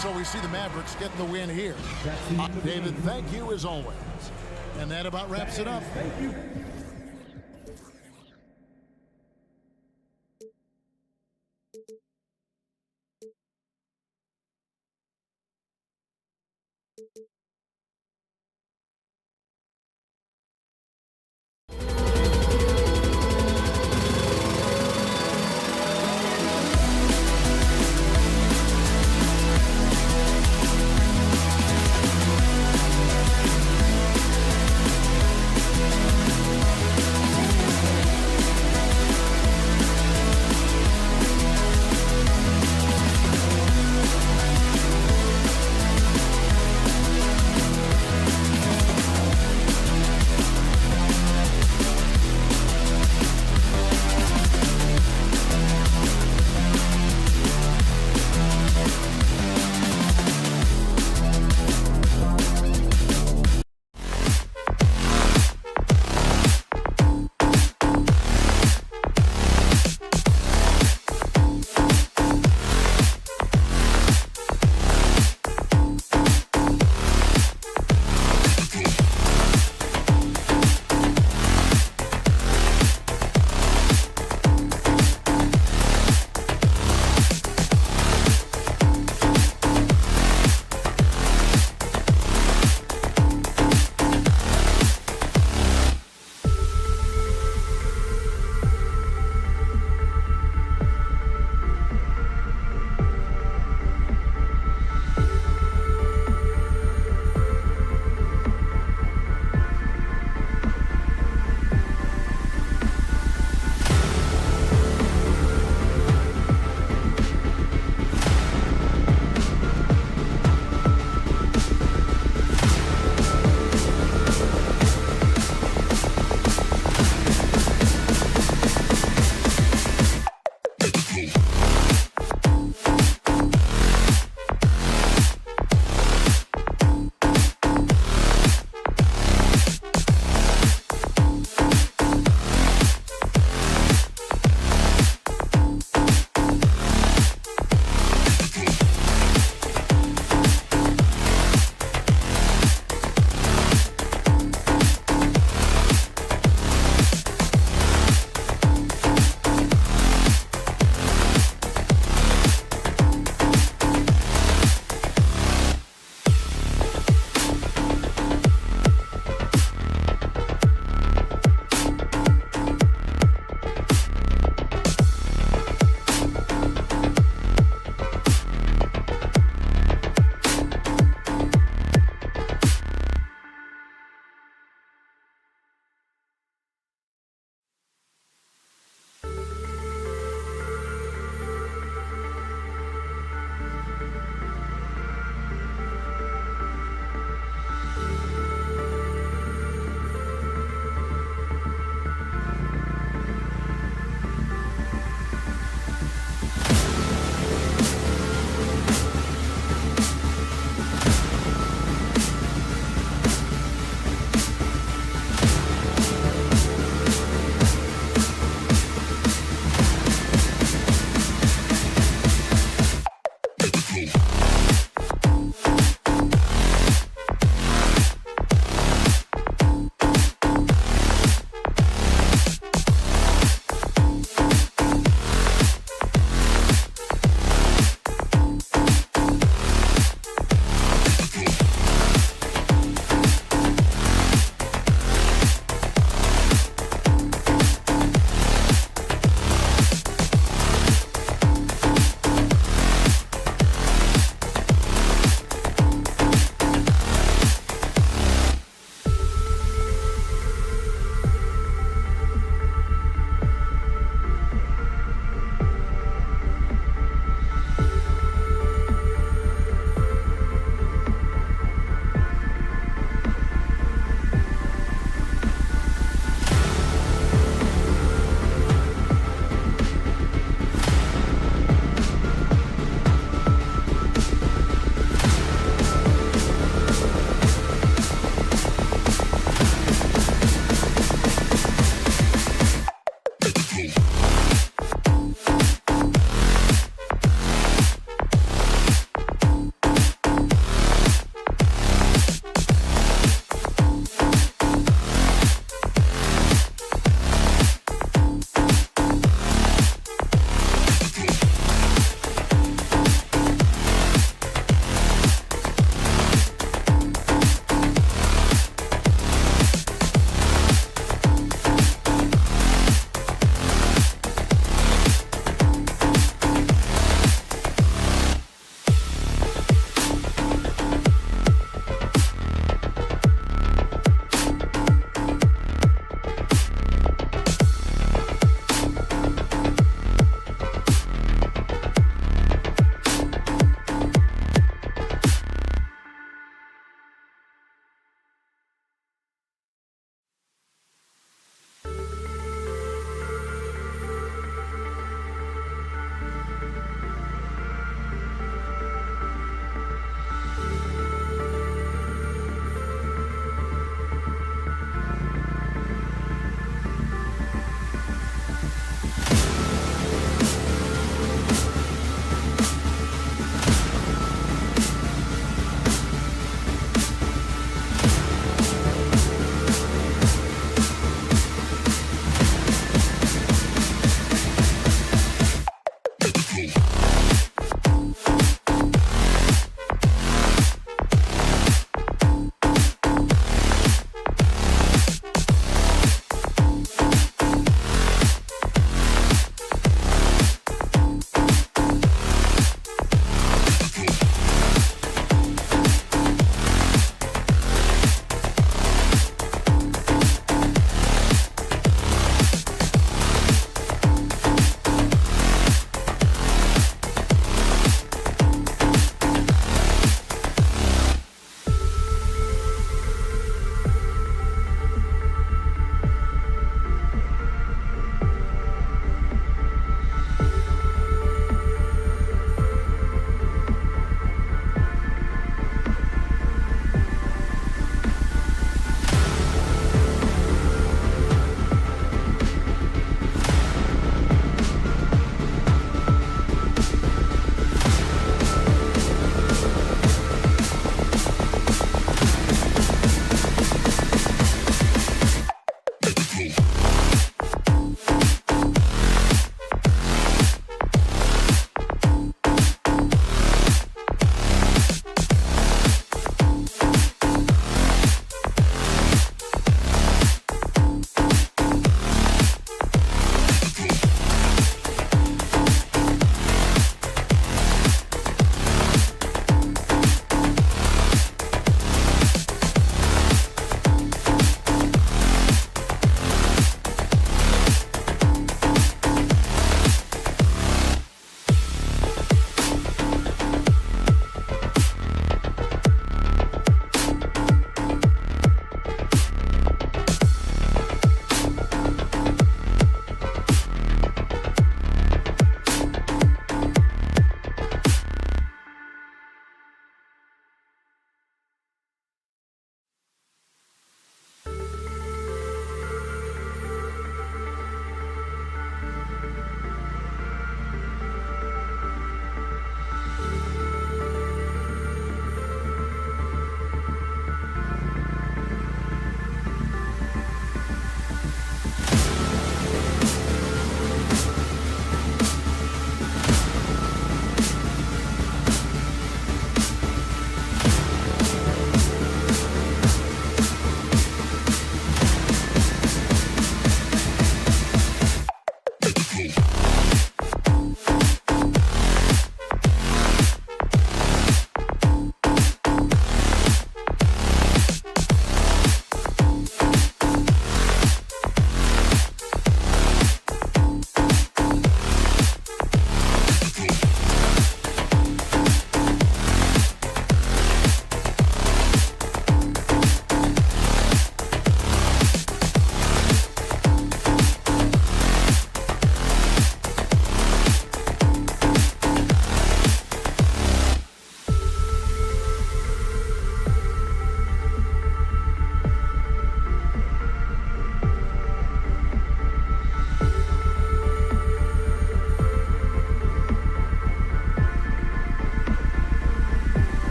So we see the Mavericks get the win here. David, thank you as always. And that about wraps it up. Thank you.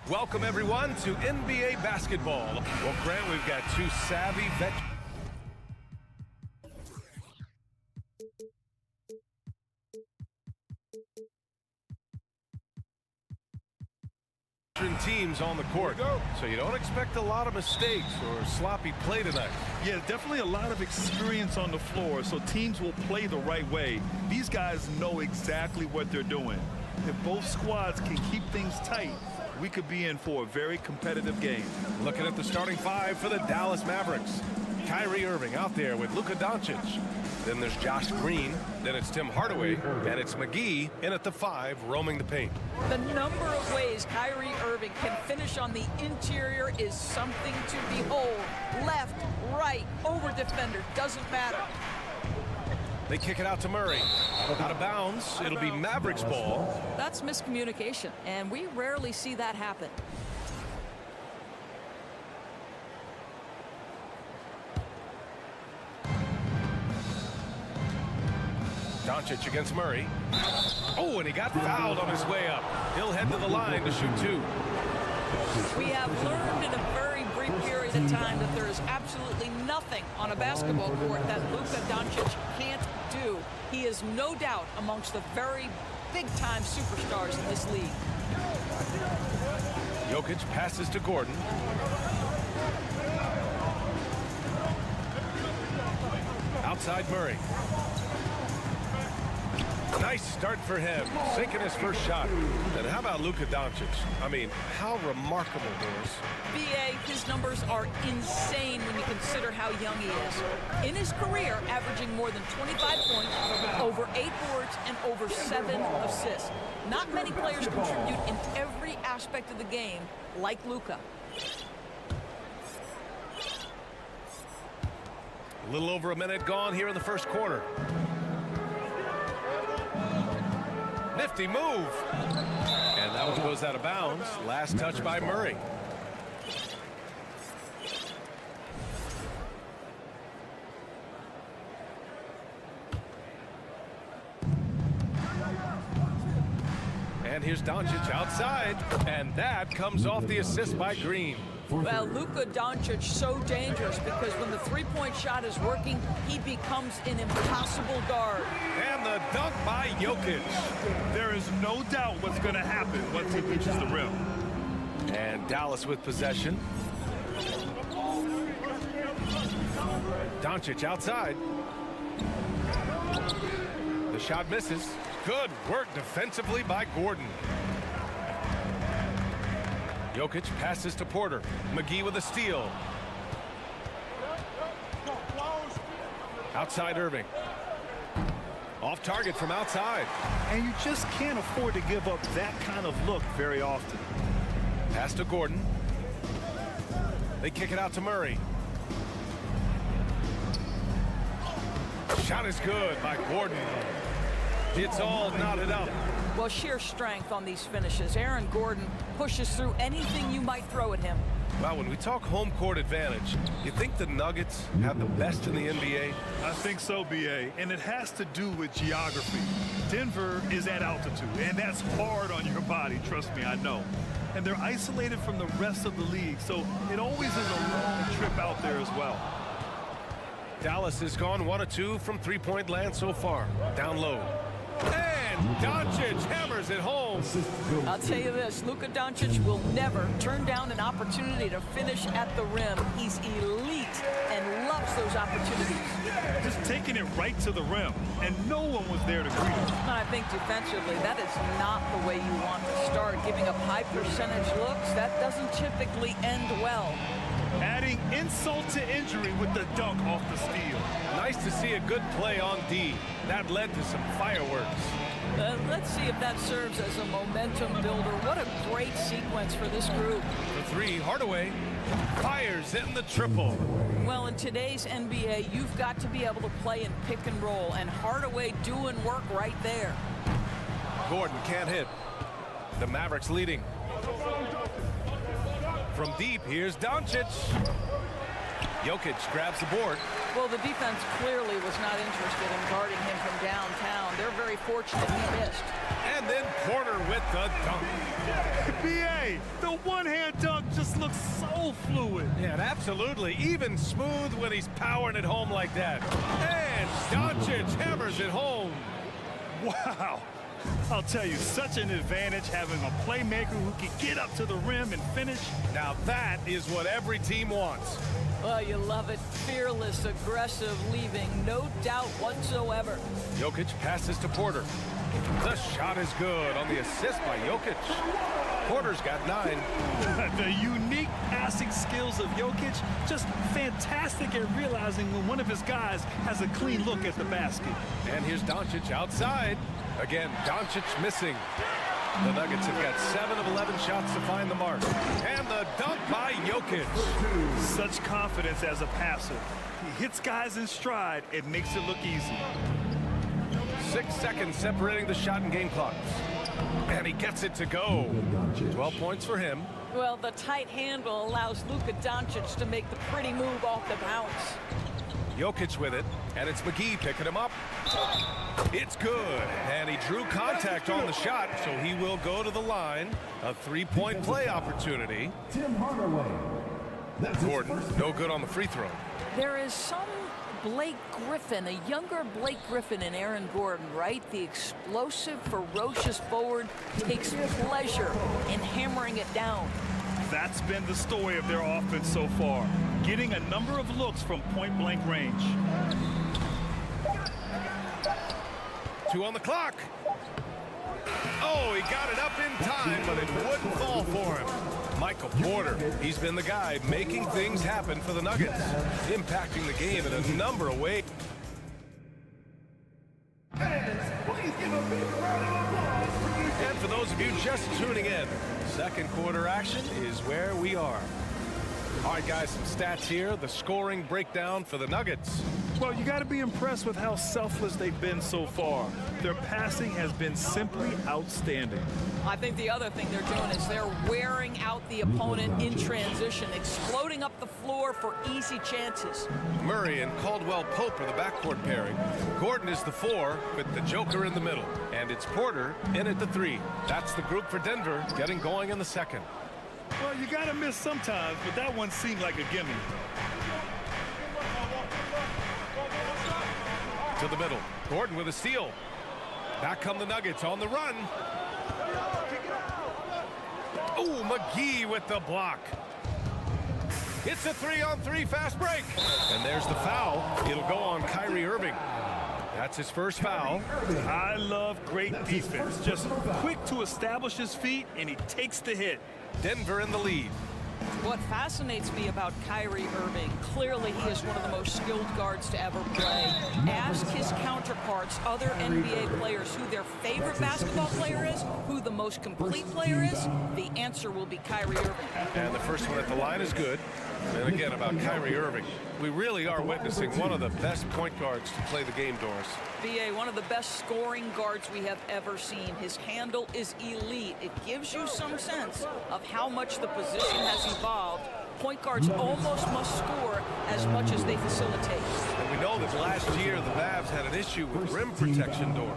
Welcome, everyone, to NBA basketball. Well, Grant, we've got two savvy veterans. Teams on the court, so you don't expect a lot of mistakes or sloppy play tonight. Yeah, definitely a lot of experience on the floor, so teams will play the right way. These guys know exactly what they're doing. If both squads can keep things tight, we could be in for a very competitive game. Looking at the starting five for the Dallas Mavericks. Kyrie Irving out there with Luka Doncic. Then there's Josh Green. Then it's Tim Hardaway. And it's McGee in at the 5, roaming the paint. The number of ways Kyrie Irving can finish on the interior is something to behold. Left, right, over defender, doesn't matter. They kick it out to Murray. Out of bounds. It'll be Mavericks ball. That's miscommunication, and we rarely see that happen. Doncic against Murray. Oh, and he got fouled on his way up. He'll head to the line to shoot 2. We have learned in a very brief period of time that there is absolutely nothing on a basketball court that Luka Doncic can't do. He is no doubt amongst the very big-time superstars in this league. Jokic passes to Gordon. Outside Murray. Nice start for him, sinking his first shot. And how about Luka Doncic? I mean, how remarkable, Doris. B.A., his numbers are insane when you consider how young he is. In his career, averaging more than 25 points, over 8 boards, and over 7 assists. Not many players contribute in every aspect of the game like Luka. A little over a minute gone here in the first quarter. Nifty move. And that one goes out of bounds. Last touch by Murray. And here's Doncic outside. And that comes off the assist by Green. Well, Luka Doncic so dangerous because when the three-point shot is working, he becomes an impossible guard. And the dunk by Jokic. There is no doubt what's going to happen once he reaches the rim. And Dallas with possession. Doncic outside. The shot misses. Good work defensively by Gordon. Jokic passes to Porter. McGee with a steal. Outside Irving. Off target from outside. And you just can't afford to give up that kind of look very often. Pass to Gordon. They kick it out to Murray. Shot is good by Gordon. It's all knotted up. Well, sheer strength on these finishes. Aaron Gordon pushes through anything you might throw at him. Well, when we talk home court advantage, you think the Nuggets have the best in the NBA? I think so, B.A., and it has to do with geography. Denver is at altitude, and that's hard on your body, trust me, I know. And they're isolated from the rest of the league, so it always is a long trip out there as well. Dallas has gone 1 of 2 from three-point land so far. Down low. And Doncic hammers it home. I'll tell you this, Luka Doncic will never turn down an opportunity to finish at the rim. He's elite and loves those opportunities. Just taking it right to the rim, and no one was there to greet him. And I think defensively, that is not the way you want to start. Giving up high percentage looks, that doesn't typically end well. Adding insult to injury with the dunk off the steal. Nice to see a good play on D. That led to some fireworks. Let's see if that serves as a momentum builder. What a great sequence for this group. The 3, Hardaway fires in the triple. Well, in today's NBA, you've got to be able to play in pick and roll, and Hardaway doing work right there. Gordon can't hit. The Mavericks leading. From deep, here's Doncic. Jokic grabs the board. Well, the defense clearly was not interested in guarding him from downtown. They're very fortunate he missed. And then Porter with the dunk. BA, the one-hand dunk just looks so fluid. Yeah, absolutely. Even smooth when he's powering it home like that. And Doncic hammers it home. Wow. I'll tell you, such an advantage having a playmaker who can get up to the rim and finish. Now that is what every team wants. Well, you love it. Fearless, aggressive, leaving no doubt whatsoever. Jokic passes to Porter. The shot is good on the assist by Jokic. Porter's got 9. The unique passing skills of Jokic, just fantastic at realizing when one of his guys has a clean look at the basket. And here's Doncic outside. Again, Doncic missing. The Nuggets have got 7 of 11 shots to find the mark. And the dunk by Jokic. Such confidence as a passer. He hits guys in stride. It makes it look easy. 6 seconds separating the shot and game clocks. And he gets it to go. 12 points for him. Well, the tight handle allows Luka Doncic to make the pretty move off the bounce. Jokic with it, and it's McGee picking him up. It's good, and he drew contact on the shot, so he will go to the line. A 3-point play opportunity. Tim Hardaway. Gordon, no good on the free throw. There is some Blake Griffin, a younger Blake Griffin in Aaron Gordon, right? The explosive, ferocious forward takes pleasure in hammering it down. That's been the story of their offense so far, getting a number of looks from point-blank range. 2 on the clock. Oh, he got it up in time, but it wouldn't fall for him. Michael Porter, he's been the guy making things happen for the Nuggets, impacting the game in a number of ways. And for those of you just tuning in, second quarter action is where we are. All right, guys, some stats here. The scoring breakdown for the Nuggets. Well, you got to be impressed with how selfless they've been so far. Their passing has been simply outstanding. I think the other thing they're doing is they're wearing out the opponent in transition, exploding up the floor for easy chances. Murray and Caldwell-Pope are the backcourt pairing. Gordon is the 4 with the Joker in the middle. And it's Porter in at the 3. That's the group for Denver getting going in the second. Well, you got to miss sometimes, but that one seemed like a gimme. To the middle. Gordon with a steal. Back come the Nuggets on the run. Oh, McGee with the block. It's a 3-on-3 fast break. And there's the foul. It'll go on Kyrie Irving. That's his first foul. I love great defense. Just quick to establish his feet, and he takes the hit. Denver in the lead. What fascinates me about Kyrie Irving, clearly he is one of the most skilled guards to ever play. Ask his counterparts, other NBA players, who their favorite basketball player is, who the most complete player is, the answer will be Kyrie Irving. And the first one at the line is good. And again, about Kyrie Irving, we really are witnessing one of the best point guards to play the game, Doris. BA, one of the best scoring guards we have ever seen. His handle is elite. It gives you some sense of how much the position has evolved. Point guards almost must score as much as they facilitate. And we know that last year the Mavs had an issue with rim protection, Doris.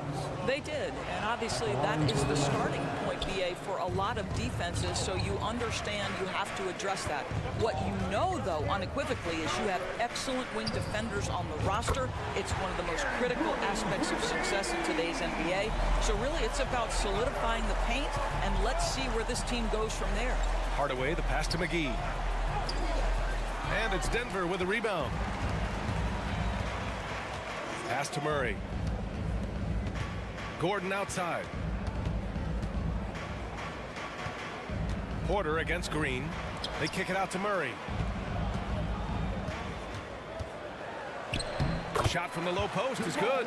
They did, and obviously that is the starting point, BA, for a lot of defenses, so you understand you have to address that. What you know, though, unequivocally, is you have excellent wing defenders on the roster. It's one of the most critical aspects of success in today's NBA. So really, it's about solidifying the paint, and let's see where this team goes from there. Hardaway, the pass to McGee. And it's Denver with a rebound. Pass to Murray. Gordon outside. Porter against Green. They kick it out to Murray. Shot from the low post is good.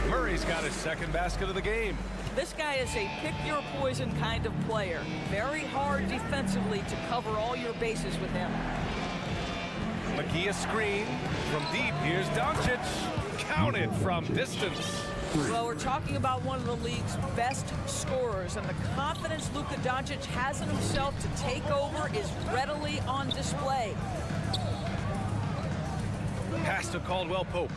Murray's got his second basket of the game. This guy is a pick-your-poison kind of player. Very hard defensively to cover all your bases with him. McGee a screen from deep. Here's Doncic. Counted from distance. Well, we're talking about one of the league's best scorers, and the confidence Luka Doncic has in himself to take over is readily on display. Pass to Caldwell-Pope.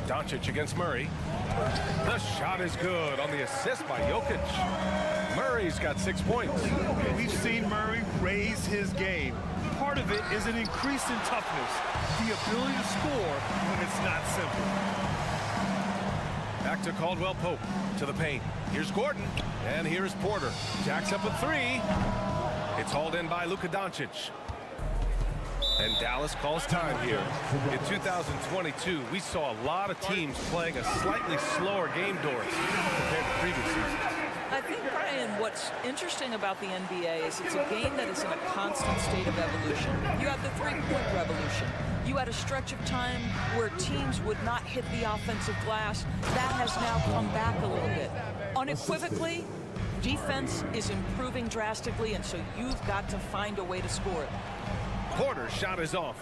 Doncic against Murray. The shot is good on the assist by Jokic. Murray's got 6 points. We've seen Murray raise his game. Part of it is an increase in toughness, the ability to score when it's not simple. Back to Caldwell-Pope, to the paint. Here's Gordon, and here's Porter. Jacks up a three. It's hauled in by Luka Doncic. And Dallas calls time here. In 2022, we saw a lot of teams playing a slightly slower game, Doris, compared to previous seasons. I think, Brian, what's interesting about the NBA is it's a game that is in a constant state of evolution. You had the three-point revolution. You had a stretch of time where teams would not hit the offensive glass. That has now come back a little bit. Unequivocally, defense is improving drastically, and so you've got to find a way to score it. Porter's shot is off.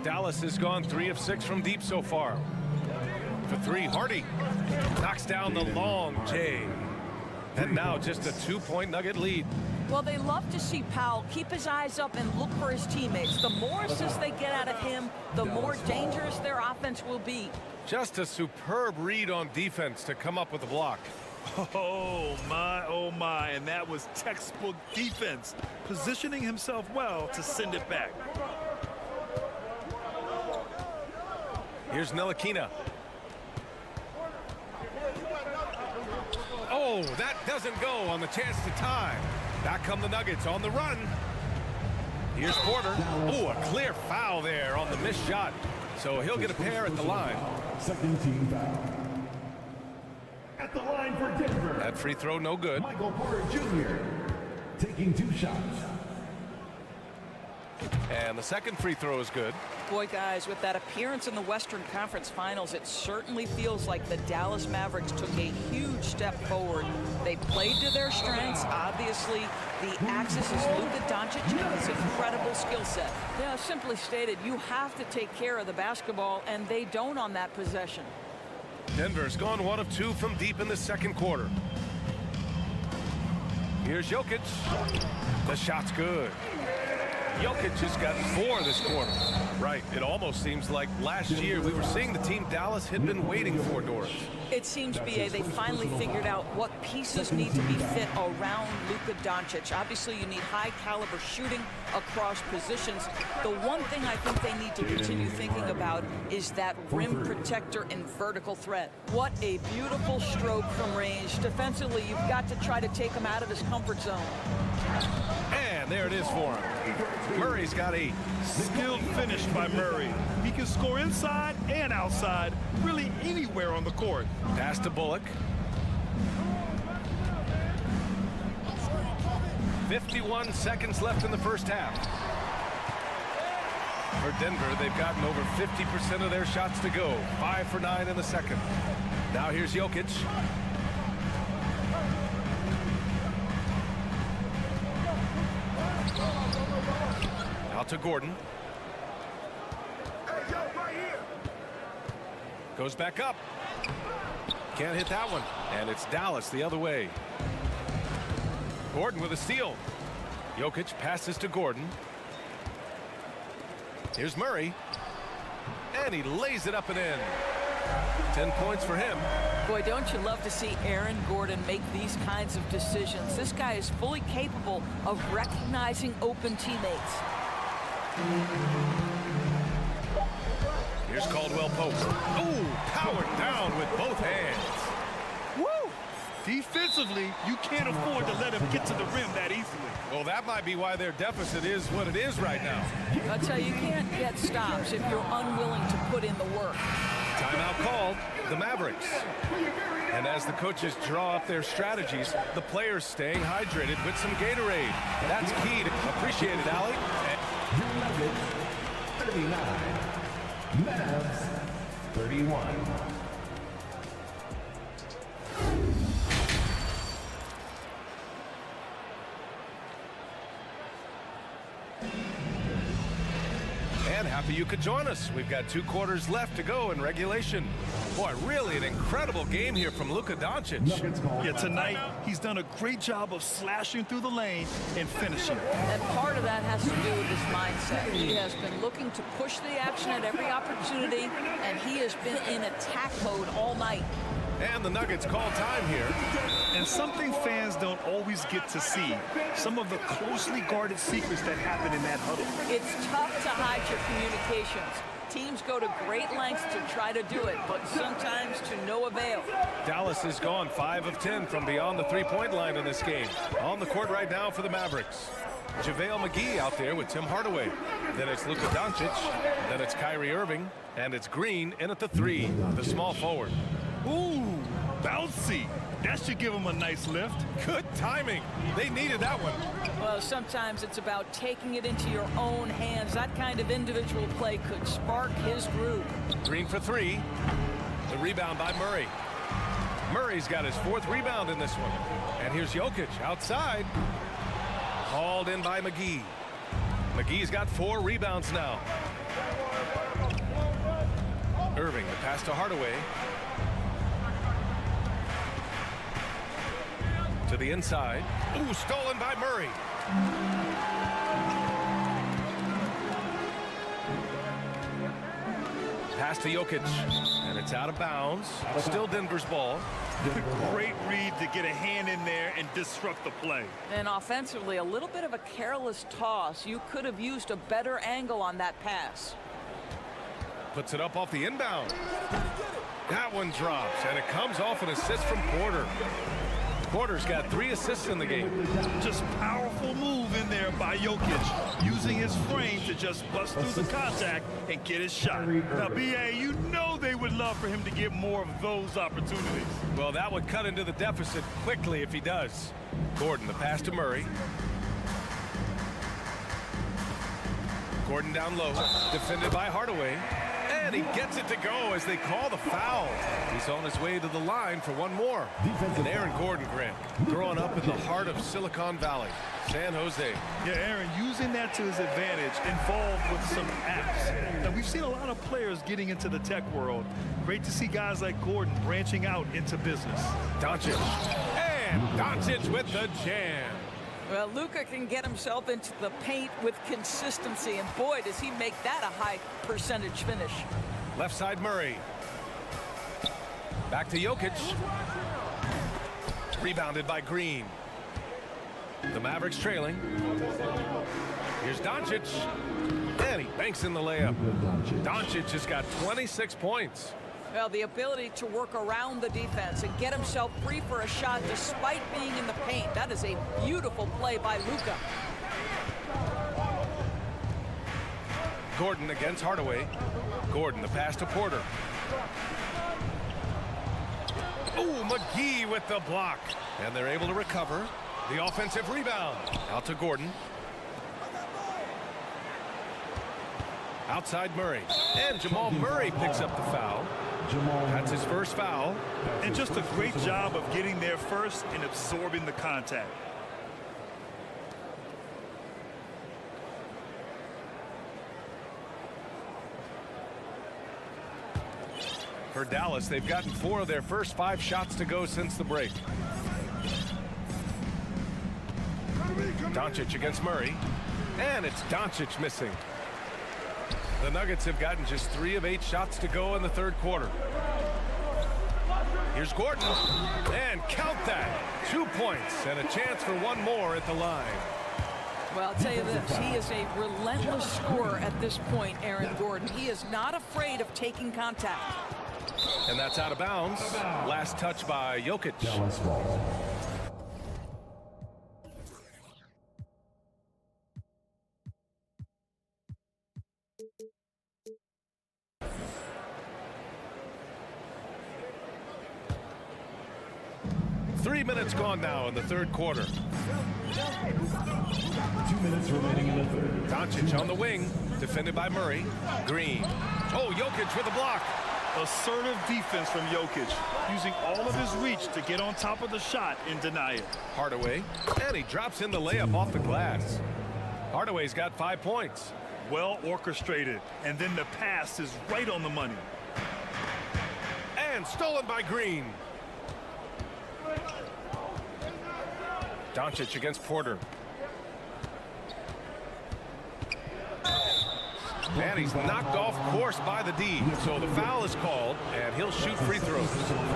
Dallas has gone 3 of 6 from deep so far. For three, Hardy knocks down the long J. And now just a 2-point Nugget lead. Well, they love to see Powell keep his eyes up and look for his teammates. The more assists they get out of him, the more dangerous their offense will be. Just a superb read on defense to come up with a block. Oh my, and that was textbook defense, positioning himself well to send it back. Here's Ntilikina. Oh, that doesn't go on the chance to tie. Back come the Nuggets on the run. Here's Porter. Oh, a clear foul there on the missed shot. So he'll get a pair at the line. Second team foul. At the line for Denver. That free throw no good. Michael Porter Jr. taking 2 shots. And the second free throw is good. Boy, guys, with that appearance in the Western Conference Finals, it certainly feels like the Dallas Mavericks took a huge step forward. They played to their strengths. Obviously, the axis is Luka Doncic and his incredible skill set. Yeah, simply stated, you have to take care of the basketball, and they don't on that possession. Denver's gone 1 of 2 from deep in the second quarter. Here's Jokic. The shot's good. Jokic has got 4 this quarter. Right, it almost seems like last year we were seeing the team Dallas had been waiting for, Doris. It seems, B.A., they finally figured out what pieces need to be fit around Luka Doncic. Obviously, you need high-caliber shooting across positions. The one thing I think they need to continue thinking about is that rim protector and vertical threat. What a beautiful stroke from range. Defensively, you've got to try to take him out of his comfort zone. And there it is for him. Murray's got 8. Skilled finish by Murray. He can score inside and outside, really anywhere on the court. Pass to Bullock. 51 seconds left in the first half. For Denver, they've gotten over 50% of their shots to go. 5 for 9 in the second. Now here's Jokic. Out to Gordon. Goes back up. Can't hit that one. And it's Dallas the other way. Gordon with a steal. Jokic passes to Gordon. Here's Murray. And he lays it up and in. 10 points for him. Boy, don't you love to see Aaron Gordon make these kinds of decisions. This guy is fully capable of recognizing open teammates. Here's Caldwell-Pope. Ooh, powered down with both hands. Woo! Defensively, you can't afford to let him get to the rim that easily. Well, that might be why their deficit is what it is right now. I'll tell you, you can't get stops if you're unwilling to put in the work. Timeout called, the Mavericks. And as the coaches draw up their strategies, the players staying hydrated with some Gatorade. That's key to appreciate it, Allie. Your Nuggets, 39. Mavs, 31. And happy you could join us. We've got 2 quarters left to go in regulation. Boy, really an incredible game here from Luka Doncic. Yeah, tonight he's done a great job of slashing through the lane and finishing. And part of that has to do with his mindset. He has been looking to push the action at every opportunity, and he has been in attack mode all night. And the Nuggets call time here. And something fans don't always get to see, some of the closely guarded secrets that happen in that huddle. It's tough to hide your communications. Teams go to great lengths to try to do it, but sometimes to no avail. Dallas has gone 5 of 10 from beyond the three-point line in this game. On the court right now for the Mavericks. JaVale McGee out there with Tim Hardaway. Then it's Luka Doncic. Then it's Kyrie Irving. And it's Green in at the 3, the small forward. Ooh, bouncy. That should give him a nice lift. Good timing. They needed that one. Well, sometimes it's about taking it into your own hands. That kind of individual play could spark his groove. Green for 3. The rebound by Murray. Murray's got his 4th rebound in this one. And here's Jokic outside. Hauled in by McGee. McGee's got 4 rebounds now. Irving, the pass to Hardaway. To the inside. Ooh, stolen by Murray. Pass to Jokic. And it's out of bounds. Still Denver's ball. Great read to get a hand in there and disrupt the play. And offensively, a little bit of a careless toss. You could have used a better angle on that pass. Puts it up off the inbound. That one drops, and it comes off an assist from Porter. Porter's got 3 assists in the game. Just powerful move in there by Jokic, using his frame to just bust through the contact and get his shot. Now, B.A., you know they would love for him to get more of those opportunities. Well, that would cut into the deficit quickly if he does. Gordon, the pass to Murray. Gordon down low, defended by Hardaway. And he gets it to go as they call the foul. He's on his way to the line for one more. And Aaron Gordon, Grant, growing up in the heart of Silicon Valley, San Jose. Yeah, Aaron, using that to his advantage, involved with some apps. Now, we've seen a lot of players getting into the tech world. Great to see guys like Gordon branching out into business. Doncic. And Doncic with the jam. Well, Luka can get himself into the paint with consistency, and boy, does he make that a high percentage finish. Left side Murray. Back to Jokic. Rebounded by Green. The Mavericks trailing. Here's Doncic. And he banks in the layup. Doncic has got 26 points. Well, the ability to work around the defense and get himself free for a shot despite being in the paint. That is a beautiful play by Luka. Gordon against Hardaway. Gordon, the pass to Porter. Ooh, McGee with the block. And they're able to recover. The offensive rebound. Out to Gordon. Outside Murray. And Jamal Murray picks up the foul. That's his first foul. And just a great job of getting there first and absorbing the contact. For Dallas, they've gotten 4 of their first 5 shots to go since the break. Doncic against Murray. And it's Doncic missing. The Nuggets have gotten just 3 of 8 shots to go in the 3rd quarter. Here's Gordon. And count that. 2 points and a chance for one more at the line. Well, I'll tell you this. He is a relentless scorer at this point, Aaron Gordon. He is not afraid of taking contact. And that's out of bounds. Last touch by Jokic. 3 minutes gone now in the 3rd quarter. 2 minutes remaining in the 3rd. Doncic on the wing, defended by Murray. Green. Oh, Jokic with a block. Assertive defense from Jokic, using all of his reach to get on top of the shot and deny it. Hardaway, and he drops in the layup off the glass. Hardaway's got 5 points. Well orchestrated, and then the pass is right on the money. And stolen by Green. Doncic against Porter. And he's knocked off course by the D. So the foul is called, and he'll shoot free throws.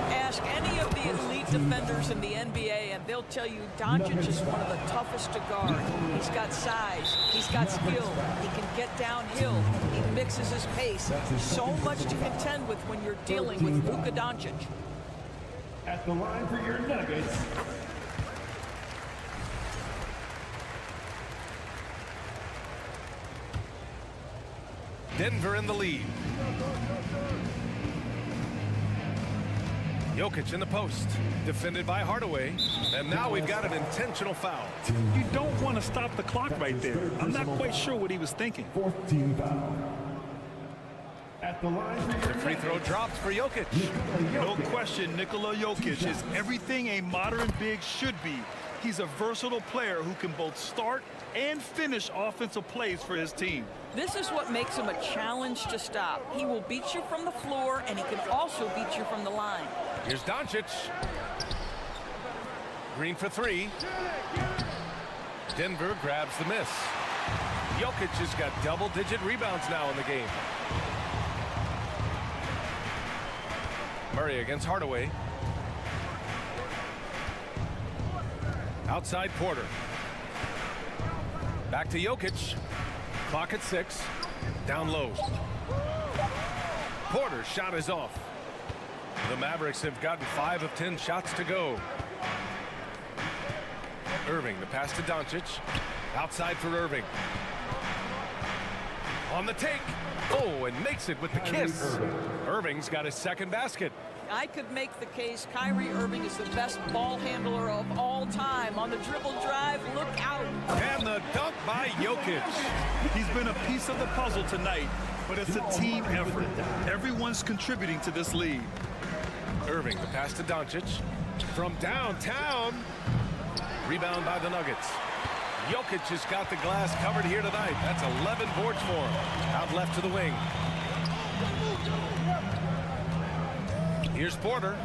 Ask any of the elite defenders in the NBA, and they'll tell you Doncic is one of the toughest to guard. He's got size. He's got skill. He can get downhill. He mixes his pace. So much to contend with when you're dealing with Luka Doncic. At the line for your Nuggets, Denver in the lead. Jokic in the post, defended by Hardaway, and now we've got an intentional foul. You don't want to stop the clock right there. I'm not quite sure what he was thinking. 4th team foul. At the line for your The free throw drops for Jokic. No question, Nikola Jokic is everything a modern big should be. He's a versatile player who can both start and finish offensive plays for his team. This is what makes him a challenge to stop. He will beat you from the floor, and he can also beat you from the line. Here's Doncic. Green for three. Denver grabs the miss. Jokic has got double-digit rebounds now in the game. Murray against Hardaway. Outside Porter. Back to Jokic. Clock at 6. Down low. Porter's shot is off. The Mavericks have gotten 5 of 10 shots to go. Irving, the pass to Doncic. Outside for Irving. On the take. Oh, and makes it with the kiss. Irving's got his second basket. I could make the case Kyrie Irving is the best ball handler of all time. On the dribble drive, look out. And the dunk by Jokic. He's been a piece of the puzzle tonight, but it's a team effort. Everyone's contributing to this lead. Irving, the pass to Doncic. From downtown. Rebound by the Nuggets. Jokic has got the glass covered here tonight. That's 11 boards for him. Out left to the wing. Here's Porter.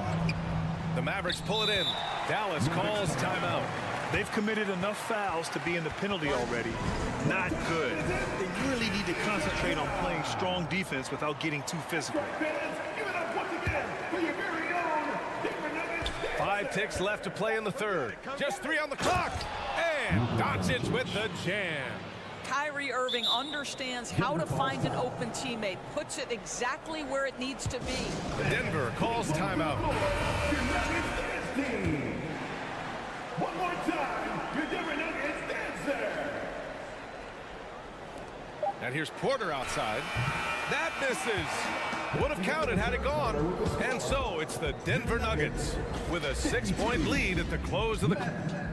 The Mavericks pull it in. Dallas calls timeout. They've committed enough fouls to be in the penalty already. Not good. They really need to concentrate on playing strong defense without getting too physical. Give it up once again for your very own Denver Nuggets. 5 ticks left to play in the third. Just 3 on the clock. And Doncic with the jam. Kyrie Irving understands how to find an open teammate, puts it exactly where it needs to be. Denver calls timeout. Your Nuggets dance team. One more time, your Denver Nuggets dance there. And here's Porter outside. That misses. Would have counted had it gone. And so it's the Denver Nuggets with a 6-point lead at the close of the...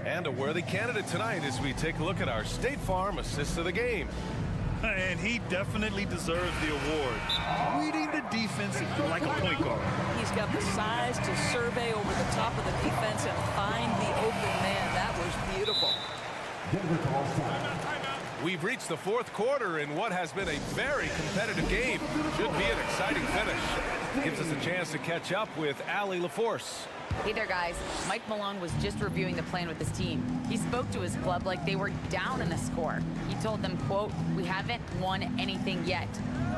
And a worthy candidate tonight as we take a look at our State Farm assist of the game. And he definitely deserves the award. Reading the defense like a point guard. He's got the size to survey over the top of the defense and find the open man. That was beautiful. We've reached the 4th quarter in what has been a very competitive game. Should be an exciting finish. Gives us a chance to catch up with Allie LaForce. Hey there, guys. Mike Malone was just reviewing the plan with his team. He spoke to his club like they were down in the score. He told them, quote, "We haven't won anything yet.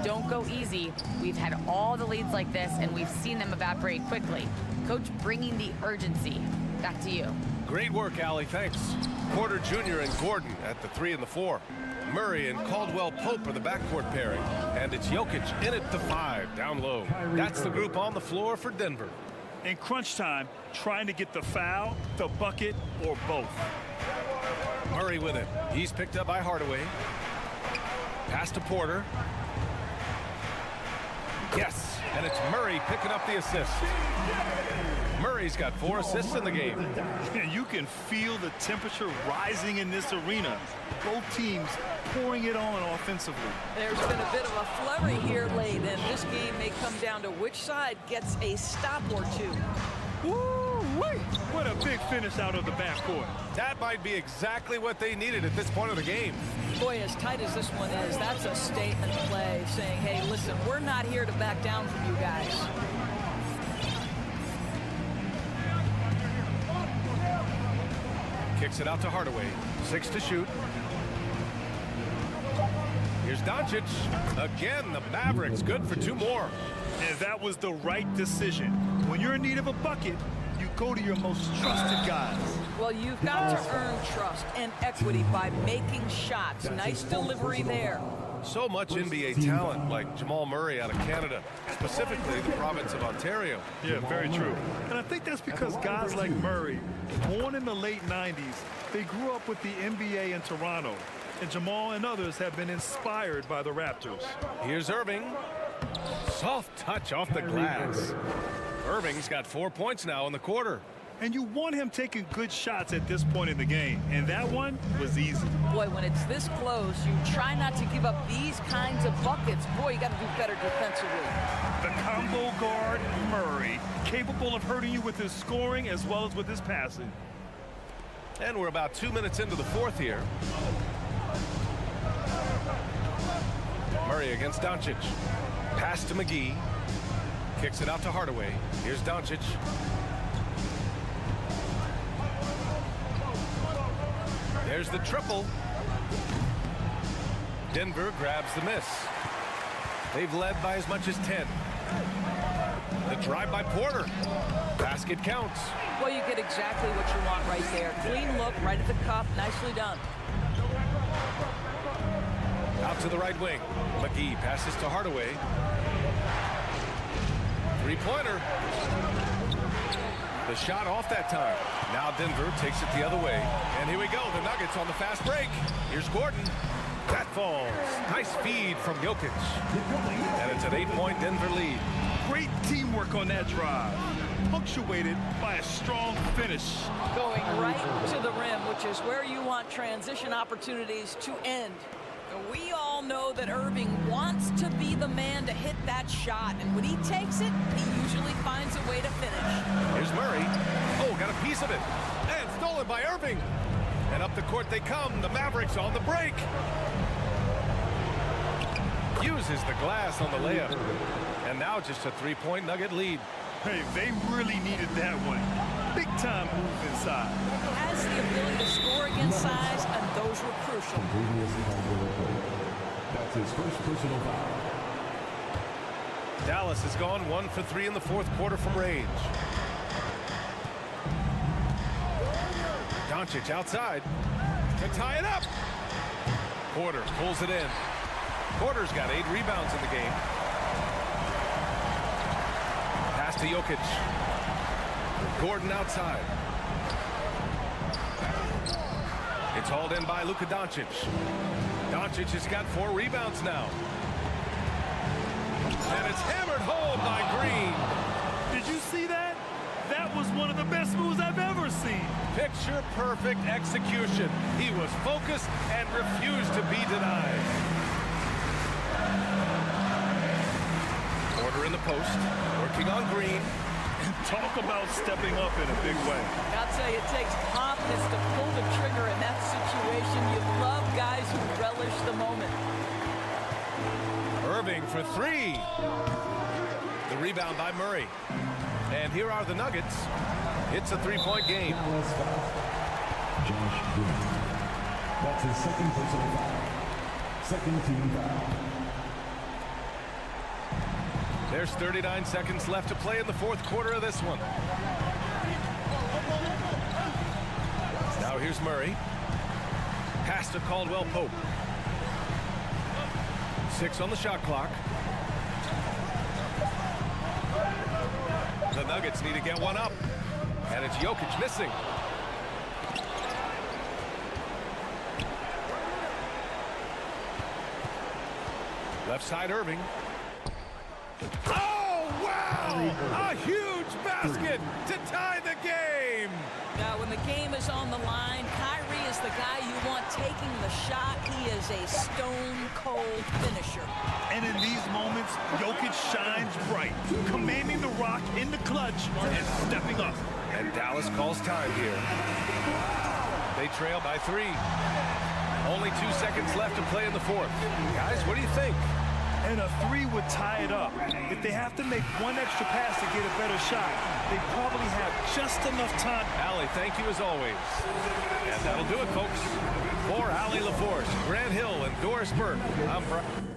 Don't go easy. We've had all the leads like this, and we've seen them evaporate quickly." Coach bringing the urgency. Back to you. Great work, Allie. Thanks. Porter Jr. and Gordon at the 3 and the 4. Murray and Caldwell Pope are the backcourt pairing. And it's Jokic in at the 5, down low. That's the group on the floor for Denver. In crunch time, trying to get the foul, the bucket, or both. Murray with it. He's picked up by Hardaway. Pass to Porter. Yes, and it's Murray picking up the assist. Murray's got 4 assists in the game. You can feel the temperature rising in this arena. Both teams pouring it on offensively. There's been a bit of a flurry here late, and this game may come down to which side gets a stop or two. Woo! What a big finish out of the backcourt. That might be exactly what they needed at this point of the game. Boy, as tight as this one is, that's a statement play saying, hey, listen, we're not here to back down from you guys. Kicks it out to Hardaway. 6 to shoot. Here's Doncic. Again, the Mavericks good for 2 more. And that was the right decision. When you're in need of a bucket, you go to your most trusted guys. Well, you've got to earn trust and equity by making shots. Nice delivery there. So much NBA talent like Jamal Murray out of Canada, specifically the province of Ontario. Yeah, very true. And I think that's because guys like Murray, born in the late 90s, they grew up with the NBA in Toronto. And Jamal and others have been inspired by the Raptors. Here's Irving. Soft touch off the glass. Irving's got 4 points now in the quarter. And you want him taking good shots at this point in the game. And that one was easy. Boy, when it's this close, you try not to give up these kinds of buckets. Boy, you got to do better defensively. The combo guard, Murray, capable of hurting you with his scoring as well as with his passing. And we're about 2 minutes into the fourth here. Murray against Doncic. Pass to McGee. Kicks it out to Hardaway. Here's Doncic. There's the triple. Denver grabs the miss. They've led by as much as 10. The drive by Porter. Basket counts. Well, you get exactly what you want right there. Clean look, right at the cup. Nicely done. Out to the right wing. McGee passes to Hardaway. Three-pointer. The shot off that time. Now Denver takes it the other way. And here we go. The Nuggets on the fast break. Here's Gordon. That falls. Nice feed from Jokic. And it's an 8-point Denver lead. Great teamwork on that drive. Punctuated by a strong finish. Going right to the rim, which is where you want transition opportunities to end. We all know that Irving wants to be the man to hit that shot, and when he takes it, he usually finds a way to finish. Here's Murray. Oh, got a piece of it. And stolen by Irving. And up the court they come. The Mavericks on the break. Uses the glass on the layup. And now just a 3-point Nugget lead. Hey, they really needed that one. Big time move inside. Has the ability to score against size, and those were crucial. That's his first personal foul. Dallas has gone 1 for 3 in the fourth quarter from range. Doncic outside to tie it up. Porter pulls it in. Porter's got 8 rebounds in the game. Pass to Jokic. Gordon outside. It's hauled in by Luka Doncic. Doncic has got 4 rebounds now. And it's hammered home by Green. Did you see that? That was one of the best moves I've ever seen. Picture perfect execution. He was focused and refused to be denied. Porter in the post, working on Green. Talk about stepping up in a big way. I'll tell you, it takes confidence to pull the trigger in that situation. You love guys who relish the moment. Irving for 3. The rebound by Murray. And here are the Nuggets. It's a 3-point game. Josh Green. That's his second personal foul. Second team foul. There's 39 seconds left to play in the fourth quarter of this one. Now here's Murray. Pass to Caldwell Pope. 6 on the shot clock. The Nuggets need to get one up. And it's Jokic missing. Left side Irving. Oh, wow! A huge basket to tie the game! Now, when the game is on the line, Kyrie is the guy you want taking the shot. He is a stone-cold finisher. And in these moments, Jokic shines bright, commanding the rock in the clutch and stepping up. And Dallas calls time here. They trail by 3. Only 2 seconds left to play in the fourth. Guys, what do you think? And a 3 would tie it up. If they have to make one extra pass to get a better shot, they probably have just enough time. Allie, thank you as always. And that'll do it, folks. For Allie LaForce, Grant Hill, and Doris Burke, I'm Brian.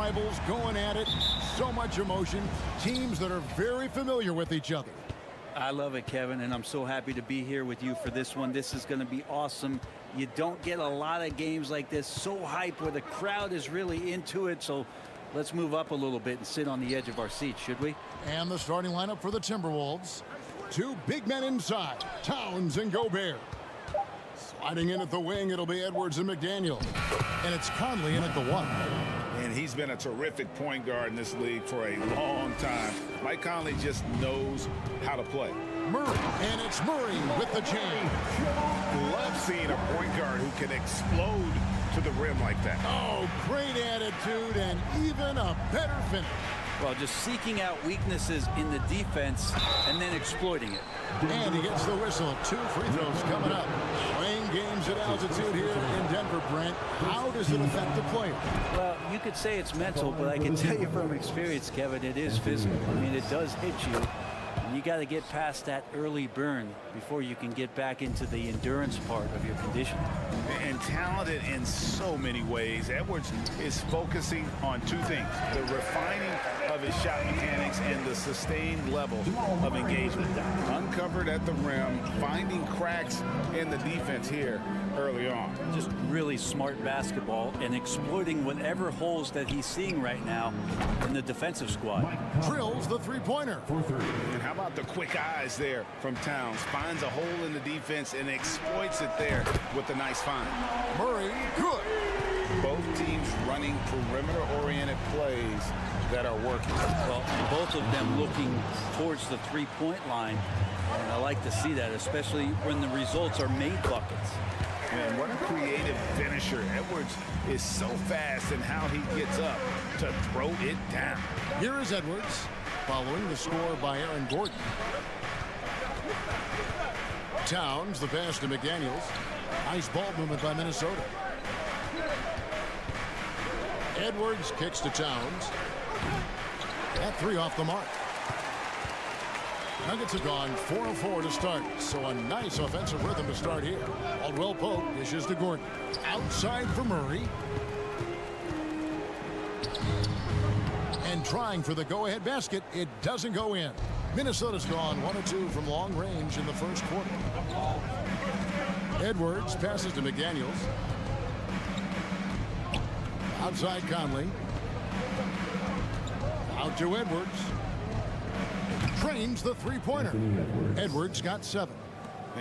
rivals going at it. So much emotion. Teams that are very familiar with each other. I love it, Kevin, and I'm so happy to be here with you for this one. This is going to be awesome. You don't get a lot of games like this, so hype, where the crowd is really into it. So let's move up a little bit and sit on the edge of our seats, should we? And the starting lineup for the Timberwolves. Two big men inside, Towns and Gobert. Sliding in at the wing, it'll be Edwards and McDaniel. And it's Conley in at the 1. And he's been a terrific point guard in this league for a long time. Mike Conley just knows how to play. Murray, and it's Murray with the jam. Love seeing a point guard who can explode to the rim like that. Oh, great attitude and even a better finish. Well, just seeking out weaknesses in the defense and then exploiting it. And he gets the whistle. 2 free throws coming up. Playing games at altitude here in Denver, Brent. How does it affect the player? Well, you could say it's mental, but I can tell you from experience, Kevin, it is physical. I mean, it does hit you. And you got to get past that early burn before you can get back into the endurance part of your conditioning. And talented in so many ways. Edwards is focusing on 2 things: the refining of his shot mechanics and the sustained level of engagement. Uncovered at the rim, finding cracks in the defense here early on. Just really smart basketball and exploiting whatever holes that he's seeing right now in the defensive squad. Drills the three-pointer. And how about the quick eyes there from Towns? Finds a hole in the defense and exploits it there with a nice find. Murray, good. Both teams running perimeter-oriented plays that are working. Well, both of them looking towards the three-point line. And I like to see that, especially when the results are made buckets. And what a creative finisher. Edwards is so fast in how he gets up to throw it down. Here is Edwards, following the score by Aaron Gordon. Towns, the pass to McDaniels. Nice ball movement by Minnesota. Edwards kicks to Towns. That 3 off the mark. Nuggets have gone 4 of 4 to start, so a nice offensive rhythm to start here. Caldwell Pope dishes to Gordon. Outside for Murray. And trying for the go-ahead basket, it doesn't go in. Minnesota's gone 1 of 2 from long range in the first quarter. Edwards passes to McDaniels. Outside Conley. Out to Edwards. Trains the three-pointer. Edwards got 7.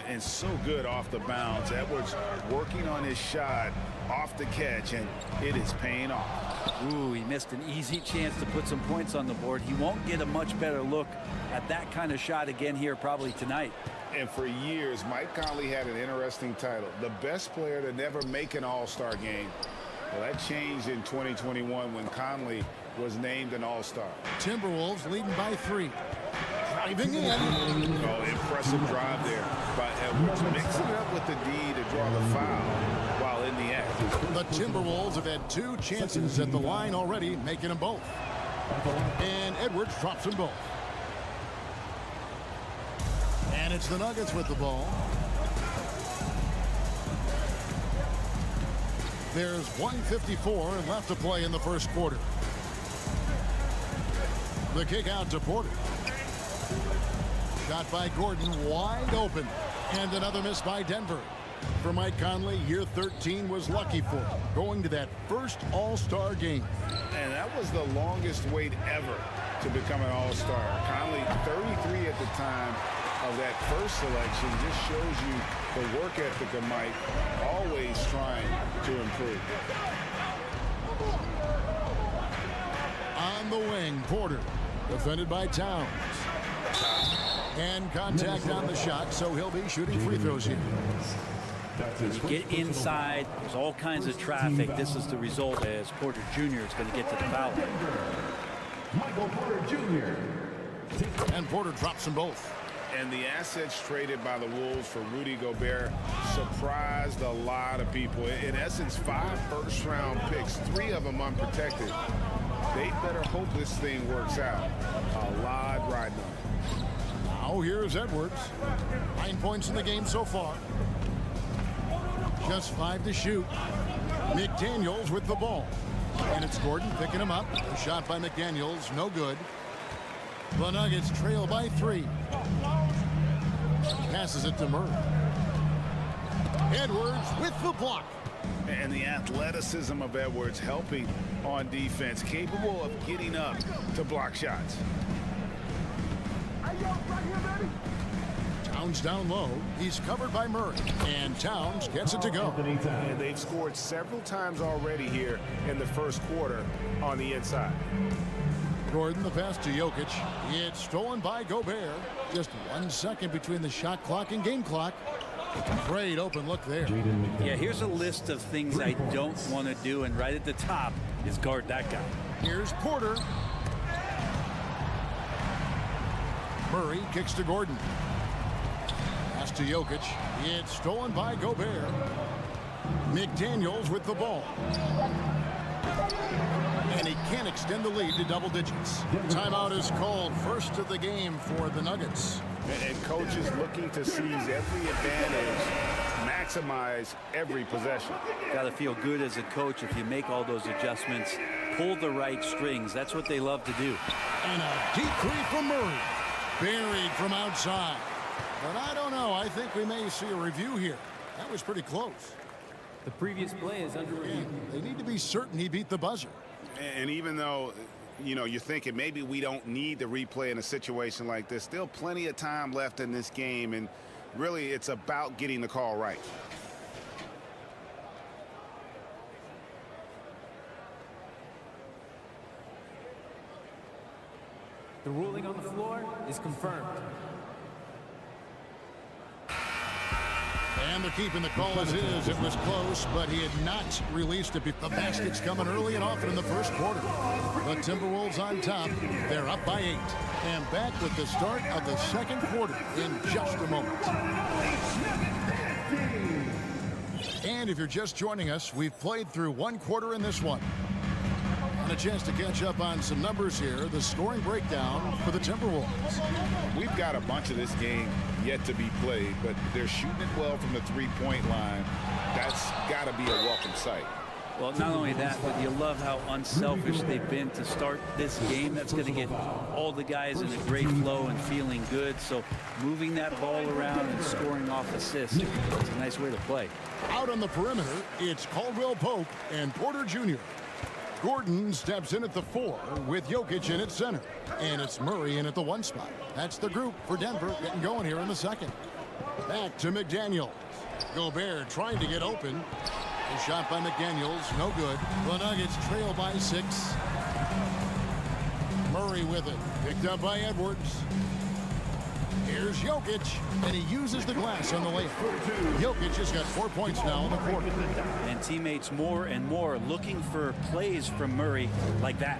And so good off the bounce. Edwards working on his shot off the catch, and it is paying off. Ooh, he missed an easy chance to put some points on the board. He won't get a much better look at that kind of shot again here probably tonight. And for years, Mike Conley had an interesting title, the best player to never make an all-star game. Well, that changed in 2021 when Conley was named an all-star. Timberwolves leading by 3. Driving in. Oh, impressive drive there by Edwards. Mixing it up with the D to draw the foul while in the act. The Timberwolves have had 2 chances at the line already, making them both. And Edwards drops them both. And it's the Nuggets with the ball. There's 1:54 left to play in the first quarter. The kick out to Porter. Shot by Gordon, wide open. And another miss by Denver. For Mike Conley, year 13 was lucky for him, going to that first All-Star game. And that was the longest wait ever to become an All-Star. Conley, 33 at the time of that first selection, just shows you the work ethic of Mike, always trying to improve. On the wing, Porter, defended by Towns. And contact on the shot, so he'll be shooting free throws here. You get inside, there's all kinds of traffic. This is the result as Porter Jr. is going to get to the foul. Michael Porter Jr. And Porter drops them both. And the assets traded by the Wolves for Rudy Gobert surprised a lot of people. In essence, 5 first-round picks, 3 of them unprotected. They better hope this thing works out. A lot riding on it. Now here's Edwards. 9 points in the game so far. Just 5 to shoot. McDaniels with the ball. And it's Gordon picking him up. A shot by McDaniels, no good. The Nuggets trail by 3. Passes it to Murray. Edwards with the block. And the athleticism of Edwards helping on defense, capable of getting up to block shots. Towns down low. He's covered by Murray. And Towns gets it to go. And they've scored several times already here in the first quarter on the inside. Gordon, the pass to Jokic. It's stolen by Gobert. Just 1 second between the shot clock and game clock. Great open look there. Yeah, here's a list of things I don't want to do, and right at the top is guard that guy. Here's Porter. Murray kicks to Gordon. Pass to Jokic. It's stolen by Gobert. McDaniels with the ball. And he can't extend the lead to double digits. Timeout is called, first of the game for the Nuggets. And coaches looking to seize every advantage, maximize every possession. Got to feel good as a coach if you make all those adjustments, pull the right strings. That's what they love to do. And a deep three from Murray. Buried from outside. But I don't know. I think we may see a review here. That was pretty close. The previous play is under review. They need to be certain he beat the buzzer. And even though, you know, you're thinking maybe we don't need the replay in a situation like this, still plenty of time left in this game, and really it's about getting the call right. The ruling on the floor is confirmed. And they're keeping the call as is. It was close, but he had not released it. The basket's coming early and often in the first quarter. The Timberwolves on top. They're up by 8. And back with the start of the second quarter in just a moment. And if you're just joining us, we've played through 1 quarter in this one. And a chance to catch up on some numbers here. The scoring breakdown for the Timberwolves. We've got a bunch of this game yet to be played, but they're shooting it well from the three-point line. That's got to be a welcome sight. Well, not only that, but you love how unselfish they've been to start this game. That's going to get all the guys in a great flow and feeling good. So moving that ball around and scoring off assists, it's a nice way to play. Out on the perimeter, it's Caldwell Pope and Porter Jr. Gordon steps in at the 4 with Jokic in at center. And it's Murray in at the 1 spot. That's the group for Denver getting going here in the second. Back to McDaniels. Gobert trying to get open. A shot by McDaniels, no good. The Nuggets trail by 6. Murray with it. Picked up by Edwards. Here's Jokic, and he uses the glass on the layup. Jokic has got 4 points now in the quarter. And teammates more and more looking for plays from Murray like that.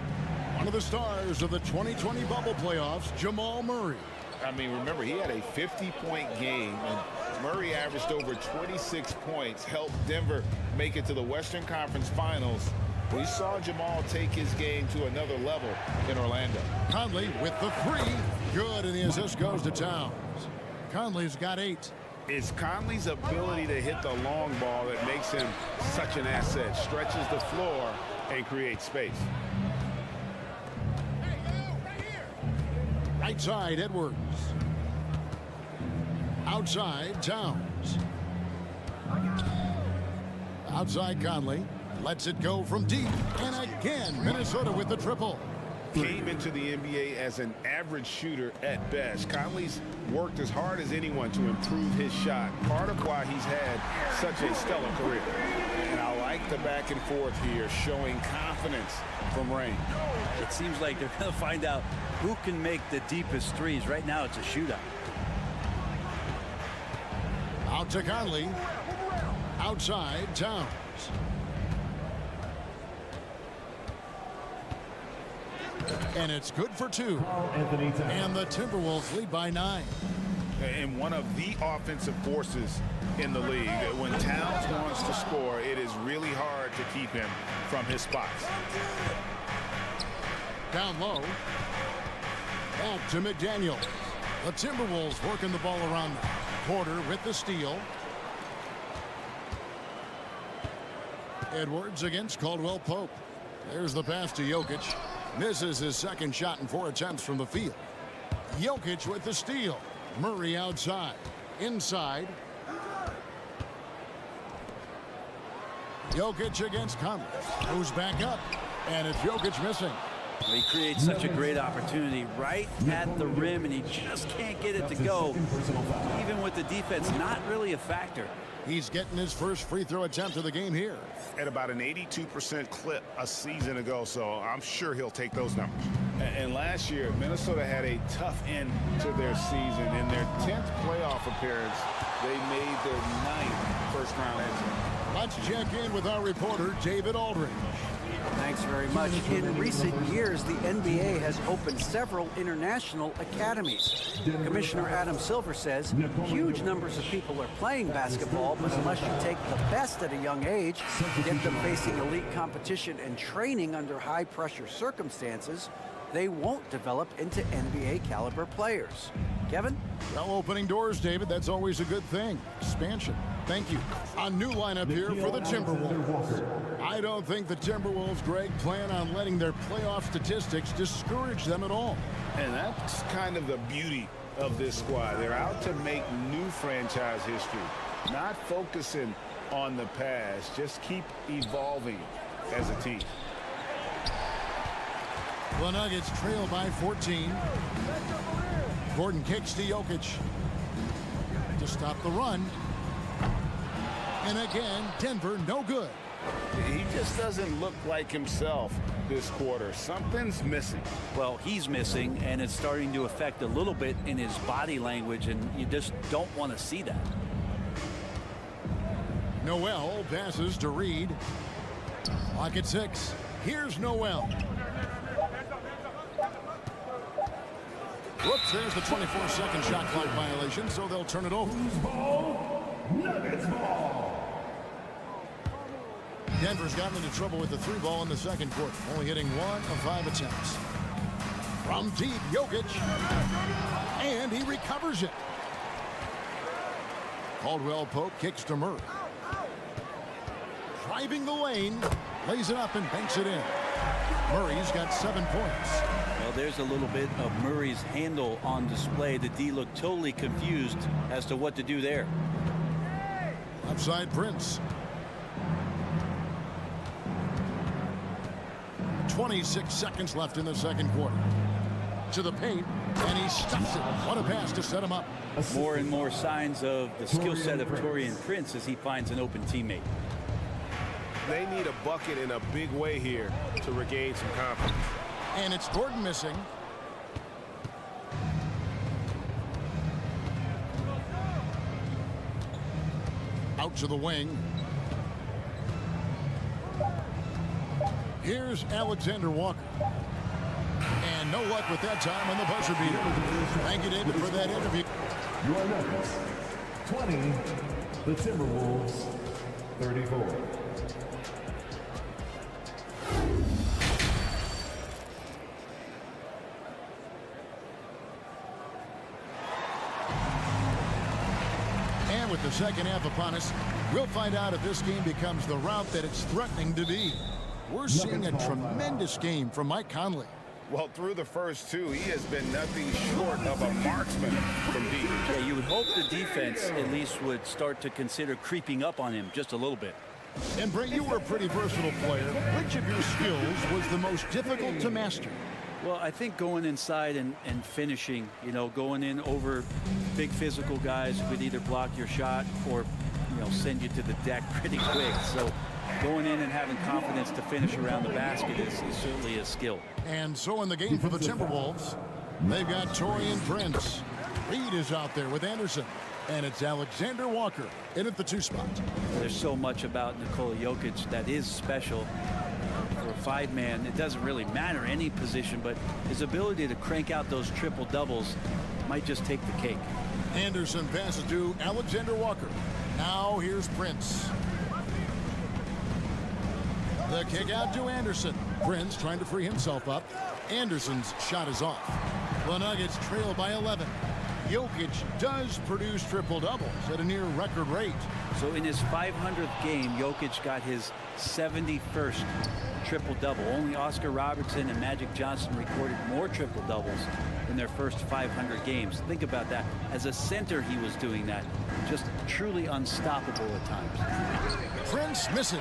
One of the stars of the 2020 bubble playoffs, Jamal Murray. I mean, remember, he had a 50-point game, and Murray averaged over 26 points, helped Denver make it to the Western Conference Finals. We saw Jamal take his game to another level in Orlando. Conley with the 3. Good, and the assist goes to Towns. Conley's got 8. It's Conley's ability to hit the long ball that makes him such an asset. Stretches the floor and creates space. Right side, Edwards. Outside, Towns. Outside, Conley. Lets it go from deep. And again, Minnesota with the triple. Came into the NBA as an average shooter at best. Conley's worked as hard as anyone to improve his shot. Part of why he's had such a stellar career. And I like the back and forth here, showing confidence from range. It seems like they're going to find out who can make the deepest threes. Right now, it's a shootout. Out to Conley. Outside, Towns. And it's good for 2. And the Timberwolves lead by 9. And one of the offensive forces in the league. When Towns wants to score, it is really hard to keep him from his spots. Down low. Back to McDaniels. The Timberwolves working the ball around now. Porter with the steal. Edwards against Caldwell Pope. There's the pass to Jokic. Misses his second shot in 4 attempts from the field. Jokic with the steal. Murray outside. Inside. Jokic against Conley. Moves back up. And it's Jokic missing. He creates such a great opportunity right at the rim, and he just can't get it to go. Even with the defense not really a factor. He's getting his first free throw attempt of the game here. At about an 82% clip a season ago, so I'm sure he'll take those numbers. And last year, Minnesota had a tough end to their season. In their 10th playoff appearance, they made their 9th first-round exit. Let's check in with our reporter, David Aldridge. Thanks very much. In recent years, the NBA has opened several international academies. Commissioner Adam Silver says huge numbers of people are playing basketball, but unless you take the best at a young age, get them facing elite competition and training under high-pressure circumstances, they won't develop into NBA-caliber players. Kevin? Well, opening doors, David, that's always a good thing. Expansion. Thank you. A new lineup here for the Timberwolves. I don't think the Timberwolves, Greg, plan on letting their playoff statistics discourage them at all. And that's kind of the beauty of this squad. They're out to make new franchise history, not focusing on the past, just keep evolving as a team. The Nuggets trail by 14. Gordon kicks to Jokic to stop the run. And again, Denver no good. He just doesn't look like himself this quarter. Something's missing. Well, he's missing, and it's starting to affect a little bit in his body language, and you just don't want to see that. Noel passes to Reed. Clock at 6. Here's Noel. Whoops, there's the 24-second shot clock violation, so they'll turn it over. Nuggets ball. Denver's gotten into trouble with the 3 ball in the second quarter, only hitting 1 of 5 attempts. From deep, Jokic. And he recovers it. Caldwell Pope kicks to Murray. Driving the lane, lays it up and banks it in. Murray's got 7 points. Well, there's a little bit of Murray's handle on display. The D looked totally confused as to what to do there. Upside Prince. 26 seconds left in the second quarter. To the paint, and he stuffs it. What a pass to set him up. More and more signs of the skill set of Taurean Prince as he finds an open teammate. They need a bucket in a big way here to regain some confidence. And it's Gordon missing. Out to the wing. Here's Alexander Walker. And no luck with that time on the buzzer beater. Thank you, David, for that interview. Your Nuggets, 20. The Timberwolves, 34. And with the second half upon us, we'll find out if this game becomes the route that it's threatening to be. We're seeing a tremendous game from Mike Conley. Well, through the first 2, he has been nothing short of a marksman from deep. Yeah, you would hope the defense at least would start to consider creeping up on him just a little bit. And Brent, you were a pretty versatile player. Which of your skills was the most difficult to master? Well, I think going inside and finishing, you know, going in over big physical guys who could either block your shot or, you know, send you to the deck pretty quick. So going in and having confidence to finish around the basket is certainly a skill. And so in the game for the Timberwolves, they've got Taurean Prince. Reed is out there with Anderson. And it's Alexander Walker in at the 2 spot. There's so much about Nikola Jokic that is special. For a 5-man, it doesn't really matter any position, but his ability to crank out those triple doubles might just take the cake. Anderson passes to Alexander Walker. Now here's Prince. The kick out to Anderson. Prince trying to free himself up. Anderson's shot is off. The Nuggets trail by 11. Jokic does produce triple-doubles at a near record rate. So in his 500th game, Jokic got his 71st triple-double. Only Oscar Robertson and Magic Johnson recorded more triple-doubles in their first 500 games. Think about that. As a center, he was doing that. Just truly unstoppable at times. Prince misses.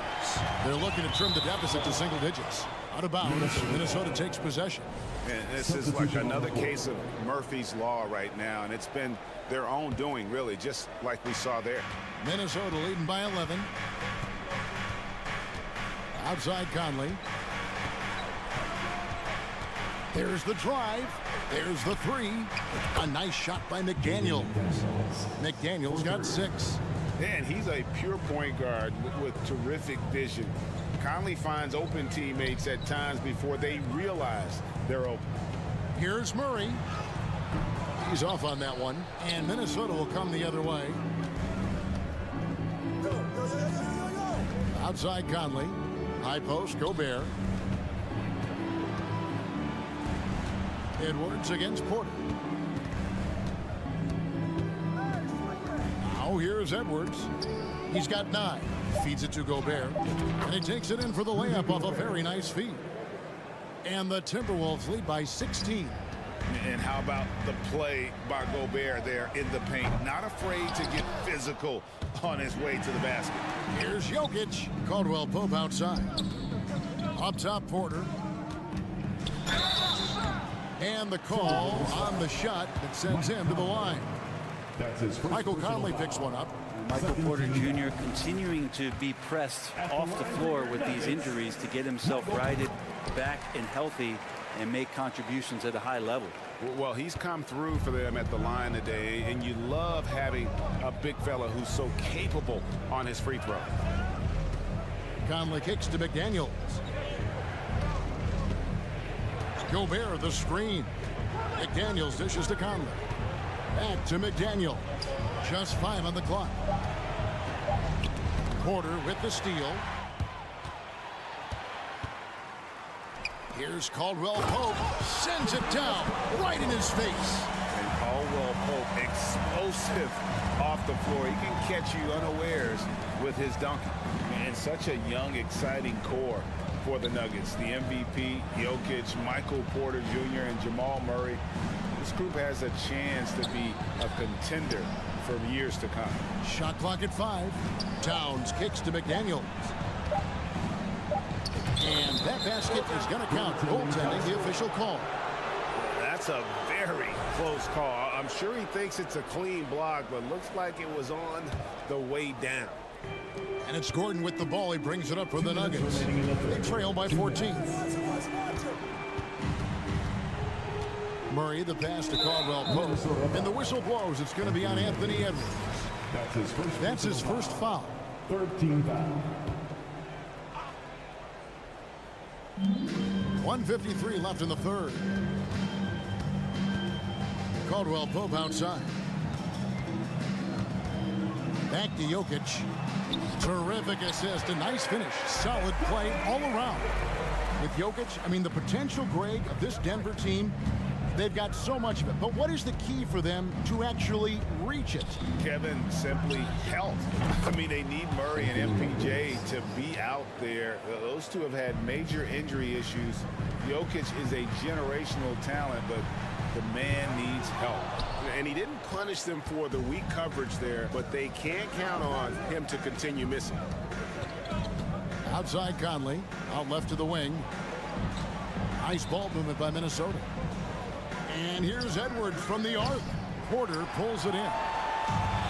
They're looking to trim the deficit to single digits. Out of bounds, Minnesota takes possession. And this is like another case of Murphy's Law right now, and it's been their own doing, really, just like we saw there. Minnesota leading by 11. Outside Conley. There's the drive. There's the three. A nice shot by McDaniel. McDaniel's got 6. And he's a pure point guard with terrific vision. Conley finds open teammates at times before they realize they're open. Here's Murray. He's off on that one. And Minnesota will come the other way. Outside Conley. High post, Gobert. Edwards against Porter. Now here's Edwards. He's got 9. Feeds it to Gobert. And he takes it in for the layup off a very nice feed. And the Timberwolves lead by 16. And how about the play by Gobert there in the paint? Not afraid to get physical on his way to the basket. Here's Jokic. Caldwell Pope outside. Up top, Porter. And the call on the shot that sends him to the line. Michael Conley picks one up. Michael Porter Jr. continuing to be pressed off the floor with these injuries to get himself righted back and healthy and make contributions at a high level. Well, he's come through for them at the line today, and you love having a big fella who's so capable on his free throw. Conley kicks to McDaniels. Gobert the screen. McDaniels dishes to Conley. Back to McDaniel. Just 5 on the clock. Porter with the steal. Here's Caldwell Pope. Sends it down right in his face. And Caldwell Pope explosive off the floor. He can catch you unawares with his dunking. And such a young, exciting core for the Nuggets. The MVP, Jokic, Michael Porter Jr., and Jamal Murray. This group has a chance to be a contender for years to come. Shot clock at 5. Towns kicks to McDaniels. And that basket is going to count. Goaltending, the official call. That's a very close call. I'm sure he thinks it's a clean block, but looks like it was on the way down. And it's Gordon with the ball. He brings it up for the Nuggets. They trail by 14. Murray, the pass to Caldwell Pope. And the whistle blows. It's going to be on Anthony Edwards. That's his first foul. 13 foul. 1:53 left in the third. Caldwell Pope outside. Back to Jokic. Terrific assist. A nice finish. Solid play all around. With Jokic, I mean, the potential, Greg, of this Denver team, they've got so much of it. But what is the key for them to actually reach it? Kevin, simply health. I mean, they need Murray and MPJ to be out there. Those two have had major injury issues. Jokic is a generational talent, but the man needs help. And he didn't punish them for the weak coverage there, but they can't count on him to continue missing. Outside Conley, out left to the wing. Nice ball movement by Minnesota. And here's Edwards from the arc. Porter pulls it in.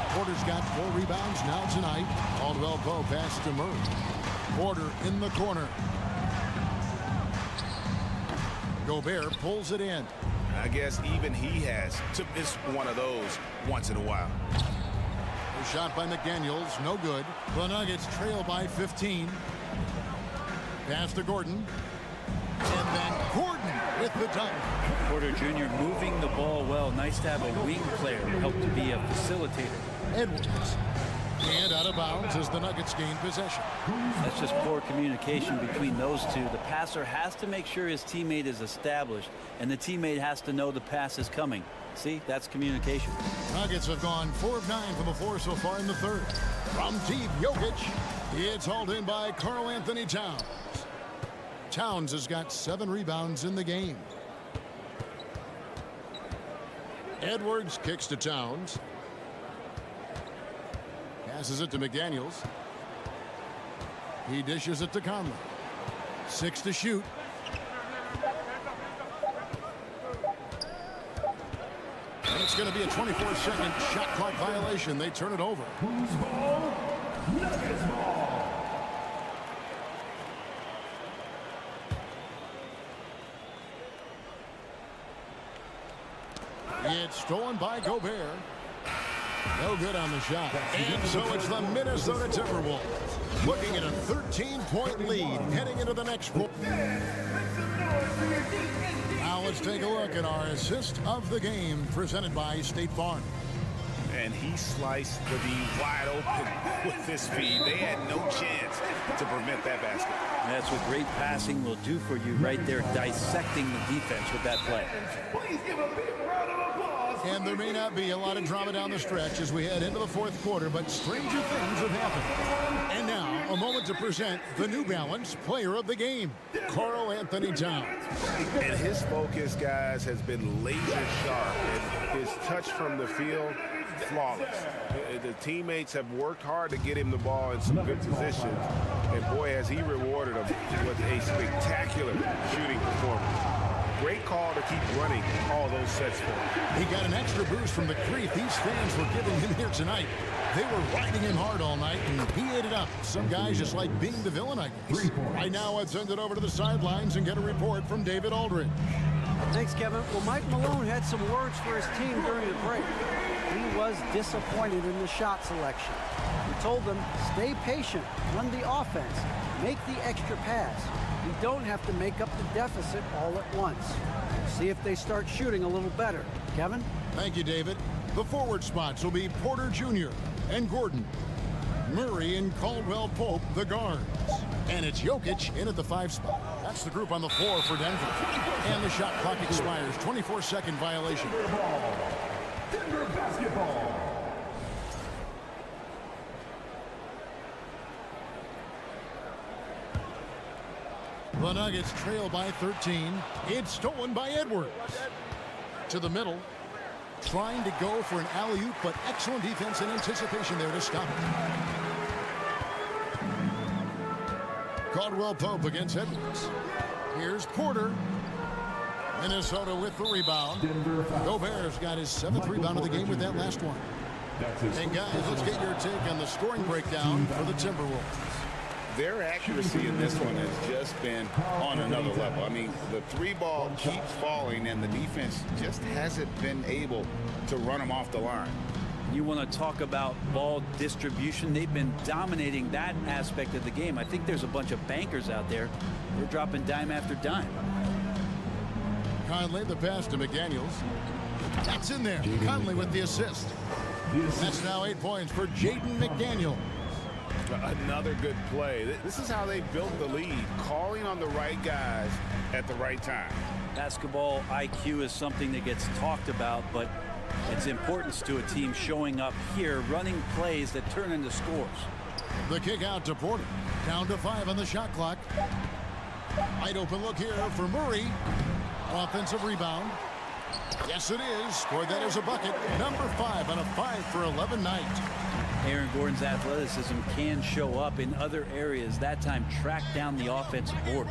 Porter's got 4 rebounds now tonight. Caldwell Pope pass to Murray. Porter in the corner. Gobert pulls it in. I guess even he has to miss one of those once in a while. A shot by McDaniels, no good. The Nuggets trail by 15. Pass to Gordon. And then Gordon with the dunk. Porter Jr. moving the ball well. Nice to have a wing player help to be a facilitator. Edwards. And out of bounds as the Nuggets gain possession. That's just poor communication between those two. The passer has to make sure his teammate is established, and the teammate has to know the pass is coming. See, that's communication. Nuggets have gone 4 of 9 from the floor so far in the third. From deep, Jokic. It's hauled in by Karl-Anthony Towns. Towns has got 7 rebounds in the game. Edwards kicks to Towns. Passes it to McDaniels. He dishes it to Conley. 6 to shoot. And it's going to be a 24-second shot clock violation. They turn it over. Who's ball? Nuggets ball. It's stolen by Gobert. No good on the shot. And so it's the Minnesota Timberwolves looking at a 13-point lead heading into the next quarter. Now let's take a look at our assist of the game presented by State Farm. And he sliced the D wide open with this feed. They had no chance to prevent that basket. That's what great passing will do for you right there, dissecting the defense with that play. Please give a big round of applause. And there may not be a lot of drama down the stretch as we head into the fourth quarter, but stranger things have happened. And now, a moment to present the New Balance Player of the Game, Karl-Anthony Towns. And his focus, guys, has been laser sharp. And his touch from the field, flawless. The teammates have worked hard to get him the ball in some good positions. And boy, has he rewarded them with a spectacular shooting performance. Great call to keep running all those sets for him. He got an extra boost from the grief these fans were giving him here tonight. They were riding him hard all night, and he ate it up. Some guys just like being the villain, I guess. Right now, I'd send it over to the sidelines and get a report from David Aldridge. Thanks, Kevin. Well, Mike Malone had some words for his team during the break. He was disappointed in the shot selection. He told them, stay patient, run the offense, make the extra pass. You don't have to make up the deficit all at once. See if they start shooting a little better. Kevin? Thank you, David. The forward spots will be Porter Jr. and Gordon. Murray and Caldwell Pope, the guards. And it's Jokic in at the 5 spot. That's the group on the floor for Denver. And the shot clock expires. 24-second violation. Denver basketball. The Nuggets trail by 13. It's stolen by Edwards. To the middle. Trying to go for an alley-oop, but excellent defense and anticipation there to stop it. Caldwell Pope against Edwards. Here's Porter. Minnesota with the rebound. Gobert's got his 7th rebound of the game with that last one. And guys, let's get your take on the scoring breakdown for the Timberwolves. Their accuracy in this one has just been on another level. I mean, the 3-ball keeps falling, and the defense just hasn't been able to run them off the line. You want to talk about ball distribution. They've been dominating that aspect of the game. I think there's a bunch of bankers out there. They're dropping dime after dime. Conley, the pass to McDaniels. That's in there. Conley with the assist. That's now 8 points for Jaden McDaniel. Another good play. This is how they built the lead, calling on the right guys at the right time. Basketball IQ is something that gets talked about, but its importance to a team showing up here, running plays that turn into scores. The kick out to Porter. Down to 5 on the shot clock. Wide open look here for Murray. Offensive rebound. Yes, it is. Scored that as a bucket. Number 5 on a 5-for-11 night. Aaron Gordon's athleticism can show up in other areas. That time, track down the offensive board.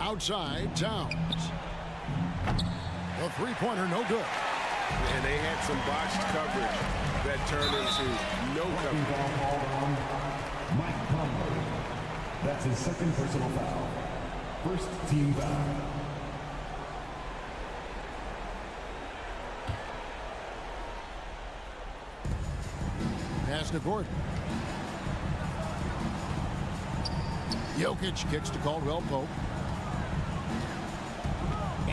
Outside, Towns. The three-pointer, no good. And they had some botched coverage that turned into no coverage. Mike Conley. That's his 2nd personal foul. First team foul. Pass to Gordon. Jokic kicks to Caldwell Pope.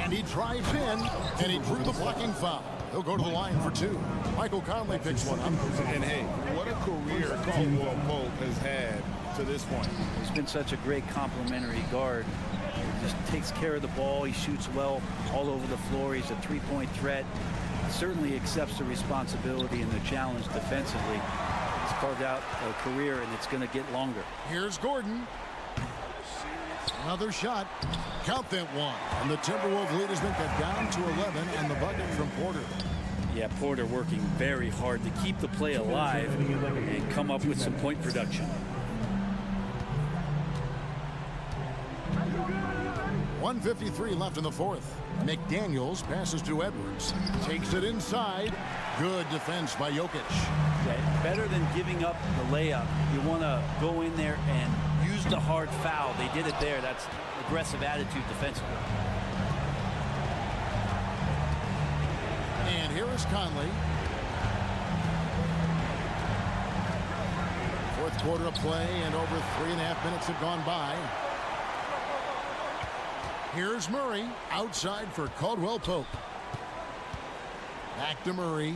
And he drives in, and he drew the blocking foul. He'll go to the line for two. Michael Conley picks one up. And hey, what a career Caldwell Pope has had to this point. He's been such a great complementary guard. He just takes care of the ball. He shoots well all over the floor. He's a three-point threat. Certainly accepts the responsibility and the challenge defensively. He's carved out a career, and it's going to get longer. Here's Gordon. Another shot. Count that one. And the Timberwolves lead has been cut down to 11, and the bucket from Porter. Yeah, Porter working very hard to keep the play alive and come up with some point production. 1:53 left in the fourth. McDaniels passes to Edwards. Takes it inside. Good defense by Jokic. Yeah, better than giving up the layup. You want to go in there and use the hard foul. They did it there. That's aggressive attitude defensively. And here is Conley. Fourth quarter of play, and over 3.5 minutes have gone by. Here's Murray outside for Caldwell Pope. Back to Murray.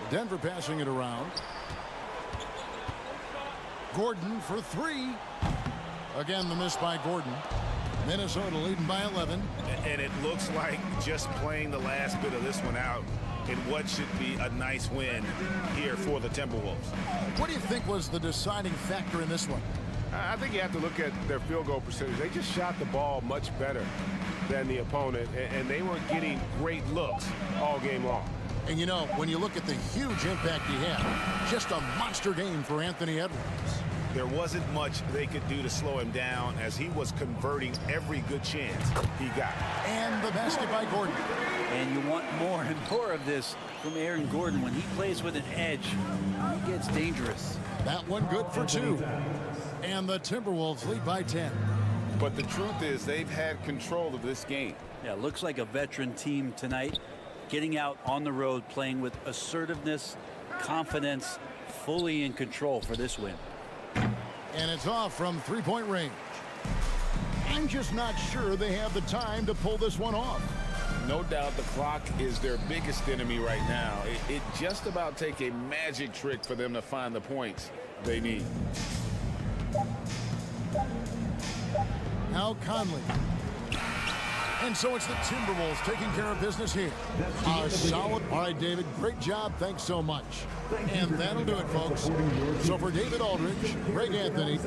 Denver passing it around. Gordon for three. Again, the miss by Gordon. Minnesota leading by 11. And it looks like just playing the last bit of this one out in what should be a nice win here for the Timberwolves. What do you think was the deciding factor in this one? I think you have to look at their field goal percentage. They just shot the ball much better than the opponent, and they were getting great looks all game long. And you know, when you look at the huge impact he had, just a monster game for Anthony Edwards. There wasn't much they could do to slow him down as he was converting every good chance he got. And the basket by Gordon. And you want more and more of this from Aaron Gordon. When he plays with an edge, he gets dangerous. That one good for two. And the Timberwolves lead by 10. But the truth is they've had control of this game. Yeah, looks like a veteran team tonight. Getting out on the road, playing with assertiveness, confidence, fully in control for this win. And it's off from three-point range. I'm just not sure they have the time to pull this one off. No doubt the clock is their biggest enemy right now. It just about take a magic trick for them to find the points they need. Now Conley. And so it's the Timberwolves taking care of business here. Solid. All right, David, great job. Thanks so much. And that'll do it, folks. So for David Aldridge, Greg Anthony,